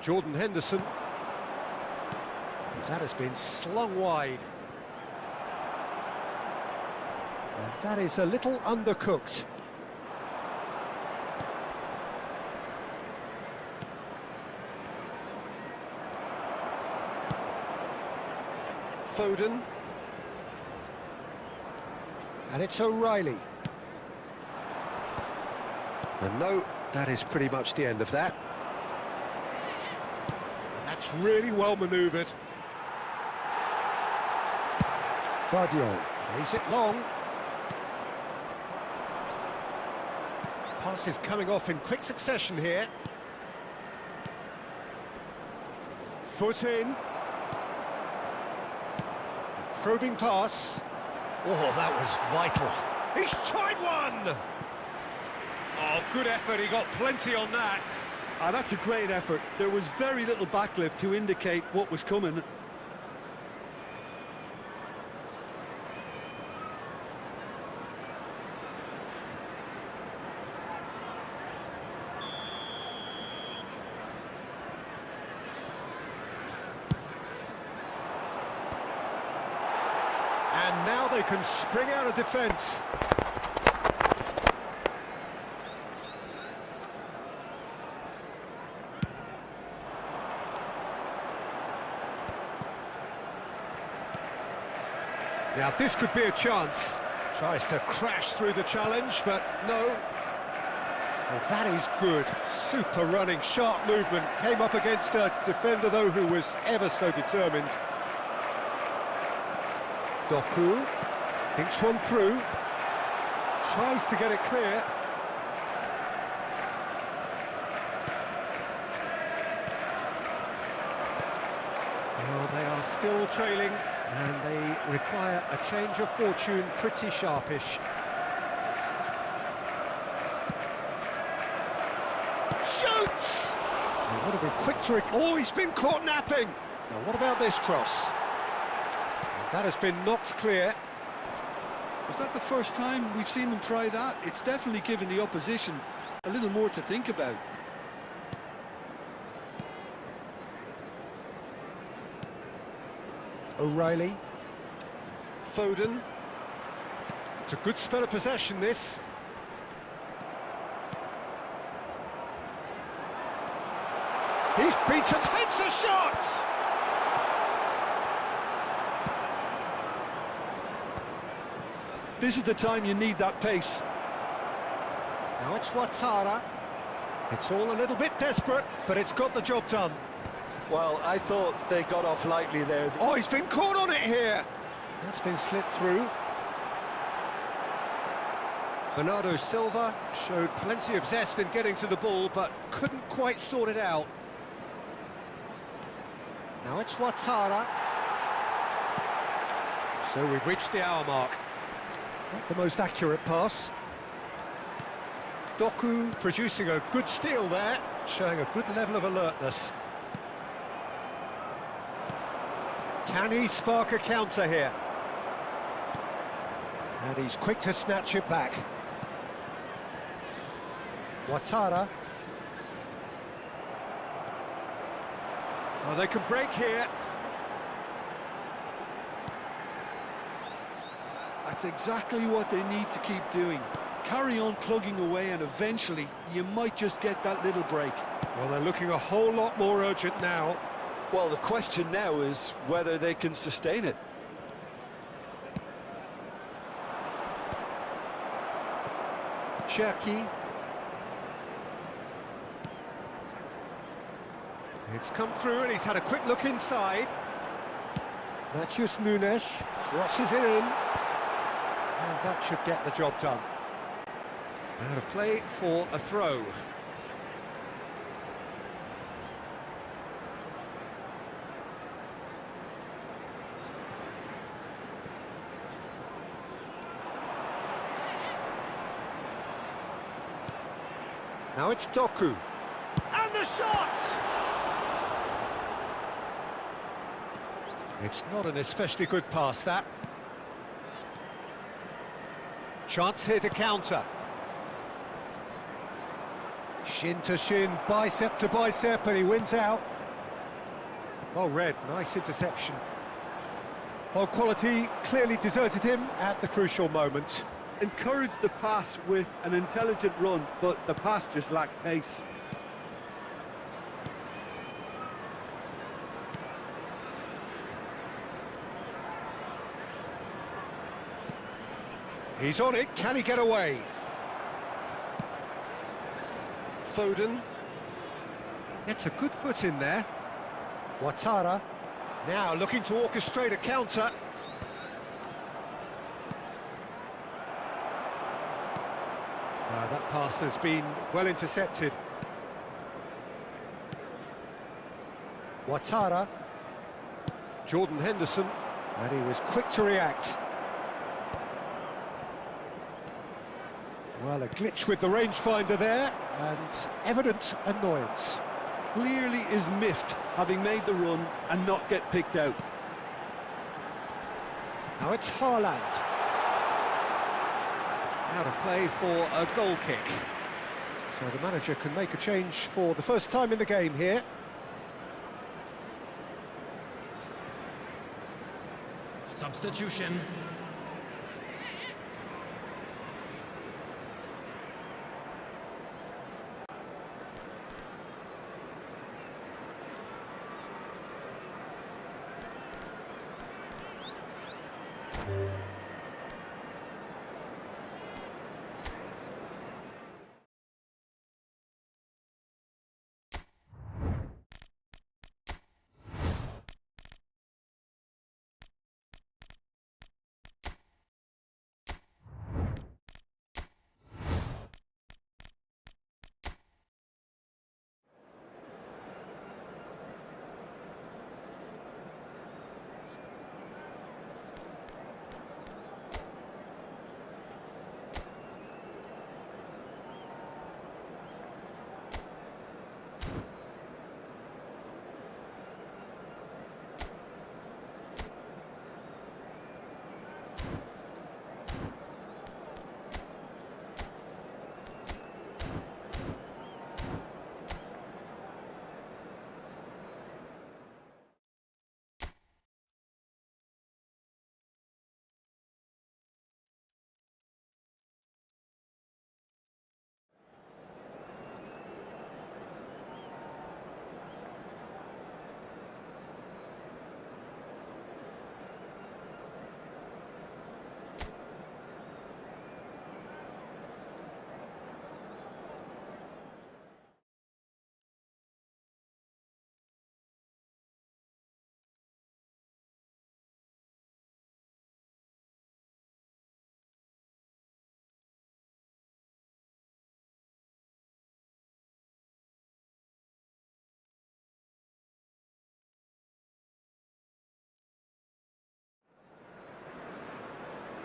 Jordan Henderson. That has been slung wide. And that is a little undercooked. Foden. And it's O'Reilly. And no, that is pretty much the end of that. And that's really well manoeuvred. Vardiol plays it long. Pass is coming off in quick succession here. Foot in. Probing pass. Oh, that was vital. He's tried one! Oh, good effort, he got plenty on that. Ah, that's a great effort. There was very little backlift to indicate what was coming. now they can spring out of defence. Now this could be a chance. Tries to crash through the challenge, but no. Well, that is good. Super running, sharp movement. Came up against a defender, though, who was ever so determined. Doku thinks one through. Tries to get it clear. Well, they are still trailing, and they require a change of fortune pretty sharpish. Shoots! They would have been quick to... Oh, he's been caught napping! Now, what about this cross? And that has been knocked clear. Was that the first time we've seen them try that? It's definitely given the opposition a little more to think about. O'Reilly. Foden. It's a good spell of possession, this. He's beaten, takes a shot! This is the time you need that pace. Now it's Ouattara. It's all a little bit desperate, but it's got the job done. Well, I thought they got off lightly there. Oh, he's been caught on it here! That's been slipped through. Bernardo Silva showed plenty of zest in getting to the ball, but couldn't quite sort it out. Now it's Ouattara. So we've reached the hour mark. Not the most accurate pass. Doku producing a good steal there, showing a good level of alertness. Can he spark a counter here? And he's quick to snatch it back. Ouattara. Oh, they can break here. That's exactly what they need to keep doing. Carry on plugging away, and eventually you might just get that little break. Well, they're looking a whole lot more urgent now. Well, the question now is whether they can sustain it. Cherki. It's come through and he's had a quick look inside. Matheus Nunes crosses it in. And that should get the job done. Out of play for a throw. Now it's Doku. And the shot! It's not an especially good pass, that. Chance here to counter. Shin to shin, bicep to bicep, and he wins out. Well read, nice interception. Well, quality clearly deserted him at the crucial moment. Encouraged the pass with an intelligent run, but the pass just lacked pace. He's on it, can he get away? Foden. Gets a good foot in there. Ouattara. Now looking to orchestrate a counter. That pass has been well intercepted. Ouattara. Jordan Henderson. And he was quick to react. Well, a glitch with the rangefinder there, and evident annoyance. Clearly is miffed, having made the run and not get picked out. Now it's Haaland. Out of play for a goal kick. So the manager can make a change for the first time in the game here. Substitution.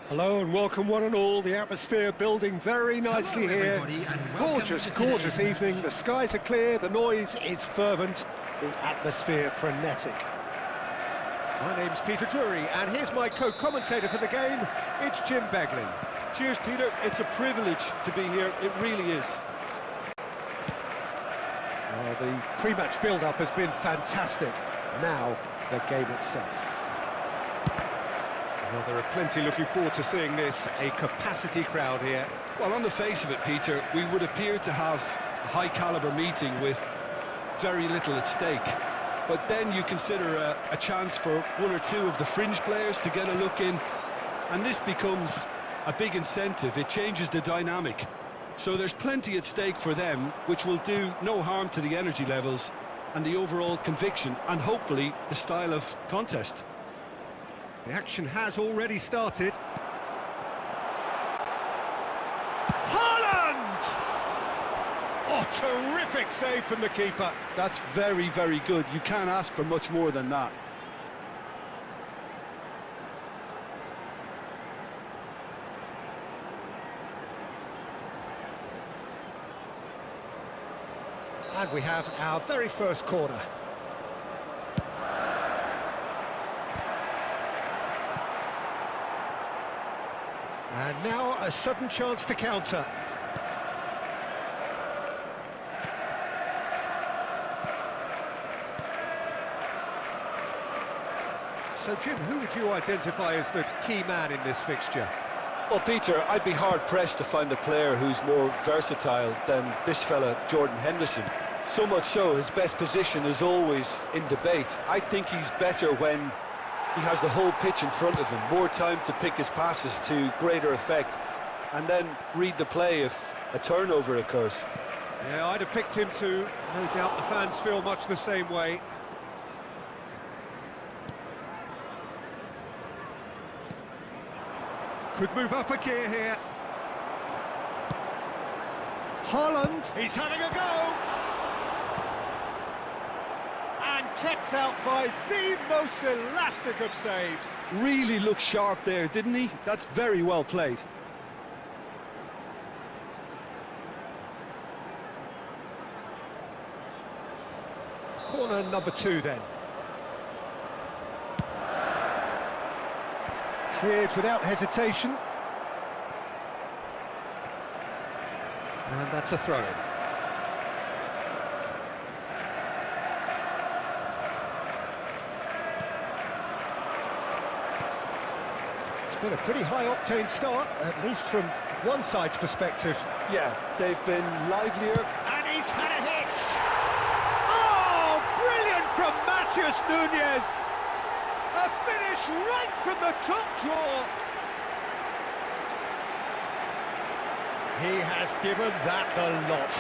Hello and welcome one and all. The atmosphere building very nicely here. Gorgeous, gorgeous evening. The skies are clear, the noise is fervent, the atmosphere frenetic. My name's Peter Drury, and here's my co-commentator for the game. It's Jim Beglin. Cheers, Peter. It's a privilege to be here. It really is. Well, the pre-match build-up has been fantastic. Now, the game itself. Well, there are plenty looking forward to seeing this. A capacity crowd here. Well, on the face of it, Peter, we would appear to have a high-caliber meeting with very little at stake. But then you consider a chance for one or two of the fringe players to get a look in, and this becomes a big incentive. It changes the dynamic. So there's plenty at stake for them, which will do no harm to the energy levels and the overall conviction, and hopefully the style of contest. The action has already started. Haaland! Oh, terrific save from the keeper. That's very, very good. You can't ask for much more than that. And we have our very first corner. And now a sudden chance to counter. So, Jim, who would you identify as the key man in this fixture? Well, Peter, I'd be hard-pressed to find a player who's more versatile than this fella, Jordan Henderson. So much so, his best position is always in debate. I think he's better when he has the whole pitch in front of him, more time to pick his passes to greater effect, and then read the play if a turnover occurs. Yeah, I'd have picked him too. No doubt the fans feel much the same way. Could move up a gear here. Haaland, he's having a go! And kept out by the most elastic of saves. Really looked sharp there, didn't he? That's very well played. Corner number 2 then. Cleared without hesitation. And that's a throw-in. It's been a pretty high-octane start, at least from one side's perspective. Yeah, they've been livelier. And he's had a hit! Oh, brilliant from Matheus Nunes! A finish right from the top drawer! He has given that the lot.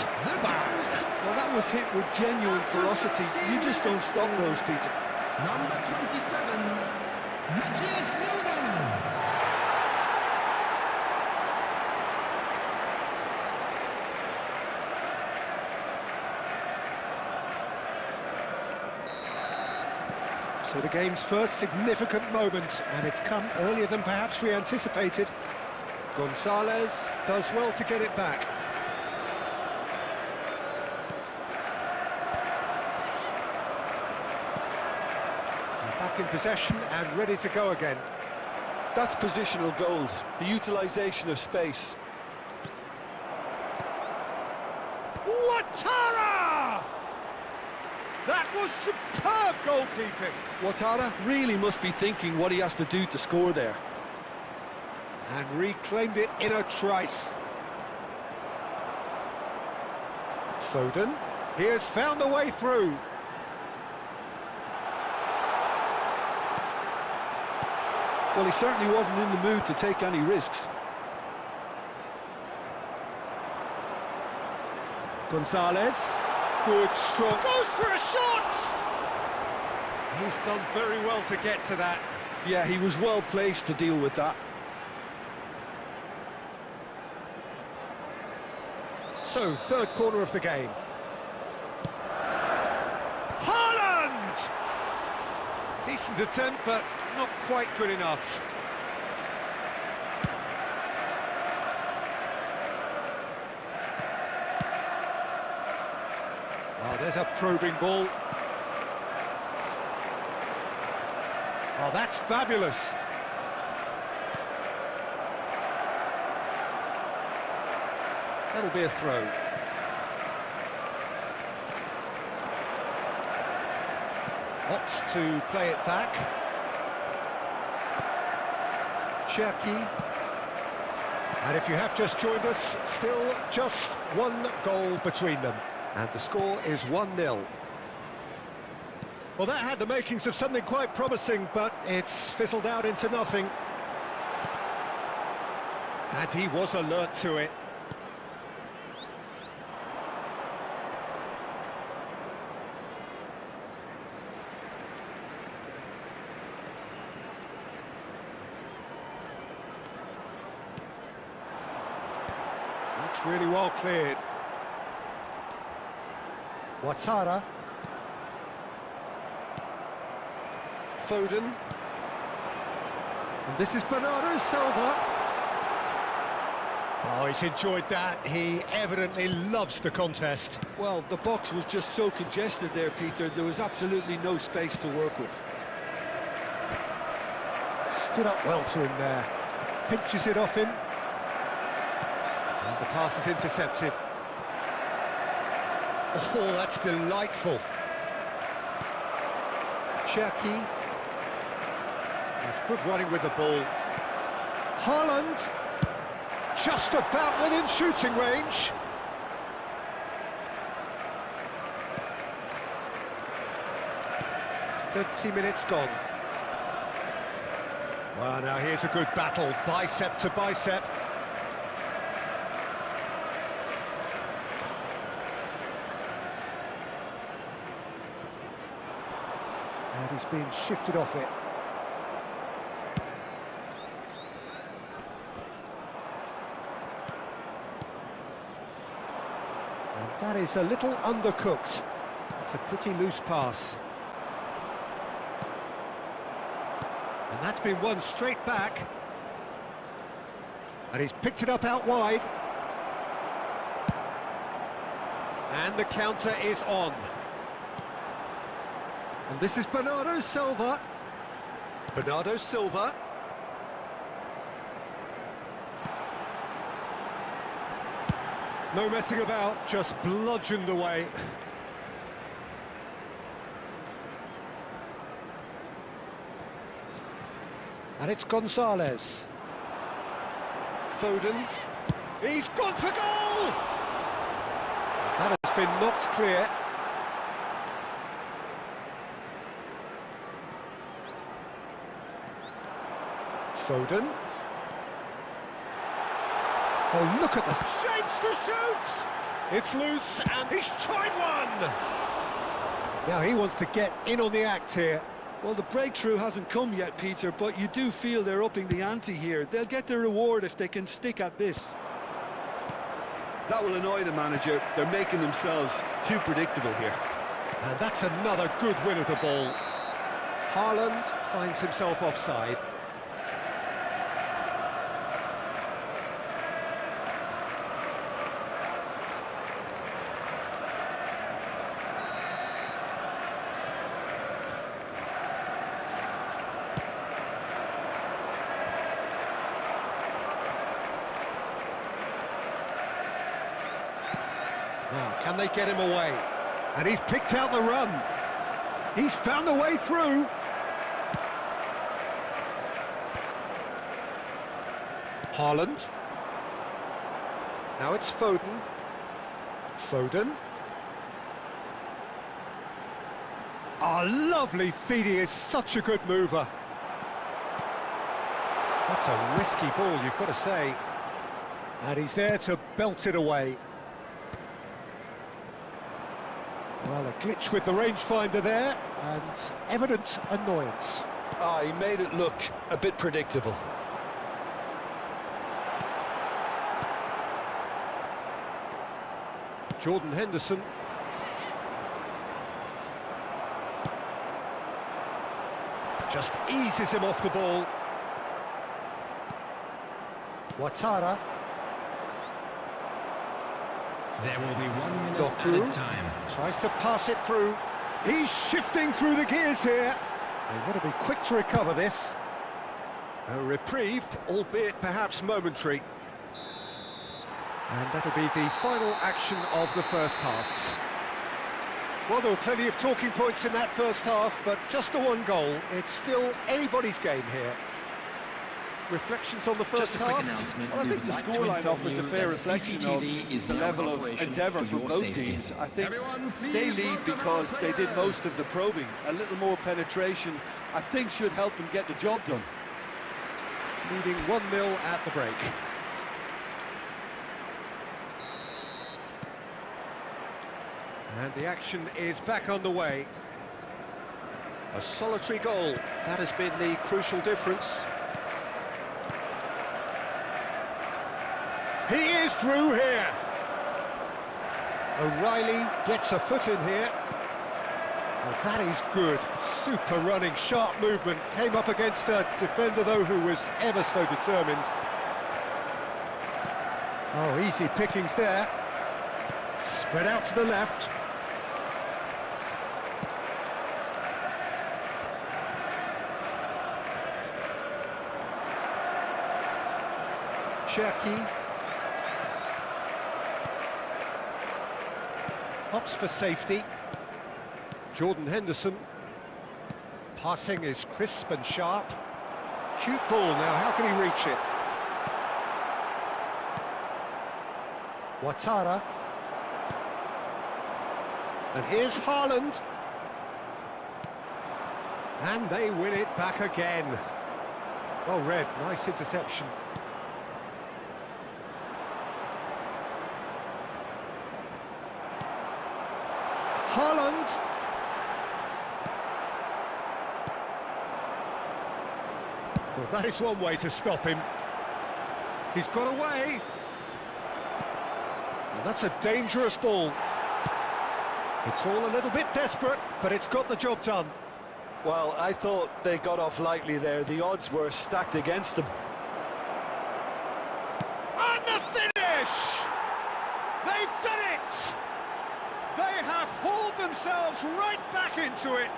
Well, that was hit with genuine ferocity. You just don't stop those, Peter. Number 27, Matheus Nunes. So the game's first significant moment, and it's come earlier than perhaps we anticipated. Gonzalez does well to get it back. Back in possession and ready to go again. That's positional gold, the utilisation of space. Ouattara! That was superb goalkeeping. Ouattara really must be thinking what he has to do to score there. And reclaimed it in a trice. Foden, he has found a way through. Well, he certainly wasn't in the mood to take any risks. Gonzalez, good strong, goes for a shot! He's done very well to get to that. Yeah, he was well placed to deal with that. So, third corner of the game. Haaland! Decent attempt, but not quite good enough. Oh, there's a probing ball. Oh, that's fabulous. That'll be a throw. Opts to play it back. Cherki. And if you have just joined us, still just one goal between them. And the score is 1-0. Well, that had the makings of something quite promising, but it's fizzled out into nothing. And he was alert to it. That's really well cleared. Ouattara. Foden. And this is Bernardo Silva. Oh, he's enjoyed that. He evidently loves the contest. Well, the box was just so congested there, Peter. There was absolutely no space to work with. Stood up well to him there. Pinches it off him. And the pass is intercepted. Oh, that's delightful. Cherki. That's good running with the ball. Haaland. Just about within shooting range. .30 gone. Well, now here's a good battle, bicep to bicep. And he's being shifted off it. And that is a little undercooked. It's a pretty loose pass. And that's been won straight back. And he's picked it up out wide. And the counter is on. And this is Bernardo Silva. Bernardo Silva. No messing about, just bludgeoned away. And it's Gonzalez. Foden. He's gone for goal! That has been knocked clear. Foden. Oh, look at the shapes to shoot! It's loose, and he's tried one! Now he wants to get in on the act here. Well, the breakthrough hasn't come yet, Peter, but you do feel they're upping the ante here. They'll get their reward if they can stick at this. That will annoy the manager. They're making themselves too predictable here. And that's another good win of the ball. Haaland finds himself offside. Now, can they get him away? And he's picked out the run. He's found a way through. Haaland. Now it's Foden. Foden. Oh, lovely feed. He is such a good mover. That's a risky ball, you've got to say. And he's there to belt it away. Well, a glitch with the rangefinder there, and evident annoyance. Ah, he made it look a bit predictable. Jordan Henderson. Just eases him off the ball. Ouattara. There will be 1 minute Doku added time. tries to pass it through. He's shifting through the gears here. They want to be quick to recover this. A reprieve, albeit perhaps momentary. And that'll be the final action of the first half. Well, there were plenty of talking points in that first half, but just the one goal. It's still anybody's game here. Reflections on the first Just a quick half? announcement. Well, I think the scoreline offers a fair reflection of the level of endeavour from both teams. I think Everyone, please they lead welcome because our they did players. most of the probing. A little more penetration, I think, should help them get the job done. Leading 1-0 at the break. And the action is back underway. A solitary goal. That has been the crucial difference. He is through here. O'Reilly gets a foot in here. Well, that is good. Super running, sharp movement. Came up against a defender, though, who was ever so determined. Oh, easy pickings there. Spread out to the left. Cherki. Opts for safety. Jordan Henderson. Passing is crisp and sharp. Cute ball now, how can he reach it? Ouattara. And here's Haaland. And they win it back again. Well read, nice interception. Haaland. Well, that is one way to stop him. He's got away. And that's a dangerous ball. It's all a little bit desperate, but it's got the job done. Well, I thought they got off lightly there. The odds were stacked against them. And the finish! They've done it! They have hauled themselves right back into it.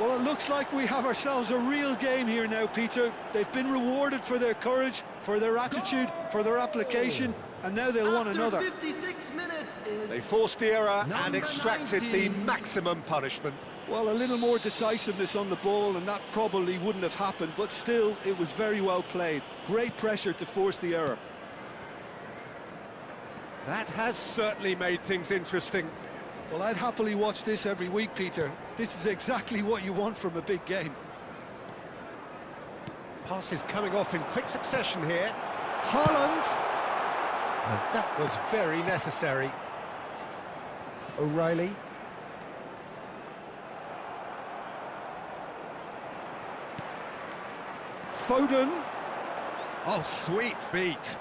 Well, it looks like we have ourselves a real game here now, Peter. They've been rewarded for their courage, for their attitude, for their application, and now they'll want another. After 56 minutes is They forced the error and Number extracted 19. the maximum punishment. Well, a little more decisiveness on the ball, and that probably wouldn't have happened, but still, it was very well played. Great pressure to force the error. That has certainly made things interesting. Well, I'd happily watch this every week, Peter. This is exactly what you want from a big game. Passes coming off in quick succession here. Haaland! And that was very necessary. O'Reilly. Foden. Oh, sweet feet.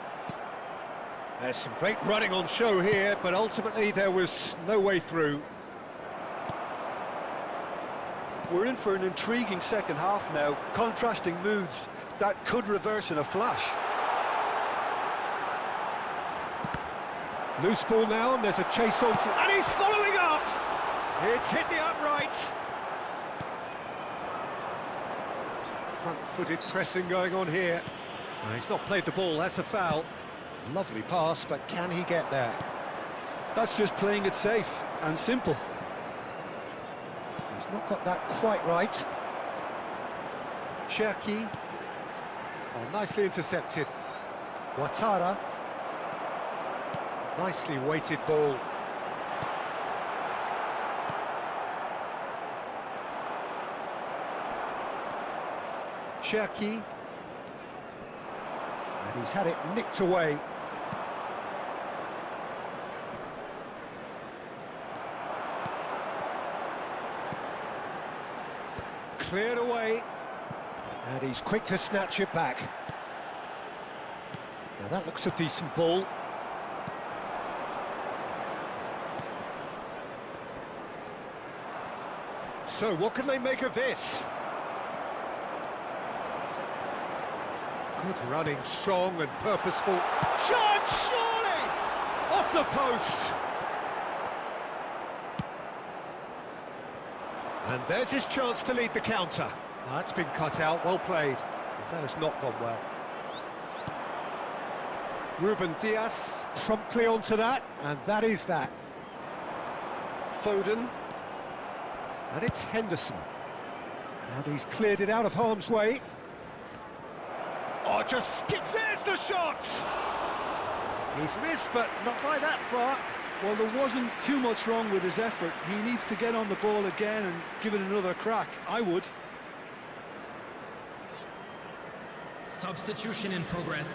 There's some great running on show here, but ultimately there was no way through. We're in for an intriguing second half now. Contrasting moods that could reverse in a flash. Loose ball now, and there's a chase on, and he's following up! It's hit the upright. Some front-footed pressing going on here. He's not played the ball, that's a foul. Lovely pass, but can he get there? That's just playing it safe and simple. He's not got that quite right. Cherki. Oh, nicely intercepted. Ouattara. Nicely weighted ball. Cherki. And he's had it nicked away. Cleared away. And he's quick to snatch it back. Now that looks a decent ball. So what can they make of this? Good running, strong and purposeful. Chance, surely! Off the post! And there's his chance to lead the counter. That's been cut out, well played. That has not gone well. Ruben Dias promptly onto that, and that is that. Foden. And it's Henderson. And he's cleared it out of harm's way. Oh, just skip, there's the shot! He's missed, but not by that far. Well, there wasn't too much wrong with his effort. He needs to get on the ball again and give it another crack. I would. Substitution in progress.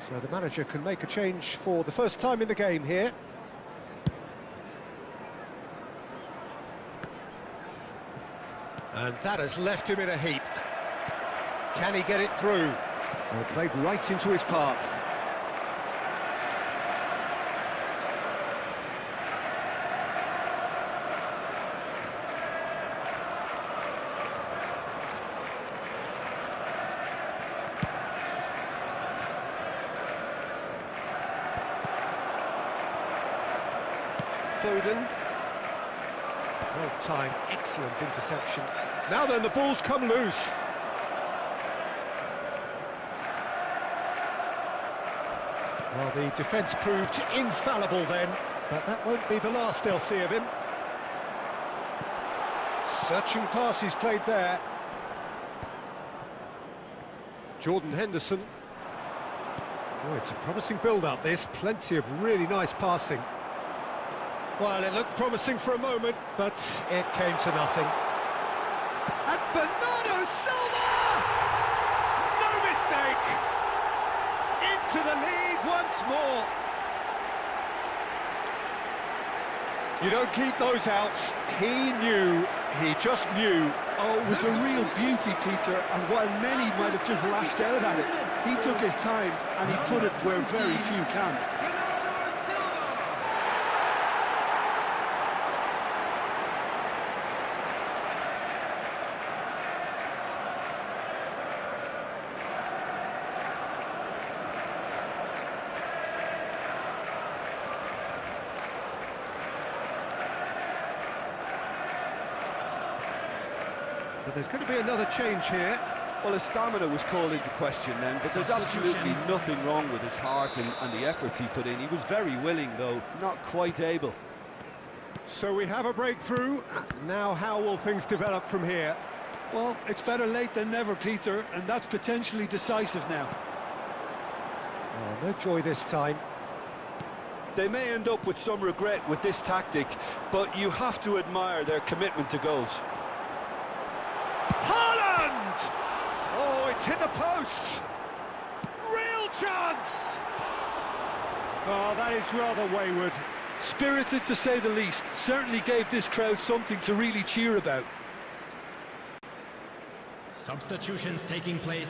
So the manager can make a change for the first time in the game here. And that has left him in a heap. Can he get it through? Well, played right into his path. Foden. Well timed, excellent interception. Now then, the ball's come loose. Well, the defence proved infallible then, but that won't be the last they'll see of him. Searching pass he's played there. Jordan Henderson. Oh, it's a promising build-up, this. Plenty of really nice passing. Well, it looked promising for a moment, but it came to nothing. And Bernardo Silva! No mistake! Into the lead once more. You don't keep those outs. He just knew. Oh, it was a real beauty, Peter, and while many might have just lashed out at it, he took his time and he put it where very few can. So there's going to be another change here. Well, his stamina was called into question then, but there's absolutely nothing wrong with his heart and the efforts he put in. He was very willing, though, not quite able. So we have a breakthrough. Now how will things develop from here? Well, it's better late than never, Peter, and that's potentially decisive now. Oh, no joy this time. They may end up with some regret with this tactic, but you have to admire their commitment to goals. Haaland! Oh, it's hit the post! Real chance! Oh, that is rather wayward. Spirited, to say the least. Certainly gave this crowd something to really cheer about. Substitutions taking place.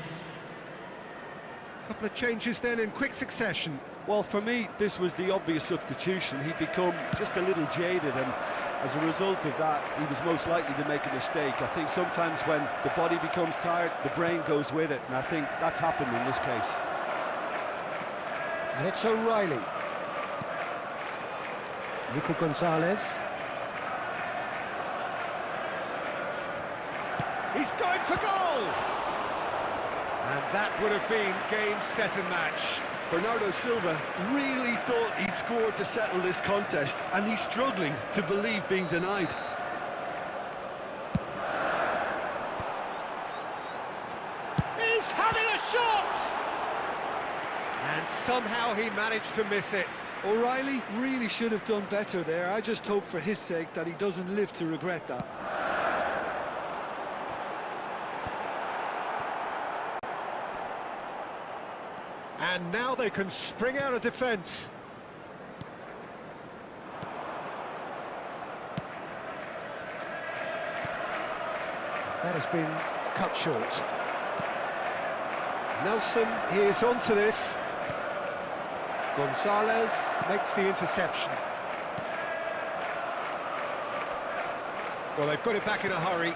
A couple of changes then in quick succession. Well, for me, this was the obvious substitution. He'd become just a little jaded, and as a result of that, he was most likely to make a mistake. I think sometimes when the body becomes tired, the brain goes with it, and I think that's happened in this case. And it's O'Reilly. Nico Gonzalez. He's going for goal! And that would have been game, set and match. Bernardo Silva really thought he'd scored to settle this contest, and he's struggling to believe being denied. He's having a shot! And somehow he managed to miss it. O'Reilly really should have done better there. I just hope for his sake that he doesn't live to regret that. And now they can spring out of defence. That has been cut short. Nelson is onto this. Gonzalez makes the interception. Well, they've got it back in a hurry.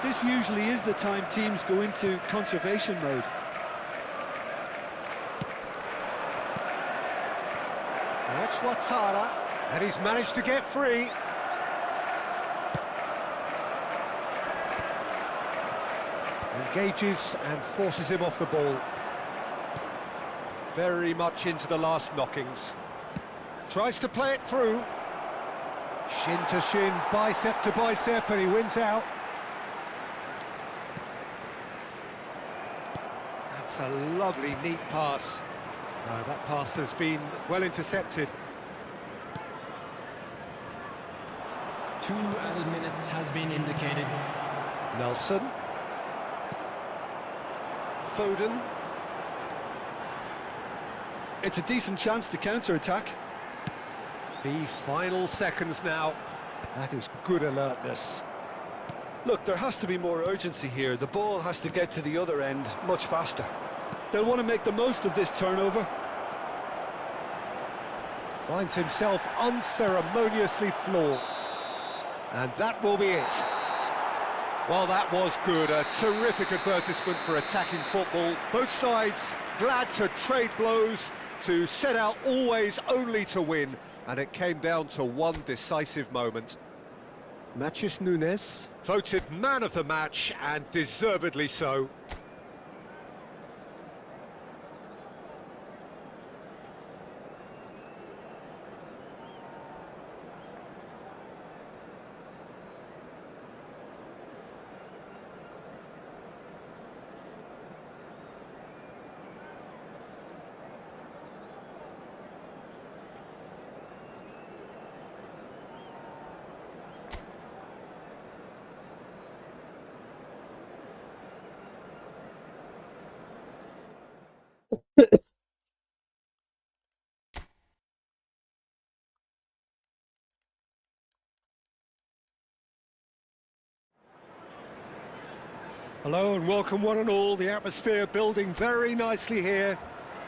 This usually is the time teams go into conservation mode. Now it's Ouattara, and he's managed to get free. Engages and forces him off the ball. Very much into the last knockings. Tries to play it through. Shin to shin, bicep to bicep, and he wins out. That's a lovely, neat pass. That pass has been well intercepted. 2 added minutes has been indicated. Nelson. Foden. It's a decent chance to counter-attack. The final seconds now. That is good alertness. Look, there has to be more urgency here. The ball has to get to the other end much faster. They'll want to make the most of this turnover. Finds himself unceremoniously floored. And that will be it. Well, that was good. A terrific advertisement for attacking football. Both sides glad to trade blows, to set out always only to win. And it came down to one decisive moment. Matheus Nunes voted man of the match, and deservedly so. Hello and welcome one and all. The atmosphere building very nicely here.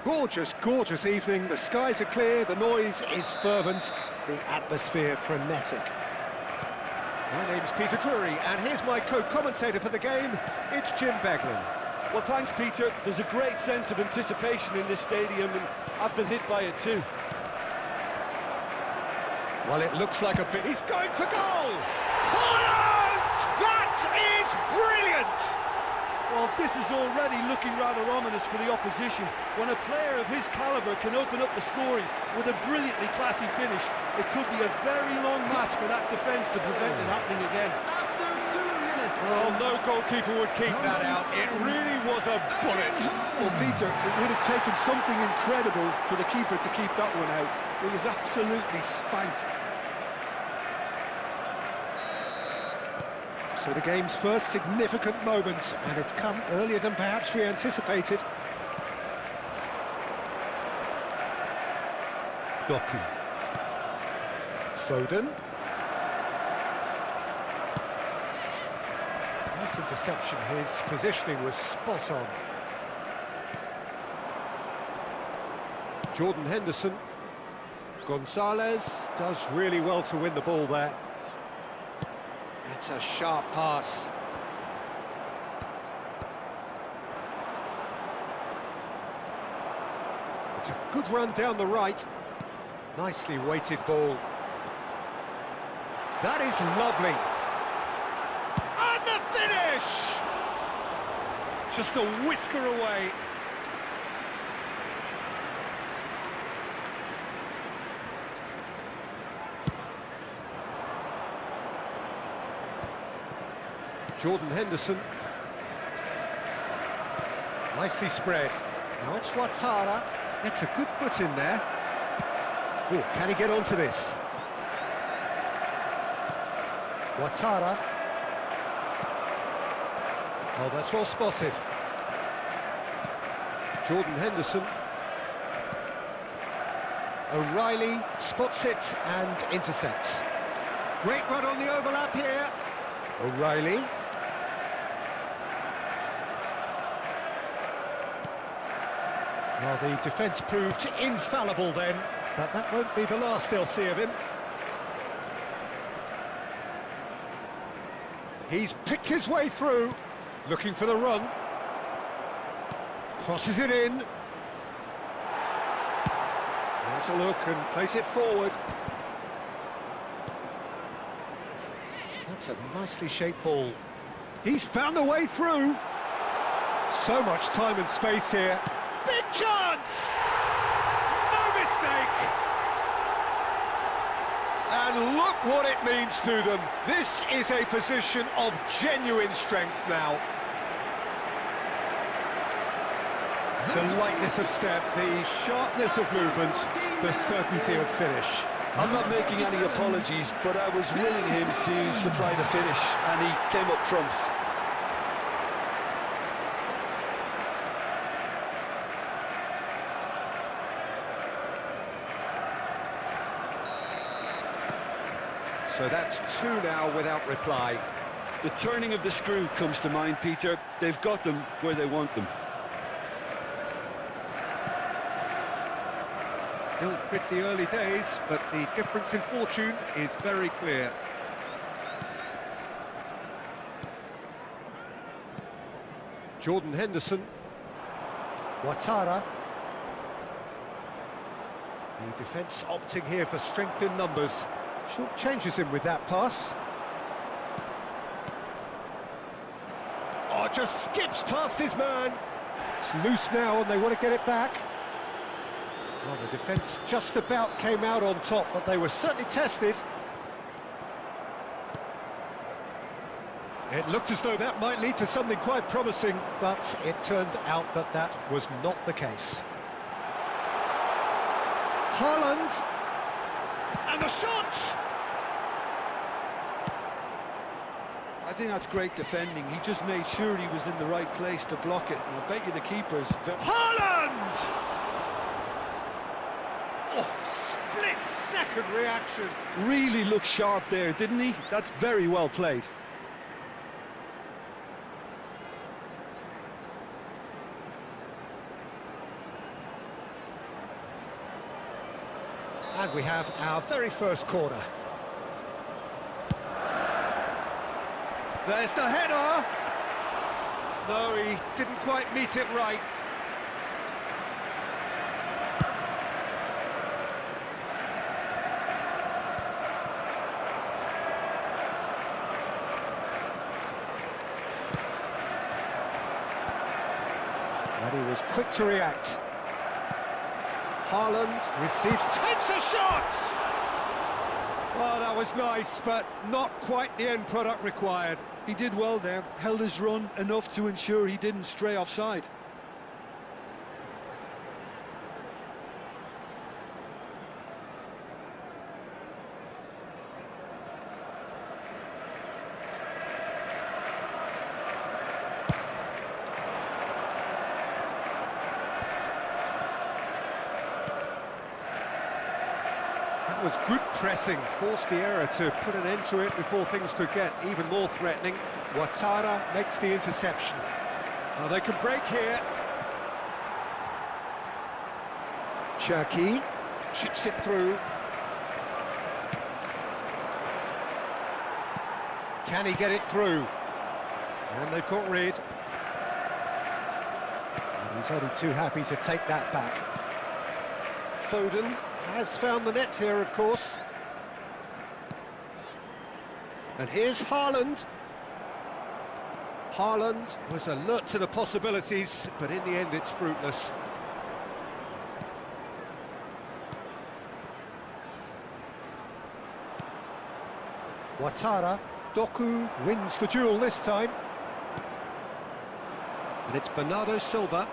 Gorgeous, gorgeous evening. The skies are clear, the noise is fervent, the atmosphere frenetic. My name's Peter Drury, and here's my co-commentator for the game. It's Jim Beglin. Well, thanks, Peter. There's a great sense of anticipation in this stadium, and I've been hit by it too. Well, it looks like a bit. He's going for goal! Holland! That is brilliant! Well, this is already looking rather ominous for the opposition. When a player of his calibre can open up the scoring with a brilliantly classy finish, it could be a very long match for that defence to prevent it happening again. After 2 minutes. Well, no goalkeeper would keep that out. It really was a bullet. Well, Peter, it would have taken something incredible for the keeper to keep that one out. It was absolutely spanked. So the game's first significant moment, and it's come earlier than perhaps we anticipated. Doku. Foden. Nice interception. His positioning was spot on. Jordan Henderson. Gonzalez does really well to win the ball there. It's a sharp pass. It's a good run down the right. Nicely weighted ball. That is lovely. And the finish! Just a whisker away. Jordan Henderson. Nicely spread. Now it's Ouattara. Gets a good foot in there. Oh, can he get onto this? Ouattara. Oh, that's well spotted. Jordan Henderson. O'Reilly spots it and intercepts. Great run on the overlap here. O'Reilly. Well, the defence proved infallible then, but that won't be the last they'll see of him. He's picked his way through, looking for the run. Crosses it in. There's a look and plays it forward. That's a nicely shaped ball. He's found a way through. So much time and space here. Big chance! No mistake! And look what it means to them. This is a position of genuine strength now. The lightness of step, the sharpness of movement, the certainty of finish. I'm not making any apologies, but I was willing him to supply the finish, and he came up trumps. So that's two now without reply. The turning of the screw comes to mind, Peter. They've got them where they want them. Still pretty early days, but the difference in fortune is very clear. Jordan Henderson. Ouattara. The defence opting here for strength in numbers. Short changes him with that pass. Oh, just skips past his man. It's loose now and they want to get it back. Well, the defence just about came out on top, but they were certainly tested. It looked as though that might lead to something quite promising, but it turned out that that was not the case. Haaland! And the shot! I think that's great defending. He just made sure he was in the right place to block it, and I bet you the keeper's... Haaland! Oh, split-second reaction. Really looked sharp there, didn't he? That's very well played. And we have our very first corner. There's the header! No, he didn't quite meet it right. And he was quick to react. Haaland receives, takes a shot! Oh, that was nice, but not quite the end product required. He did well there, held his run enough to ensure he didn't stray offside. That was good pressing, forced the error to put an end to it before things could get even more threatening. Ouattara makes the interception. Oh, they can break here. Cherki chips it through. Can he get it through? And they've got rid. And he's only too happy to take that back. Foden has found the net here, of course. And here's Haaland. Haaland was alert to the possibilities, but in the end it's fruitless. Ouattara. Doku wins the duel this time. And it's Bernardo Silva.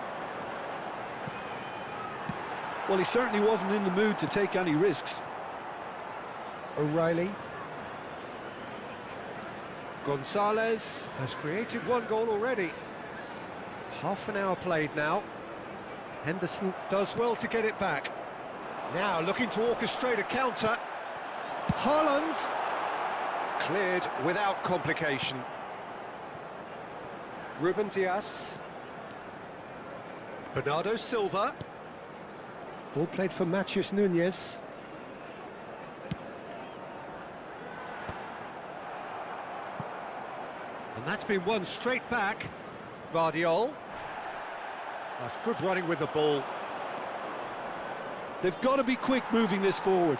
Well, he certainly wasn't in the mood to take any risks. O'Reilly. Gonzalez has created one goal already. Half an hour played now. Henderson does well to get it back. Now looking to orchestrate a counter. Haaland. Cleared without complication. Ruben Dias. Bernardo Silva. Ball played for Matheus Nunes. And that's been won straight back. Vardiol. That's good running with the ball. They've got to be quick moving this forward.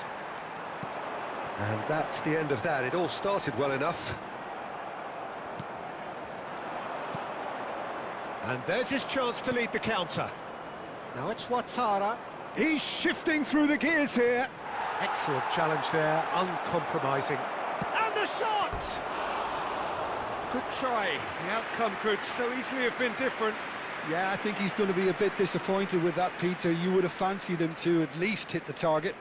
And that's the end of that. It all started well enough. And there's his chance to lead the counter. Now it's Ouattara. He's shifting through the gears here. Excellent challenge there, uncompromising. And the shot! Good try. The outcome could so easily have been different. Yeah, I think he's going to be a bit disappointed with that, Peter. You would have fancied him to at least hit the target.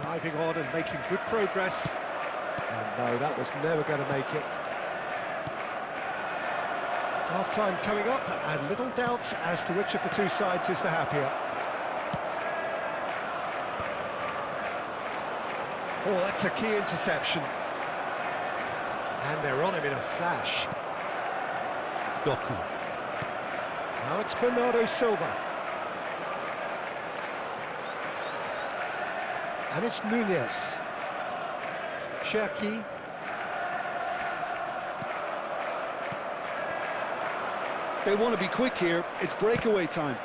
Driving on and making good progress. And no, that was never going to make it. Half-time coming up, and little doubt as to which of the two sides is the happier. Oh, that's a key interception. And they're on him in a flash. Doku. Now it's Bernardo Silva. And it's Nunez. Cherki. They want to be quick here. It's breakaway time.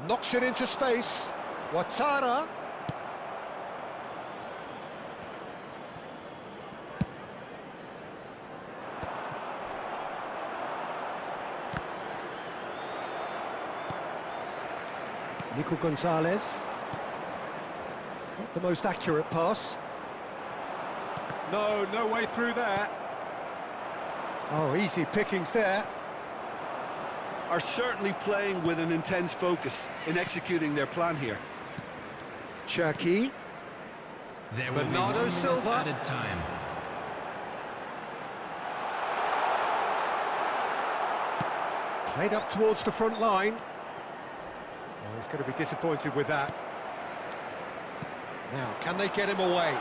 Knocks it into space. Ouattara. Nico Gonzalez. Not the most accurate pass. No way through there. Oh, easy pickings there. Are certainly playing with an intense focus in executing their plan here. Cherki. There will be Bernardo 1 minute Silva. added time. Played up towards the front line. Oh, he's going to be disappointed with that. Now, can they get him away?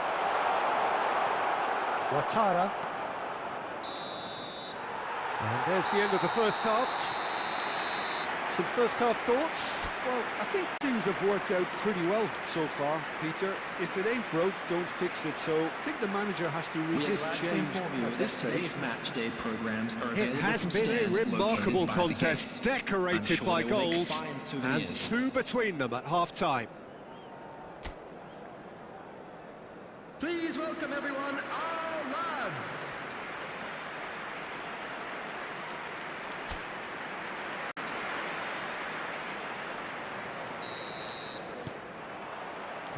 Ouattara. And there's the end of the first half. Some first half thoughts? Well, I think things have worked out pretty well so far, Peter. If it ain't broke, don't fix it. So I think the manager has to resist change at this stage. Match day programs are It has been a remarkable contest, decorated by goals, and two between them at half-time. Please welcome everyone, our lads.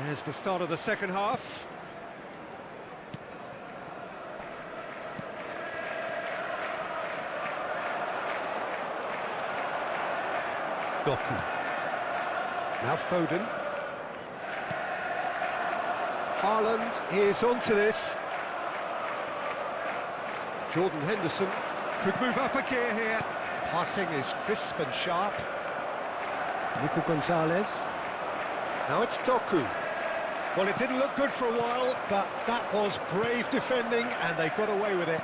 There's the start of the second half. Doku. Now Foden. Haaland is onto this. Jordan Henderson could move up a gear here. Passing is crisp and sharp. Nico Gonzalez. Now it's Doku. Well, it didn't look good for a while, but that was brave defending, and they got away with it.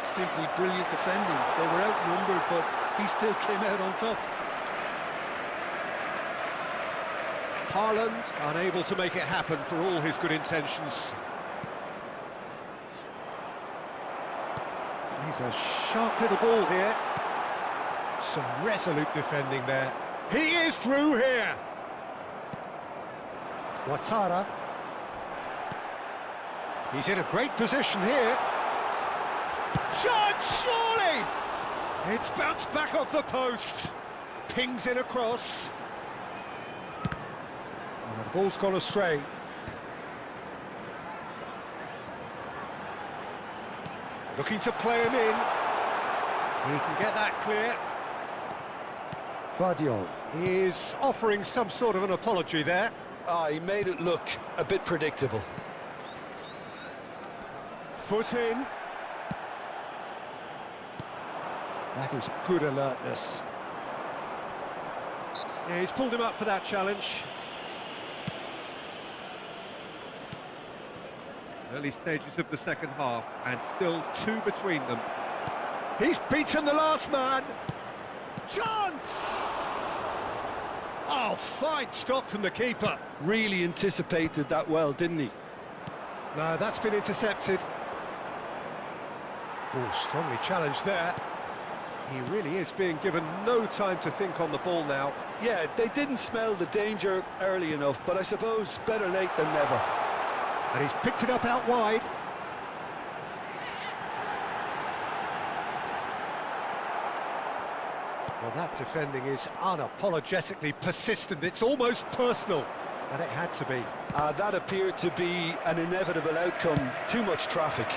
Simply brilliant defending. They were outnumbered, but he still came out on top. Haaland unable to make it happen for all his good intentions. He's a sharp little ball here. Some resolute defending there. He is through here. Ouattara. He's in a great position here. Shot, surely! It's bounced back off the post. Pings in across. And the ball's gone astray. Looking to play him in. He can get that clear. Vardiol is offering some sort of an apology there. He made it look a bit predictable. Foot in. That is good alertness. Yeah, he's pulled him up for that challenge. Early stages of the second half, and still 2 between them. He's beaten the last man. Chance! Oh, fine stop from the keeper. Really anticipated that well, didn't he? No, that's been intercepted. Oh, strongly challenged there. He really is being given no time to think on the ball now. Yeah, they didn't smell the danger early enough, but I suppose better late than never. And he's picked it up out wide. Well, that defending is unapologetically persistent. It's almost personal, and it had to be. That appeared to be an inevitable outcome. Too much traffic.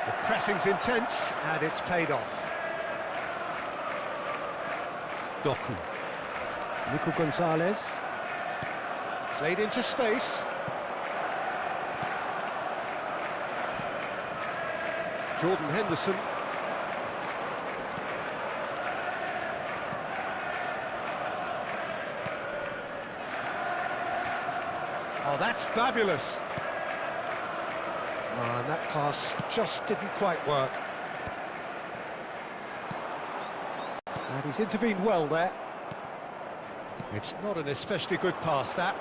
The pressing's intense, and it's paid off. Doku. Nico Gonzalez. Played into space. Jordan Henderson. Oh, that's fabulous. And that pass just didn't quite work. And he's intervened well there. It's not an especially good pass, that.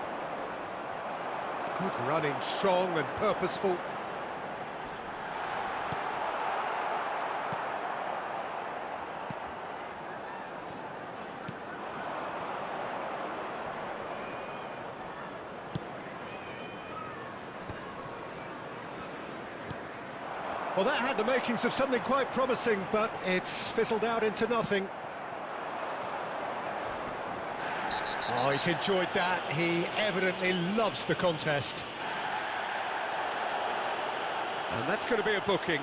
Good running, strong and purposeful. Well, that had the makings of something quite promising, but it's fizzled out into nothing. Oh, he's enjoyed that. He evidently loves the contest. And that's going to be a booking.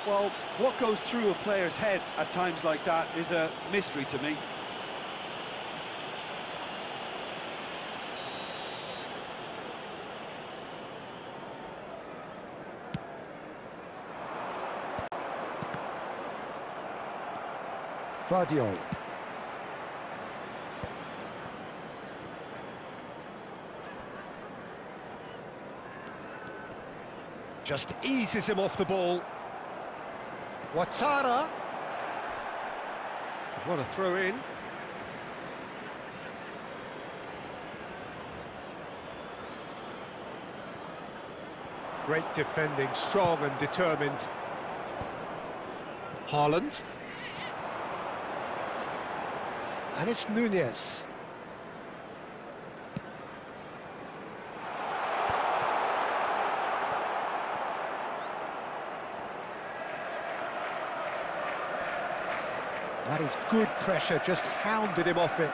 Well, what goes through a player's head at times like that is a mystery to me. Vardiol. Just eases him off the ball. Ouattara. What a throw in. Great defending, strong and determined. Haaland. And it's Nunez. That is good pressure, just hounded him off it.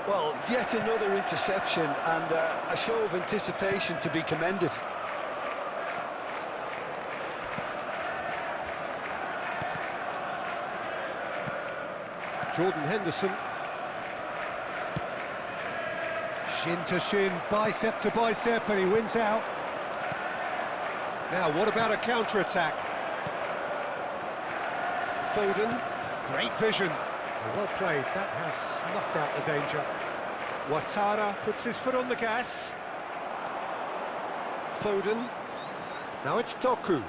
Well, yet another interception and a show of anticipation to be commended. Jordan Henderson. Shin to shin, bicep to bicep, and he wins out. Now, what about a counter-attack? Foden. Great vision. Well played. That has snuffed out the danger. Ouattara puts his foot on the gas. Foden. Now it's Doku.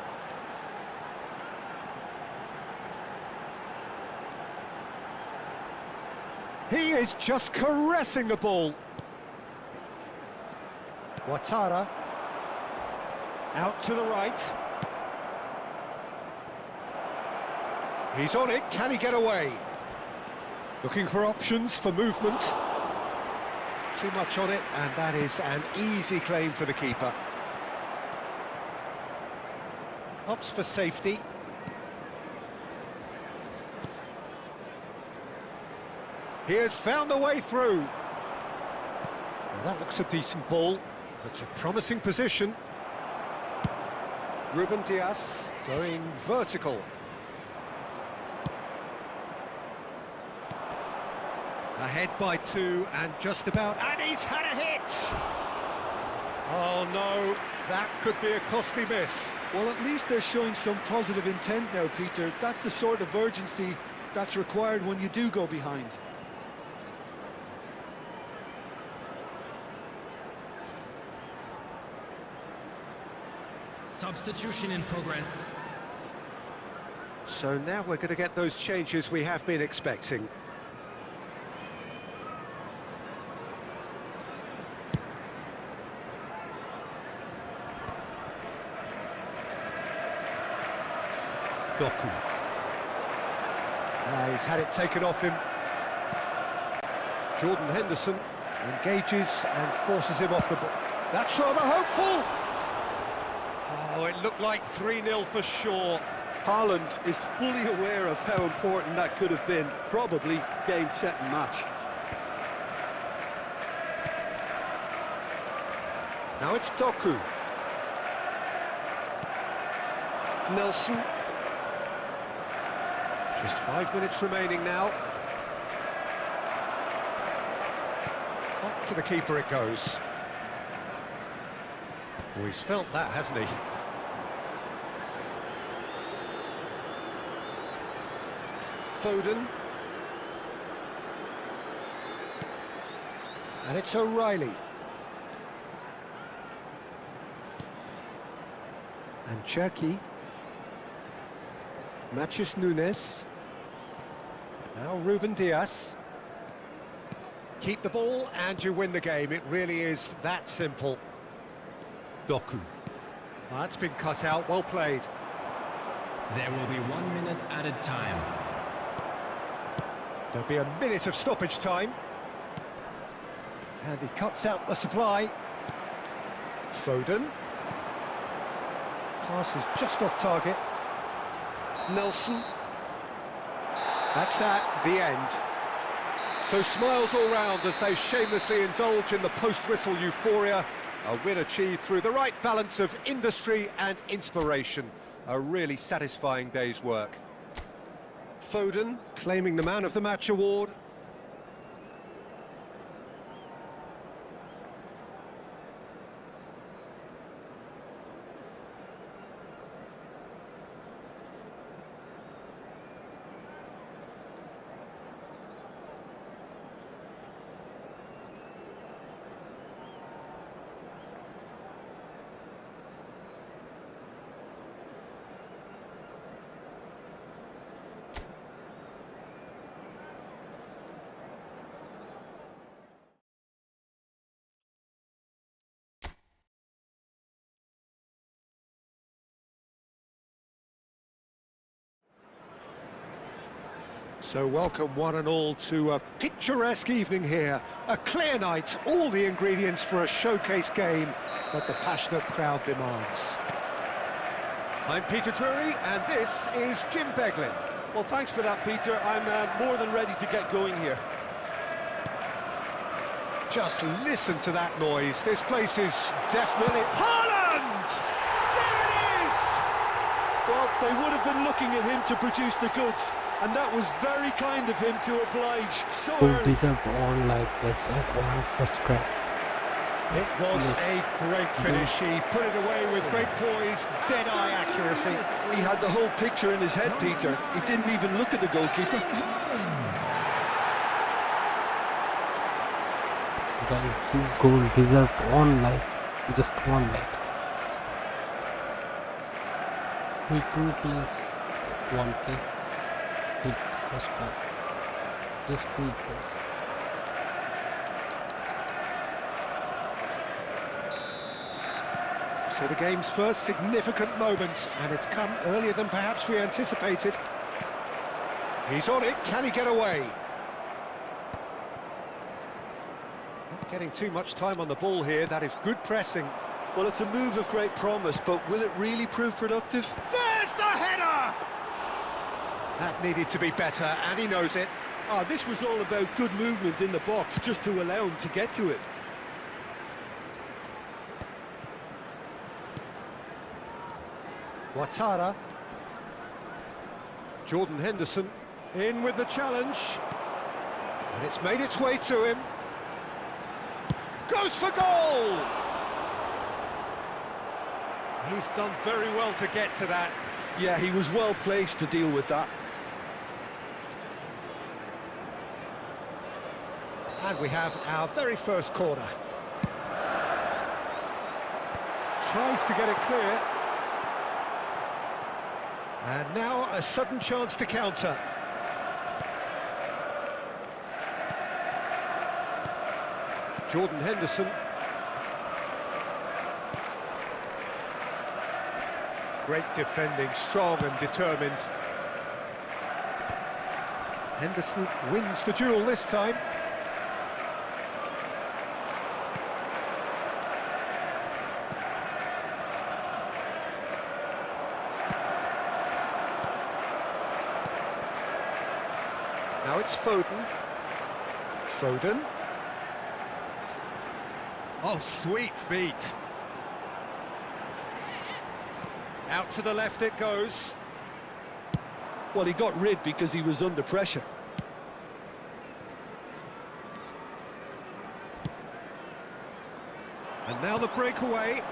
He is just caressing the ball. Ouattara. Out to the right. He's on it, can he get away? Looking for options for movement. Too much on it, and that is an easy claim for the keeper. Opts for safety. He has found the way through. Well, that looks a decent ball. It's a promising position. Ruben Dias going vertical. Ahead by 2 and just about, and he's had a hit! Oh no, that could be a costly miss. Well, at least they're showing some positive intent now, Peter. That's the sort of urgency That's required when you do go behind. Substitution in progress. So now we're going to get those changes we have been expecting. Doku. He's had it taken off him. Jordan Henderson engages and forces him off the ball. That's rather hopeful. Oh, it looked like 3-0 for sure. Haaland is fully aware of how important that could have been. Probably game, set and match. Now it's Doku. Nelson. Just 5 minutes remaining now. Back to the keeper it goes. Oh, he's felt that, hasn't he? Foden. And it's O'Reilly. And Cherki. Mathias Nunes. Now Ruben Dias. Keep the ball and you win the game. It really is that simple. Doku. That's been cut out, well played. There will be 1 minute added time. There'll be a minute of stoppage time. And he cuts out the supply. Foden. Pass is just off target. Nelson. That's that, the end. So smiles all round as they shamelessly indulge in the post-whistle euphoria. A win achieved through the right balance of industry and inspiration. A really satisfying day's work. Foden claiming the Man of the Match award. So welcome one and all to a picturesque evening here. A clear night, all the ingredients for a showcase game that the passionate crowd demands. I'm Peter Drury and this is Jim Beglin. Well, thanks for that, Peter. I'm more than ready to get going here. Just listen to that noise. This place is definitely... Haaland! There it is! Well, they would have been looking at him to produce the goods, and that was very kind of him to oblige so Who early. deserve all likes and comment, subscribe. It was Yes. a great finish. He put it away with great poise, dead-eye accuracy. He had the whole picture in his head, Peter. He didn't even look at the goalkeeper. Guys, this goal deserved one like, just one like. We 2 plus 1k. Hit subscribe. Just 2 plus. So the game's first significant moment, and it's come earlier than perhaps we anticipated. He's on it, can he get away? Not getting too much time on the ball here, that is good pressing. Well, it's a move of great promise, but will it really prove productive? There's the header! That needed to be better, and he knows it. This was all about good movement in the box, just to allow him to get to it. Ouattara. Jordan Henderson in with the challenge. And it's made its way to him. Goes for goal! He's done very well to get to that. Yeah, he was well placed to deal with that. And we have our very first corner. Tries to get it clear. And now a sudden chance to counter. Jordan Henderson. Great defending, strong and determined. Henderson wins the duel this time. Now it's Foden. Foden. Oh, sweet feet. Out to the left it goes. Well, he got rid because he was under pressure. And now the breakaway.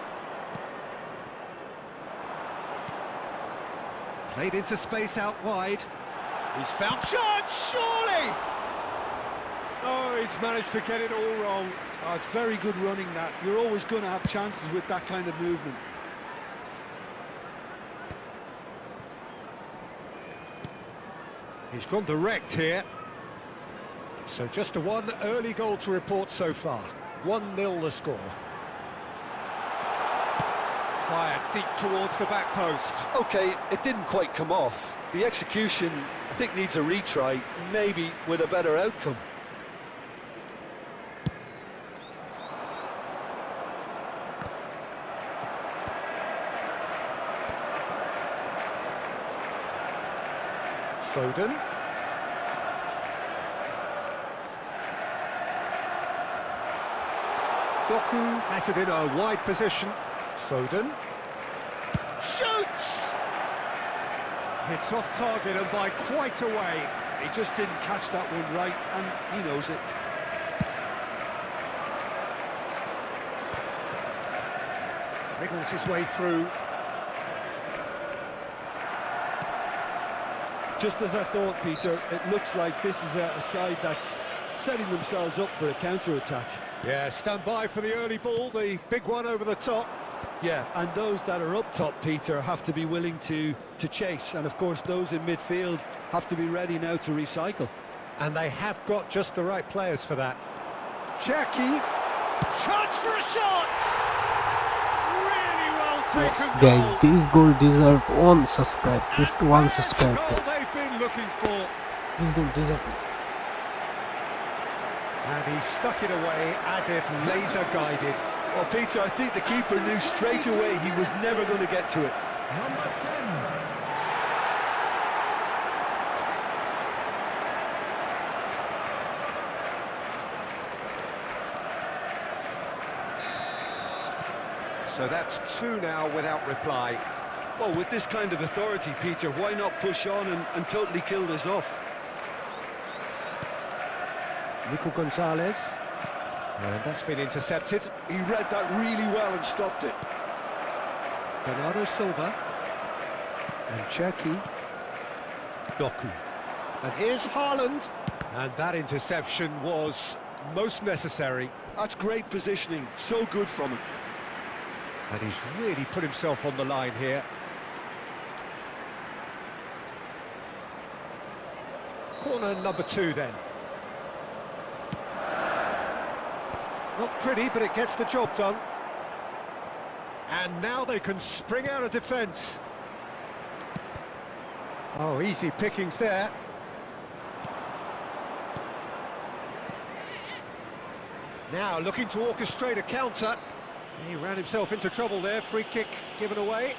Played into space out wide. He's found chance, surely! Oh, he's managed to get it all wrong. Oh, it's very good running that. You're always going to have chances with that kind of movement. He's gone direct here. So just a one early goal to report so far. 1-0 the score. Fired deep towards the back post. Okay, it didn't quite come off. The execution, I think, needs a retry, maybe with a better outcome. Foden. Doku has it in a wide position. Foden. Shoots! Hits off target and by quite a way. He just didn't catch that one right, and he knows it. Wriggles his way through. Just as I thought, Peter, it looks like this is a side that's setting themselves up for a counter-attack. Yeah, stand by for the early ball, the big one over the top. Yeah, and those that are up top, Peter, have to be willing to chase. And, of course, those in midfield have to be ready now to recycle. And they have got just the right players for that. Cherki. Chance for a shot! Really well taken. Yes, guys, this goal deserve one subscribe. Just one subscribe, Goal guys. they've been looking for. This goal deserve it. And he stuck it away as if laser guided. Well, Peter, I think the keeper knew straight away he was never going to get to it. Number 10. So that's two now without reply. Well, with this kind of authority, Peter, why not push on and totally kill this off? Nico Gonzalez. And that's been intercepted. He read that really well and stopped it. Bernardo Silva. And Cherki. Doku. And here's Haaland. And that interception was most necessary. That's great positioning, so good from him. And he's really put himself on the line here. Corner number 2 then. Not pretty, but it gets the job done. And now they can spring out of defence. Oh, easy pickings there. Now looking to orchestrate a counter. He ran himself into trouble there. Free kick given away.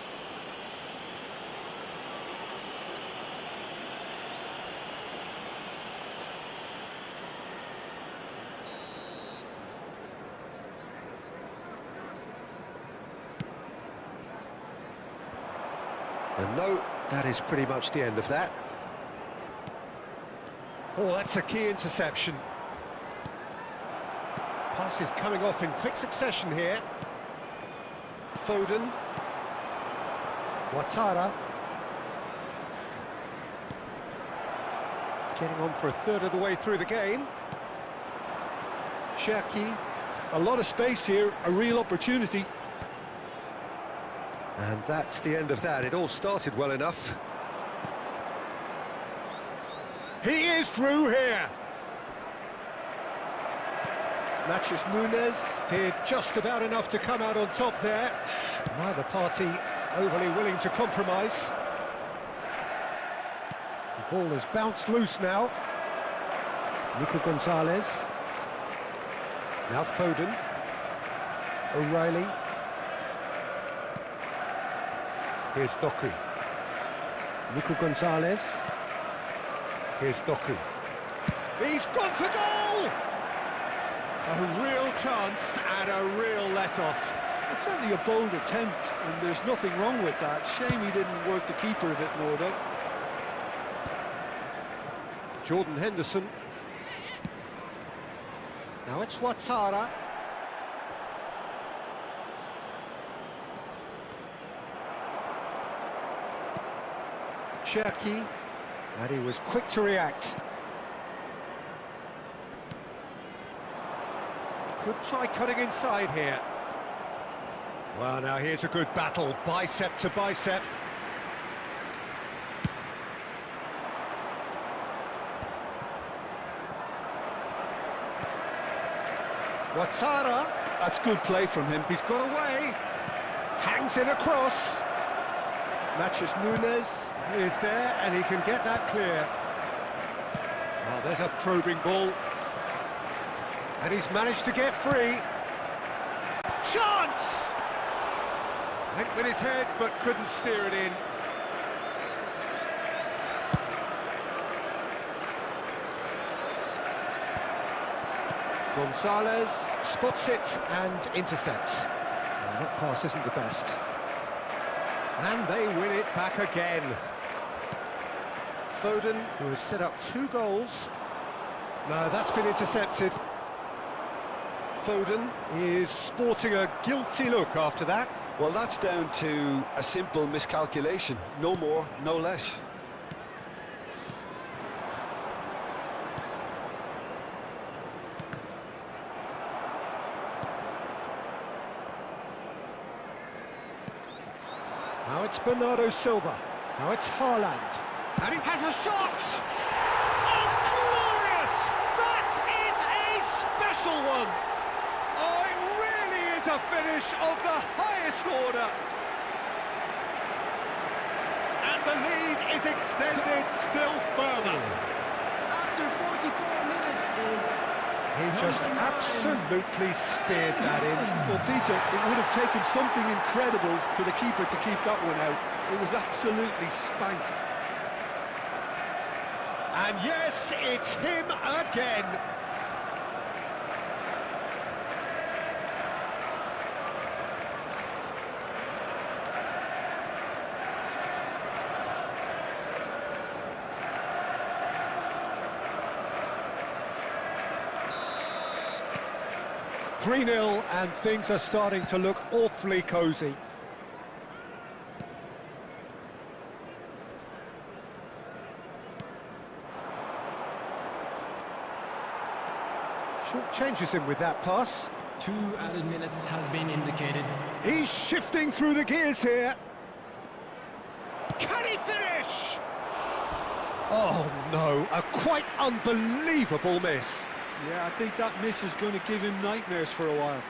And no, that is pretty much the end of that. Oh, that's a key interception. Passes coming off in quick succession here. Foden. Ouattara. Getting on for a third of the way through the game. Cherki. A lot of space here, a real opportunity. And that's the end of that. It all started well enough. He is through here. Matches Nunes did just about enough to come out on top there. Neither party overly willing to compromise. The ball has bounced loose now. Nico Gonzalez. Now Foden. O'Reilly. Here's Doku. Nico Gonzalez. Here's Doku. He's gone for goal! A real chance and a real let-off. It's certainly a bold attempt, and there's nothing wrong with that. Shame he didn't work the keeper a bit more, though. Jordan Henderson. Now it's Ouattara. Cherki. And he was quick to react. Could try cutting inside here. Well, now here's a good battle, bicep to bicep. Ouattara. That's good play from him. He's got away. Hangs in across. Matches Nunes. Is there, and he can get that clear. Oh, there's a probing ball. And he's managed to get free. Chance! Went with his head, but couldn't steer it in. Gonzalez spots it and intercepts. Well, that pass isn't the best. And they win it back again. Foden, who has set up 2 goals. No, that's been intercepted. Foden is sporting a guilty look after that. Well, that's down to a simple miscalculation. No more, no less. Now it's Bernardo Silva. Now it's Haaland. And he has a shot! Oh, glorious! That is a special one! Oh, it really is a finish of the highest order! And the lead is extended still further. After 44 minutes is... He just absolutely speared that in. Well, Peter, it would have taken something incredible for the keeper to keep that one out. It was absolutely spanked. And yes, it's him again. (3-0) and things are starting to look awfully cosy. Short changes him with that pass. 2 added minutes has been indicated. He's shifting through the gears here. Can he finish? Oh no, a quite unbelievable miss. Yeah, I think that miss is going to give him nightmares for a while.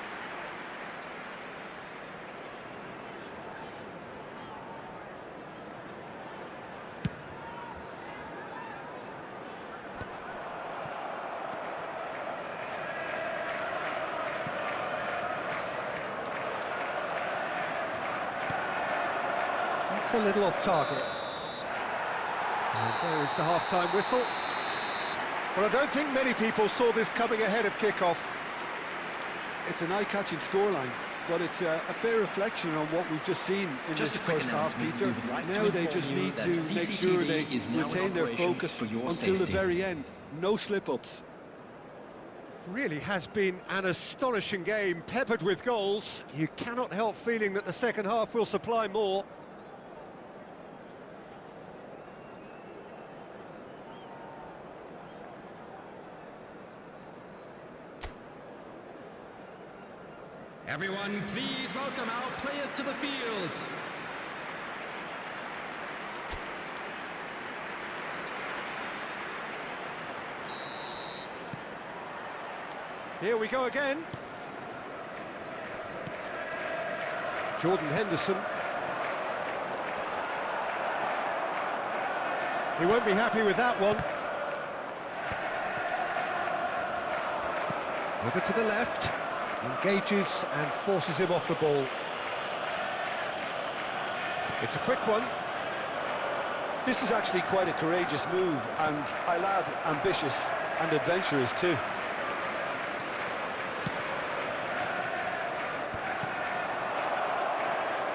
That's a little off target. And there is the half-time whistle. Well, I don't think many people saw this coming ahead of kick-off. It's an eye-catching scoreline, but it's a fair reflection on what we've just seen in Just this a quick first half, announcement. Peter. We would like to Now they inform just you need that to make sure they CCTV is now in retain their operation focus for your until the safety. very end. No slip-ups. Really has been an astonishing game, peppered with goals. You cannot help feeling that the second half will supply more. Everyone, please welcome our players to the field. Here we go again. Jordan Henderson. He won't be happy with that one. Over to the left. Engages and forces him off the ball. It's a quick one. This is actually quite a courageous move, and I'll add ambitious and adventurous too.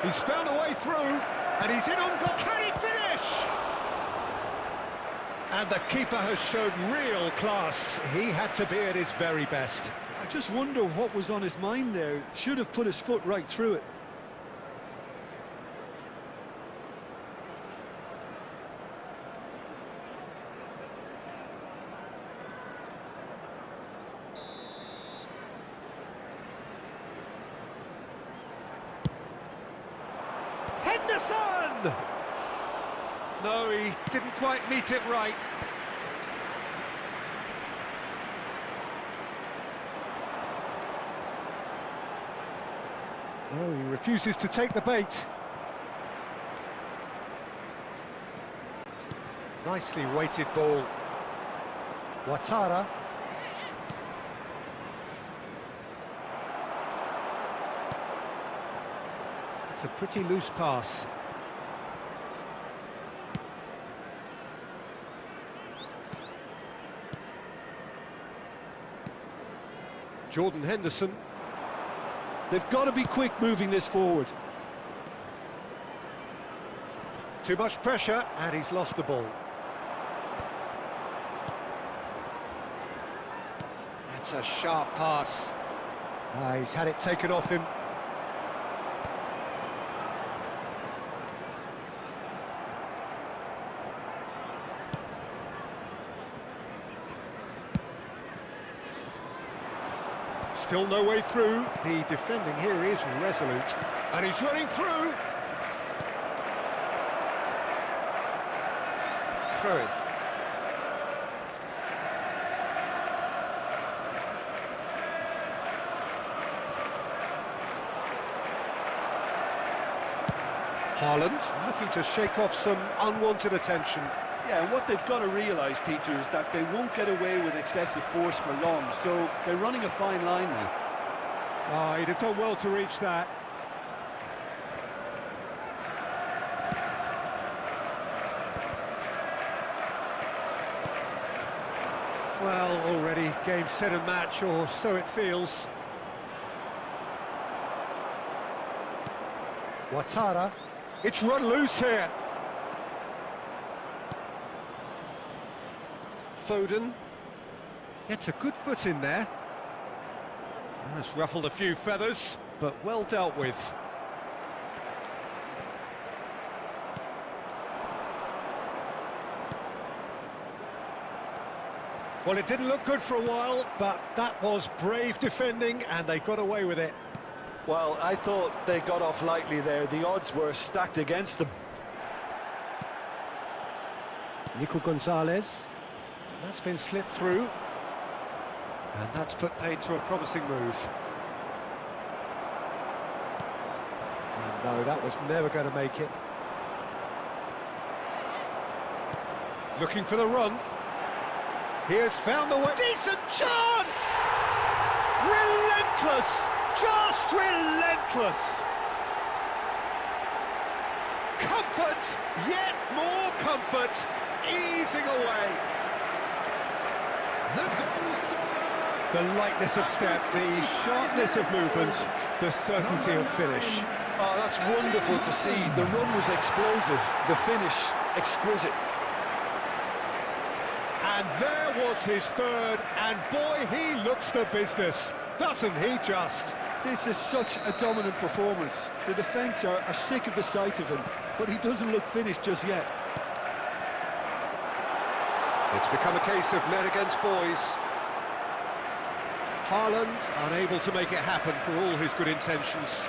He's found a way through, and he's in on goal. Can he finish? And the keeper has shown real class. He had to be at his very best. I just wonder what was on his mind there. Should have put his foot right through it. Henderson! No, he didn't quite meet it right. No, he refuses to take the bait. Nicely weighted ball. Ouattara. It's a pretty loose pass. Jordan Henderson. They've got to be quick moving this forward. Too much pressure, and he's lost the ball. That's a sharp pass. He's had it taken off him. Still no way through. The defending here is resolute. And he's running through. Throw it. Haaland looking to shake off some unwanted attention. Yeah, and what they've got to realise, Peter, is that they won't get away with excessive force for long, so they're running a fine line now. Oh, he'd have done well to reach that. Well, already game, set and match, or so it feels. Ouattara. It's run loose here. Foden gets a good foot in there. That's ruffled a few feathers, but well dealt with. Well, it didn't look good for a while, but that was brave defending, and they got away with it. Well, I thought they got off lightly there. The odds were stacked against them. Nico Gonzalez. That's been slipped through. And that's put paid to a promising move. And no, that was never going to make it. Looking for the run. He has found the way. Decent chance! Relentless! Just relentless! Comfort! Yet more comfort! Easing away. The lightness of step, the sharpness of movement, the certainty of finish. Oh, that's wonderful to see. The run was explosive, the finish exquisite. And there was his third, and boy, he looks the business, doesn't he just? This is such a dominant performance. The defence are sick of the sight of him, but he doesn't look finished just yet. It's become a case of men against boys. Haaland unable to make it happen for all his good intentions.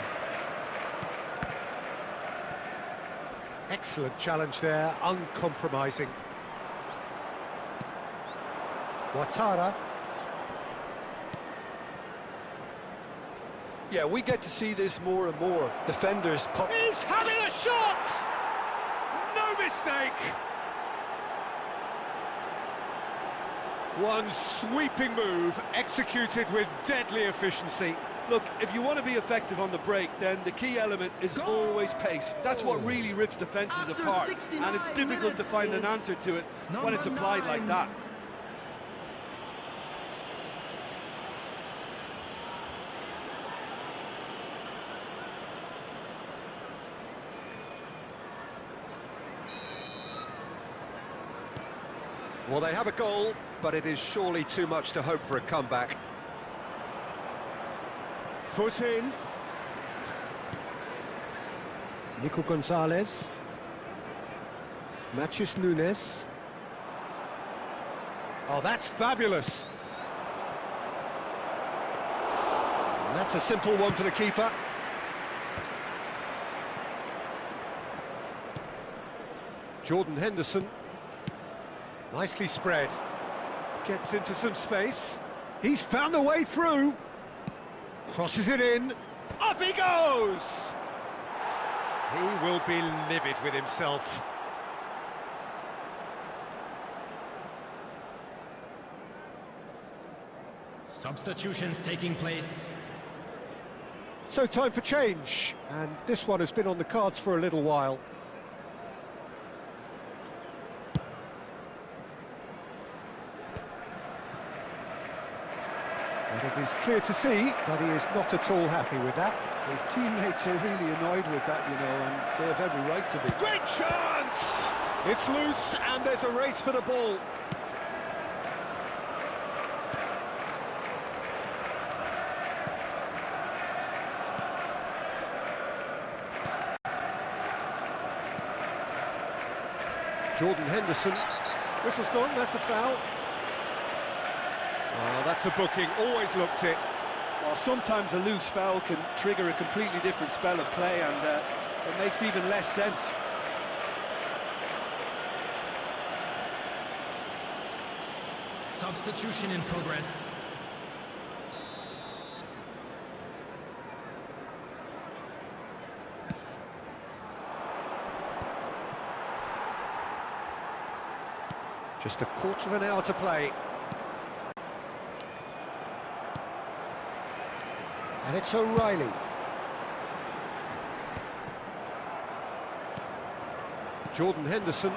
Excellent challenge there, uncompromising. Ouattara. Yeah, we get to see this more and more. Defenders pop. He's having a shot! No mistake! One sweeping move, executed with deadly efficiency. Look, if you want to be effective on the break, then the key element is always pace. That's what really rips defences After apart, 69 and it's difficult to find an answer to it when it's applied like that. Well, they have a goal, but it is surely too much to hope for a comeback. Foot in. Nico Gonzalez. Matheus Nunes. Oh, that's fabulous. And that's a simple one for the keeper. Jordan Henderson. Nicely spread. Gets into some space. He's found a way through. Crosses it in. Up he goes! He will be livid with himself. Substitutions taking place. So time for change. And this one has been on the cards for a little while. And it is clear to see that he is not at all happy with that. His teammates are really annoyed with that, you know, and they have every right to be. Great chance! It's loose and there's a race for the ball. Jordan Henderson. Whistle's gone, that's a foul. Oh, that's a booking, always looked it. Well, sometimes a loose foul can trigger a completely different spell of play, and it makes even less sense. Substitution in progress. Just a quarter of an hour to play. And it's O'Reilly. Jordan Henderson.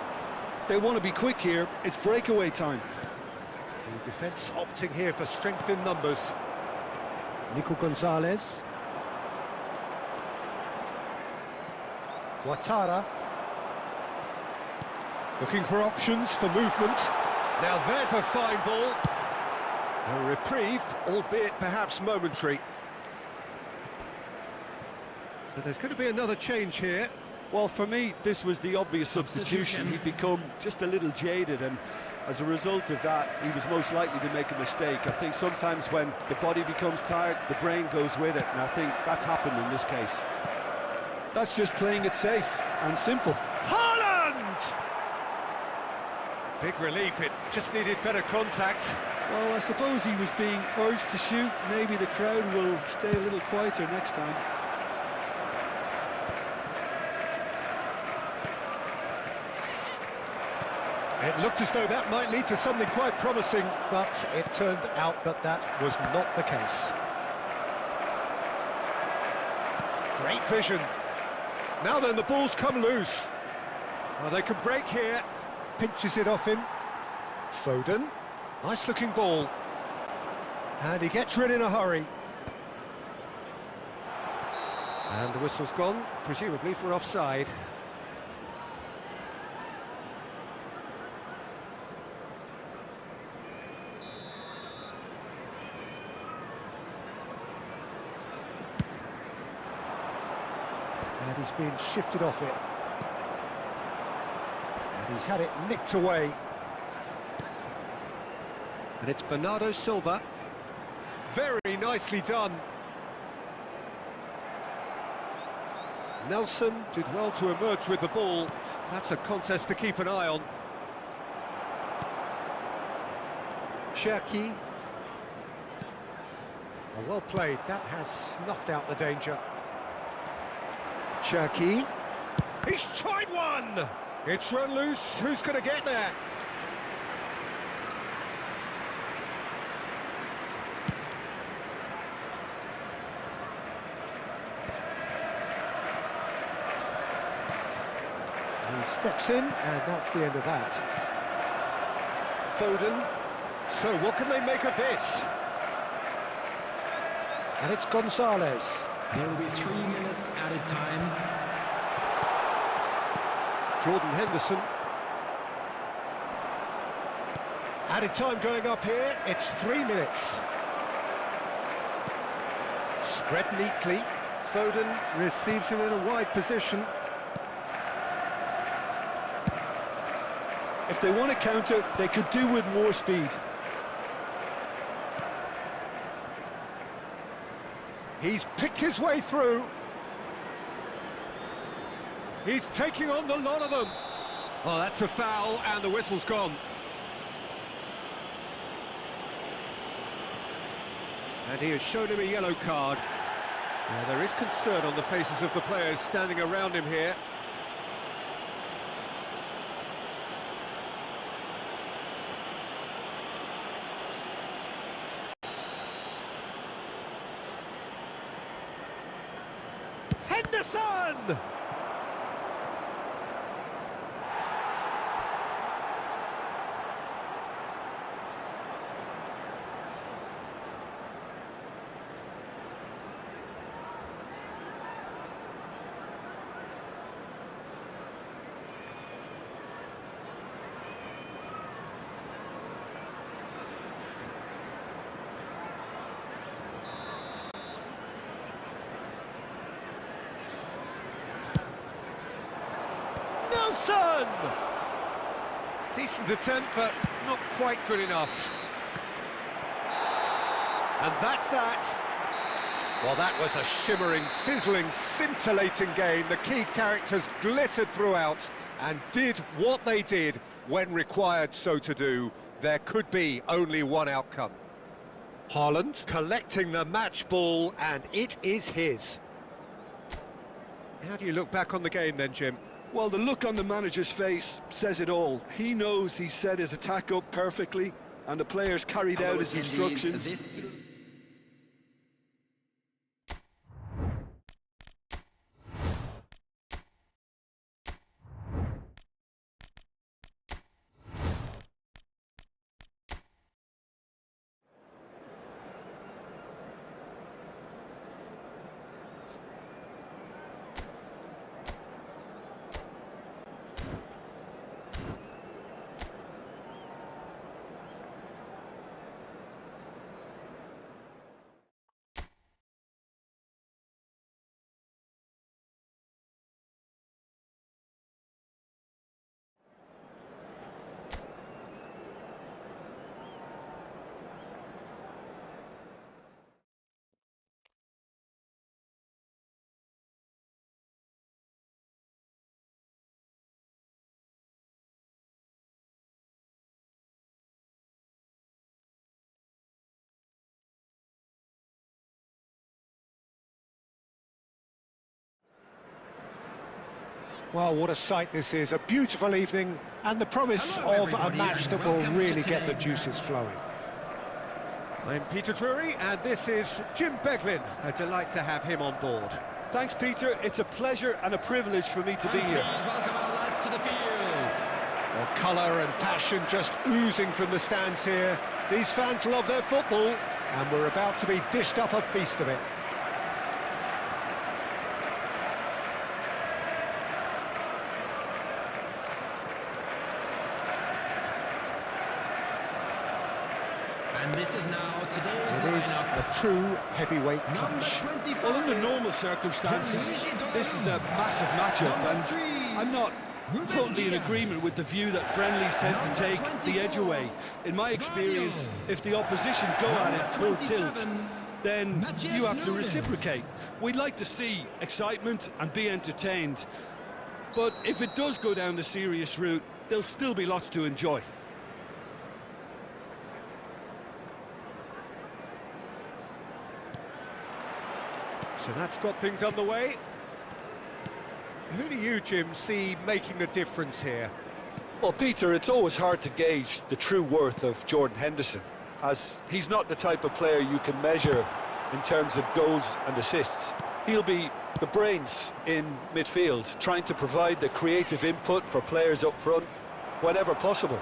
They want to be quick here. It's breakaway time. The defence opting here for strength in numbers. Nico Gonzalez. Ouattara. Looking for options for movement. Now there's a fine ball. A reprieve, albeit perhaps momentary. So there's going to be another change here. Well, for me, this was the obvious substitution. He'd become just a little jaded, and as a result of that, he was most likely to make a mistake. I think sometimes when the body becomes tired, the brain goes with it, and I think that's happened in this case. That's just playing it safe and simple. Haaland! Big relief, it just needed better contact. Well, I suppose he was being urged to shoot. Maybe the crowd will stay a little quieter next time. It looked as though that might lead to something quite promising, but it turned out that that was not the case. Great vision. Now then, the ball's come loose. Well, they can break here. Pinches it off him. Foden. Nice looking ball. And he gets rid in a hurry. And the whistle's gone, presumably for offside. And he's being shifted off it. And he's had it nicked away. And it's Bernardo Silva. Very nicely done. Nelson did well to emerge with the ball. That's a contest to keep an eye on. Cherki. Oh, well played. That has snuffed out the danger. Cherki. He's tried one! It's run loose. Who's going to get there? He steps in, and that's the end of that. Foden. So what can they make of this? And it's Gonzalez. There will be 3 minutes added time. Jordan Henderson. Added time going up here. It's 3 minutes. Spread neatly. Foden receives it in a wide position. If they want to counter, they could do with more speed. He's picked his way through. He's taking on the lot of them. Oh, that's a foul, and the whistle's gone. And he has shown him a yellow card. Now, there is concern on the faces of the players standing around him here. Henderson! Nelson! Decent attempt, but not quite good enough. And that's that. Well, that was a shimmering, sizzling, scintillating game. The key characters glittered throughout and did what they did when required so to do. There could be only one outcome. Haaland collecting the match ball, and it is his. How do you look back on the game then, Jim? Well, the look on the manager's face says it all. He knows he set his attack up perfectly, and the players carried out his instructions. Well, what a sight this is. A beautiful evening and the promise of a match that will really get the juices flowing. I'm Peter Drury and this is Jim Beglin. A delight to have him on board. Thanks, Peter. It's a pleasure and a privilege for me to be here. Welcome our lads to the field. Well, colour and passion just oozing from the stands here. These fans love their football and we're about to be dished up a feast of it. And this is now today's It is lineup. a true heavyweight Number clash. 25. Well, under normal circumstances, this is a massive matchup, and I'm not Totally in agreement with the view that friendlies tend to take the edge away. In my experience, if the opposition go at it full tilt, then you have to reciprocate. We'd like to see excitement and be entertained, but if it does go down the serious route, there'll still be lots to enjoy. So that's got things underway. Who do you, Jim, see making the difference here? Well, Peter, it's always hard to gauge the true worth of Jordan Henderson, as he's not the type of player you can measure in terms of goals and assists. He'll be the brains in midfield, trying to provide the creative input for players up front whenever possible.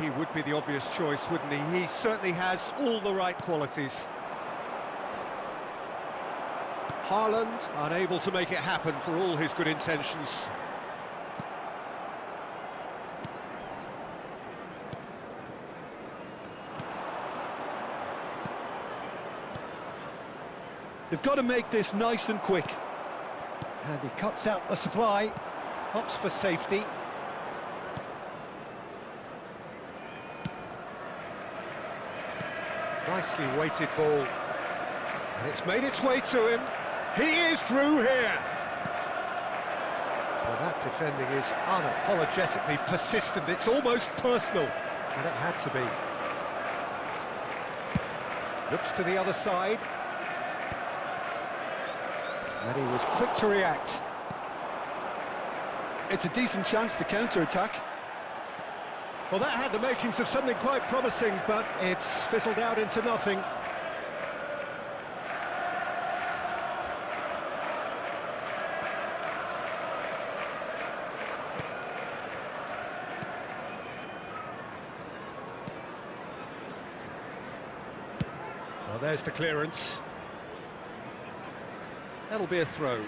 He would be the obvious choice, wouldn't he? He certainly has all the right qualities. Haaland unable to make it happen for all his good intentions. They've got to make this nice and quick. And he cuts out the supply, opts for safety. Nicely weighted ball. And it's made its way to him. He is through here. Well, that defending is unapologetically persistent. It's almost personal, and it had to be. Looks to the other side. And he was quick to react. It's a decent chance to counter-attack. Well, that had the makings of something quite promising, but it's fizzled out into nothing. Well, there's the clearance. That'll be a throw.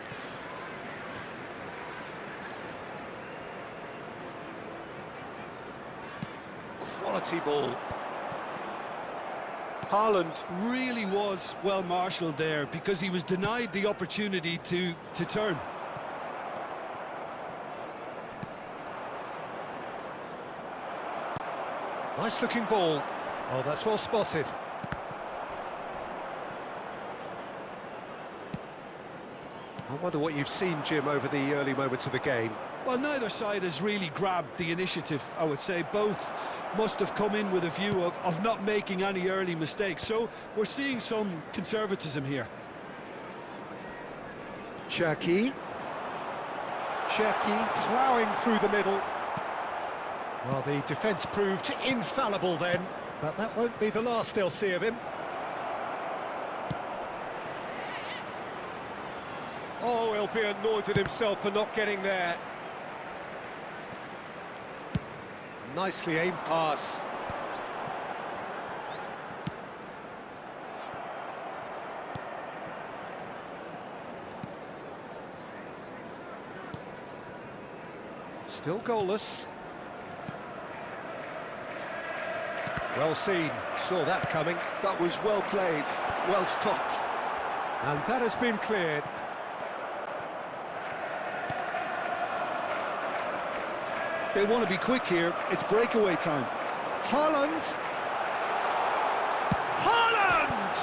Quality ball. Haaland really was well marshalled there because he was denied the opportunity to turn. Nice looking ball. Oh, that's well spotted. I wonder what you've seen, Jim, over the early moments of the game. Well, neither side has really grabbed the initiative, I would say. Both must have come in with a view of not making any early mistakes. So we're seeing some conservatism here. Cherki ploughing through the middle. Well, the defence proved infallible then, but that won't be the last they'll see of him. Oh, he'll be annoyed with himself for not getting there. Nicely aimed pass. Still goalless. Well seen, saw that coming. That was well played, well stopped. And that has been cleared. They want to be quick here. It's breakaway time. Haaland! Haaland!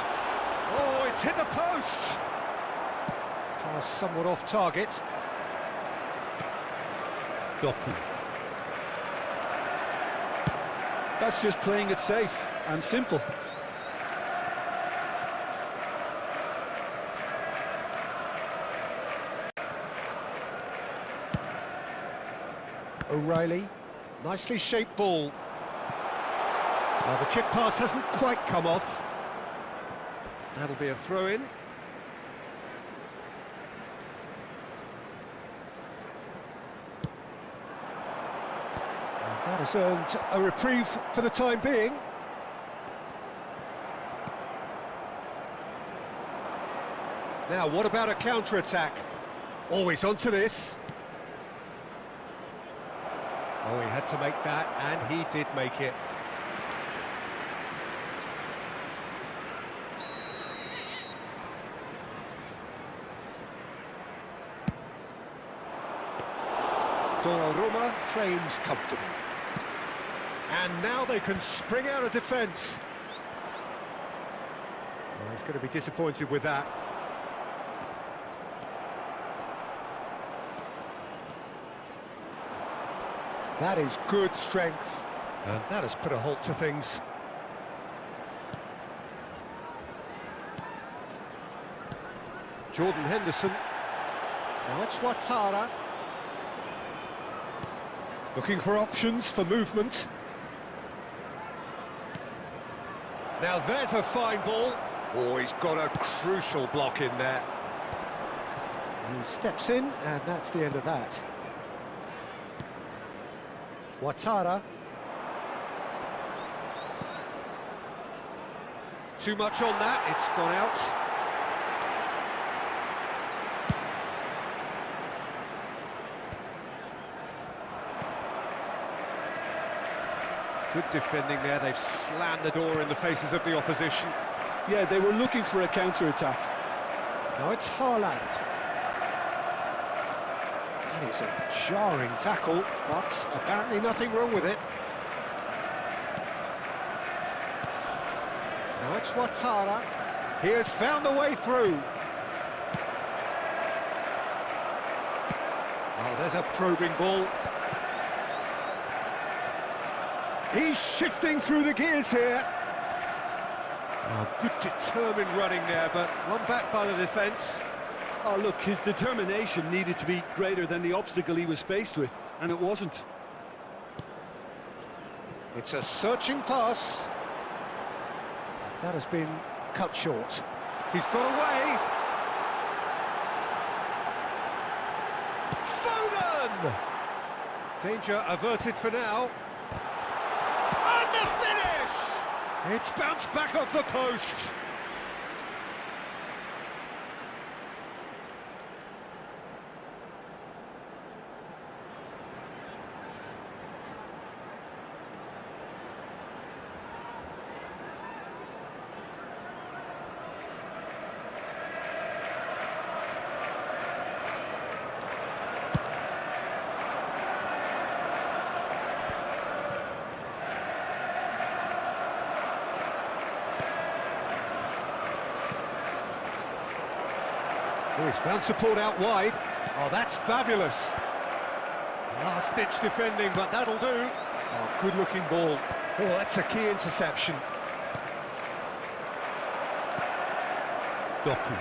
Oh, it's hit the post! Pass somewhat off target. Doku. That's just playing it safe and simple. O'Reilly, nicely shaped ball. Well, the chip pass hasn't quite come off. That'll be a throw-in. That has earned a reprieve for the time being. Now, what about a counter-attack? Always onto this. Oh, he had to make that, and he did make it. Donnarumma claims comfortable. And now they can spring out of defence. Well, he's going to be disappointed with that. That is good strength, and that has put a halt to things. Jordan Henderson. Now it's Ouattara. Looking for options for movement. Now there's a fine ball. Oh, he's got a crucial block in there. He steps in, and that's the end of that. Ouattara. Too much on that, it's gone out. Good defending there, they've slammed the door in the faces of the opposition. Yeah, they were looking for a counter-attack. Now it's Haaland. That is a jarring tackle, but apparently nothing wrong with it. Now it's Ouattara. He has found the way through. Oh, there's a probing ball. He's shifting through the gears here. Oh, good determined running there, but one back by the defence. Oh, look, his determination needed to be greater than the obstacle he was faced with, and it wasn't. It's a searching pass. That has been cut short. He's got away. Foden! Danger averted for now. And the finish! It's bounced back off the post. Oh, he's found support out wide. Oh, that's fabulous. Last-ditch defending, but that'll do. Oh, good-looking ball. Oh, that's a key interception. Doku.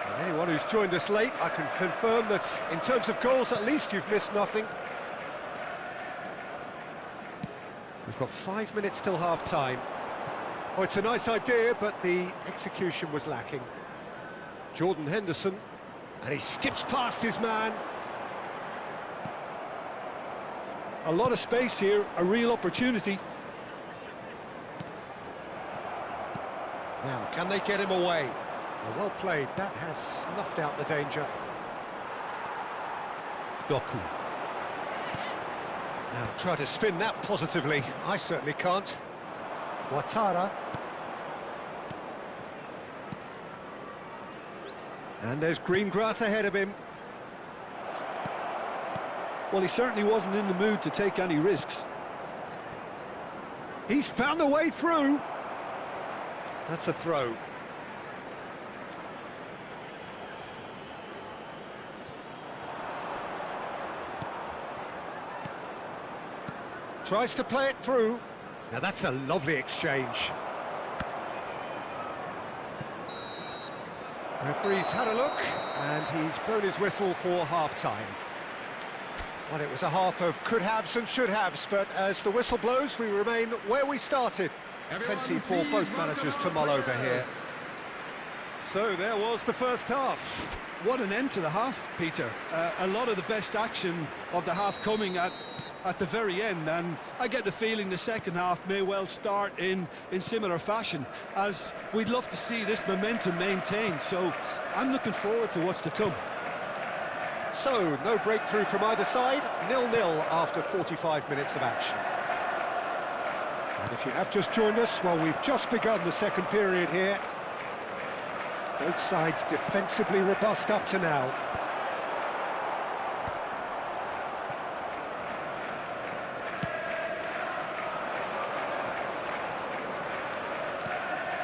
And anyone who's joined us late, I can confirm that in terms of goals, at least you've missed nothing. We've got 5 minutes till half-time. Oh, it's a nice idea, but the execution was lacking. Jordan Henderson, and he skips past his man. A lot of space here, a real opportunity. Now, can they get him away? Well played, that has snuffed out the danger. Doku. Now, try to spin that positively. I certainly can't. Ouattara. And there's green grass ahead of him. Well, he certainly wasn't in the mood to take any risks. He's found the way through. That's a throw. Tries to play it through. Now that's a lovely exchange. Referee's had a look, and he's blown his whistle for half-time. Well, it was a half of could-haves and should-haves, but as the whistle blows, we remain where we started. Plenty for both managers to mull over here. So there was the first half. What an end to the half, Peter. A lot of the best action of the half coming at the very end, and I get the feeling the second half may well start in similar fashion, as we'd love to see this momentum maintained, so I'm looking forward to what's to come. So, no breakthrough from either side, 0-0 after 45 minutes of action. And if you have just joined us, well, we've just begun the second period here. Both sides defensively robust up to now.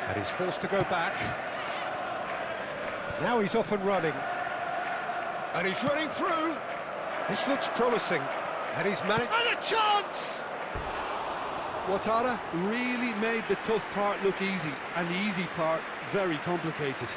And he's forced to go back. Now he's off and running. And he's running through. This looks promising. And he's managed... And a chance! Ouattara really made the tough part look easy, and the easy part very complicated.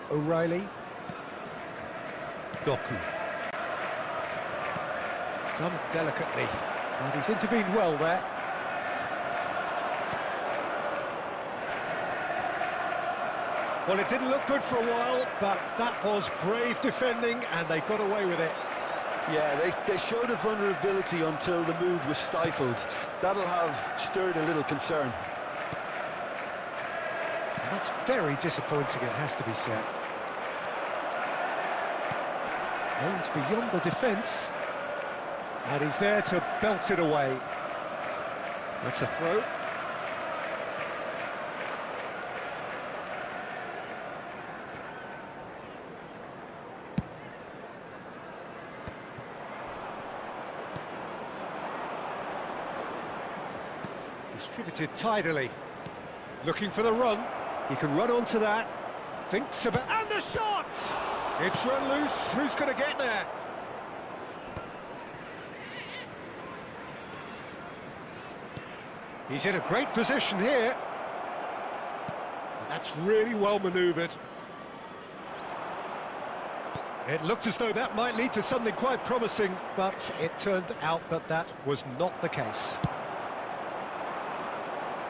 O'Reilly. Doku. Done delicately. And he's intervened well there. Well, it didn't look good for a while, but that was brave defending, and they got away with it. Yeah, they showed a vulnerability until the move was stifled. That'll have stirred a little concern. And that's very disappointing, it has to be said. Aims beyond the defence. And he's there to belt it away. That's a throw. Distributed tidily. Looking for the run. He can run onto that. Thinks about... And the shot! It's run loose. Who's going to get there? He's in a great position here. And that's really well manoeuvred. It looked as though that might lead to something quite promising, but it turned out that that was not the case.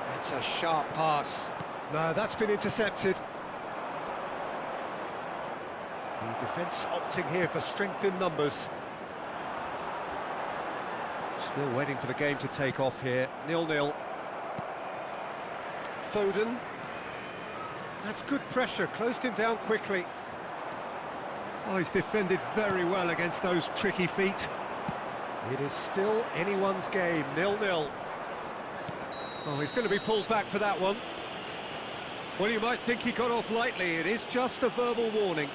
That's a sharp pass. No, that's been intercepted. The defence opting here for strength in numbers. Still waiting for the game to take off here. 0-0. Foden. That's good pressure, closed him down quickly. Oh, he's defended very well against those tricky feet. It is still anyone's game, 0-0. Oh, he's going to be pulled back for that one. Well, you might think he got off lightly. It is just a verbal warning.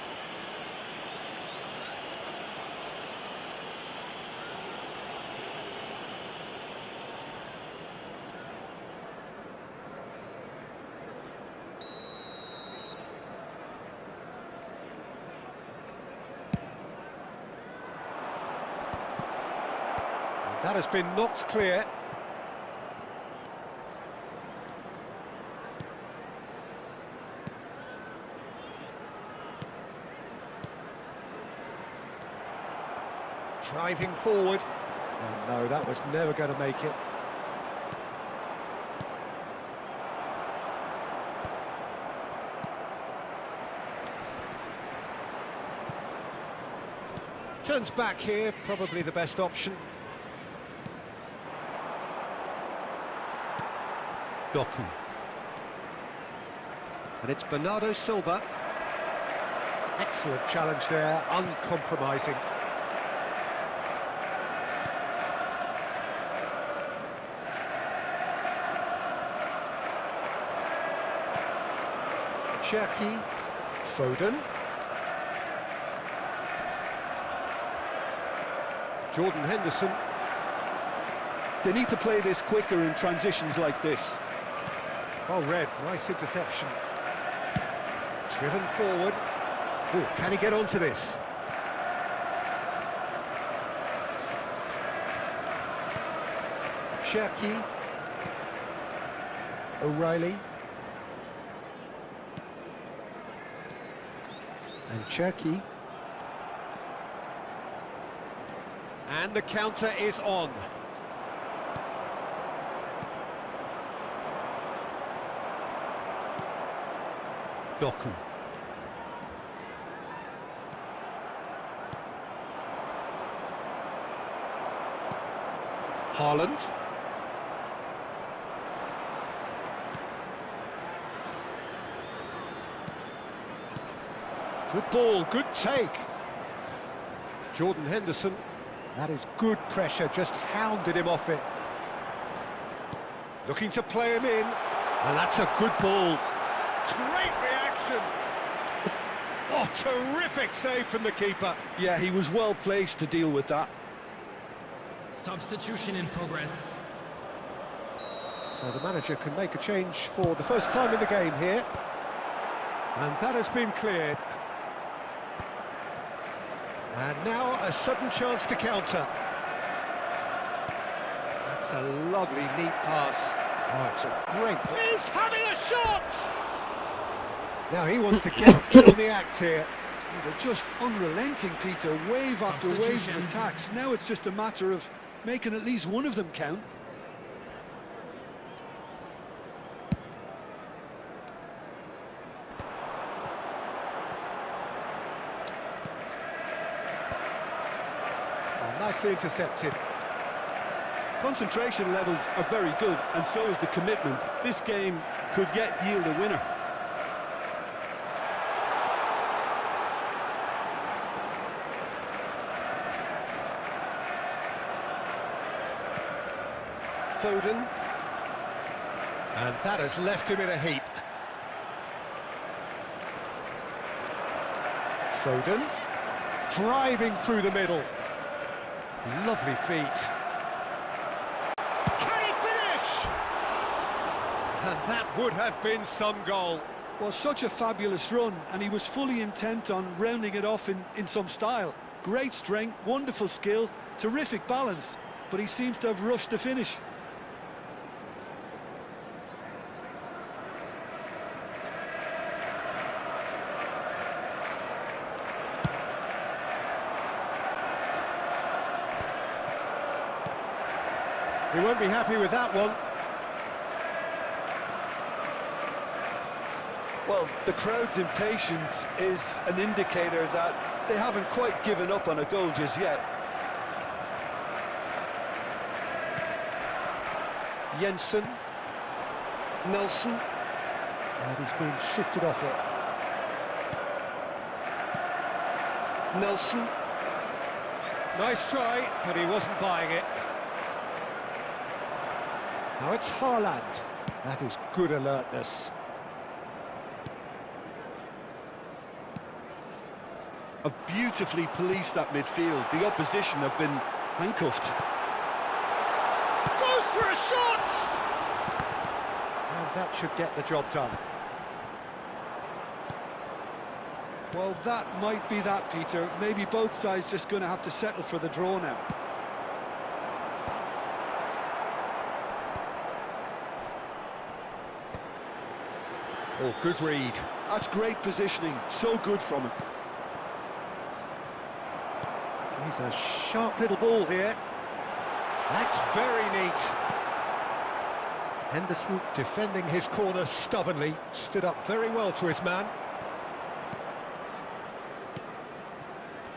That has been knocked clear. Driving forward. Oh, no, that was never going to make it. Turns back here, probably the best option. Doku. And it's Bernardo Silva. Excellent challenge there, uncompromising. Cherki, Foden. Jordan Henderson. They need to play this quicker in transitions like this. Oh, Red, nice interception. Driven forward. Oh, can he get onto this? Cherki. O'Reilly. And Cherki. And the counter is on. Doku. Haaland. Good ball, good take. Jordan Henderson, that is good pressure, just hounded him off it. Looking to play him in, and that's a good ball. Great reaction. Oh, terrific save from the keeper. Yeah, he was well placed to deal with that. Substitution in progress. So the manager can make a change for the first time in the game here. And that has been cleared. And now a sudden chance to counter. That's a lovely, neat pass. Oh, it's a great... He's having a shot! Now he wants to get in on the act here. They're just unrelenting, Peter, wave after wave of attacks. Now it's just a matter of making at least one of them count. Oh, nicely intercepted. Concentration levels are very good, and so is the commitment. This game could yet yield a winner. Foden. And that has left him in a heap. Foden. Driving through the middle. Lovely feet. Can he finish? And that would have been some goal. Well, such a fabulous run, and he was fully intent on rounding it off in some style. Great strength, wonderful skill, terrific balance, but he seems to have rushed the finish. He won't be happy with that one. Well, the crowd's impatience is an indicator that they haven't quite given up on a goal just yet. Jensen. Nelson. And he's been shifted off it. Nelson. Nice try, but he wasn't buying it. Now it's Haaland. That is good alertness. Have beautifully policed that midfield. The opposition have been handcuffed. Goes for a shot! And that should get the job done. Well, that might be that, Peter. Maybe both sides just going to have to settle for the draw now. Oh, good read. That's great positioning. So good from him. He's a sharp little ball here. That's very neat. Henderson defending his corner stubbornly. Stood up very well to his man.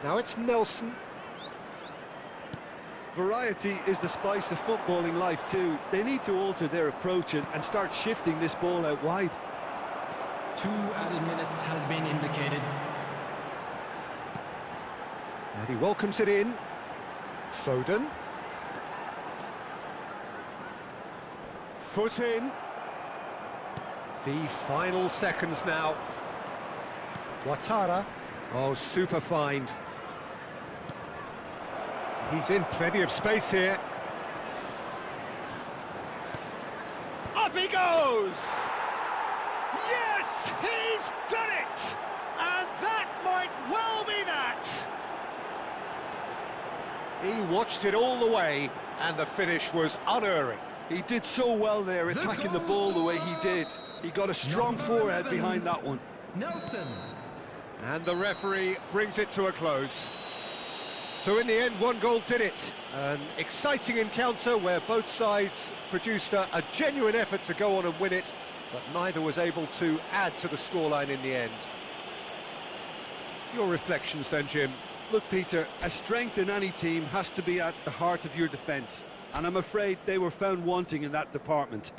Now it's Nelson. Variety is the spice of footballing life too. They need to alter their approach and start shifting this ball out wide. 2 added minutes has been indicated. And he welcomes it in. Foden. Foot in. The final seconds now. Ouattara. Oh, super find. He's in plenty of space here. Up he goes! Yes, he's done it! And that might well be that! He watched it all the way, and the finish was unerring. He did so well there, attacking the ball the way he did. He got a strong forehead behind that one. Nelson. And the referee brings it to a close. So in the end, one goal did it. An exciting encounter where both sides produced a genuine effort to go on and win it, but neither was able to add to the scoreline in the end. Your reflections then, Jim? Look, Peter, a strength in any team has to be at the heart of your defence, and I'm afraid they were found wanting in that department.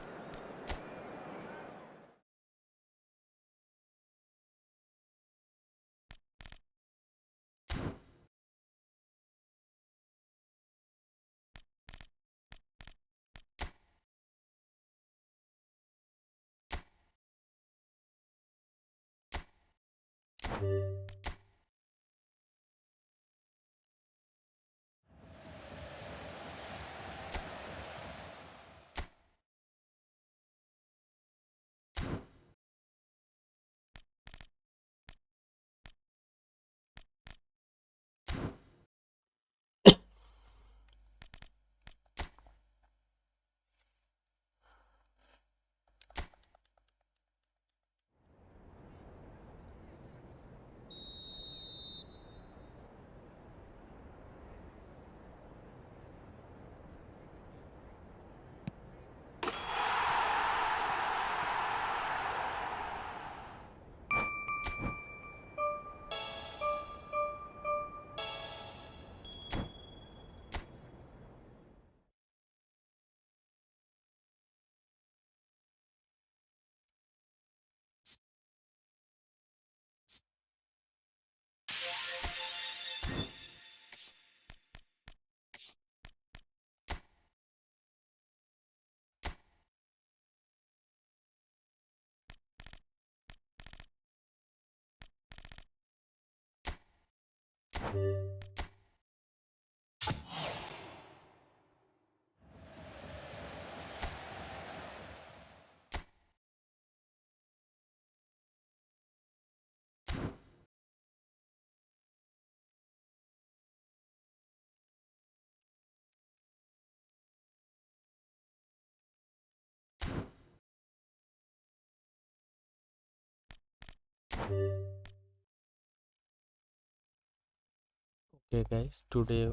Okay guys, today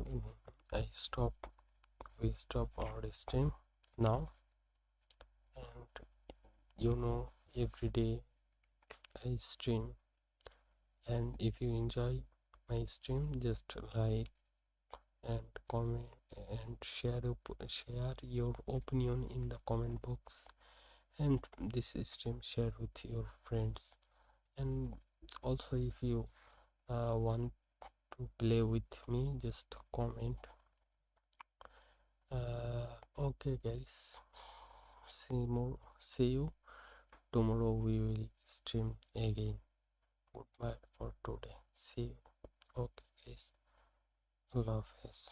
I stop we stop our stream now, and every day I stream, and if you enjoy my stream, just like and comment and share your opinion in the comment box, and this stream share with your friends. And also, if you want to play with me, just comment. Okay guys, see you tomorrow. We will stream again. Goodbye for today. See you. Okay guys, love is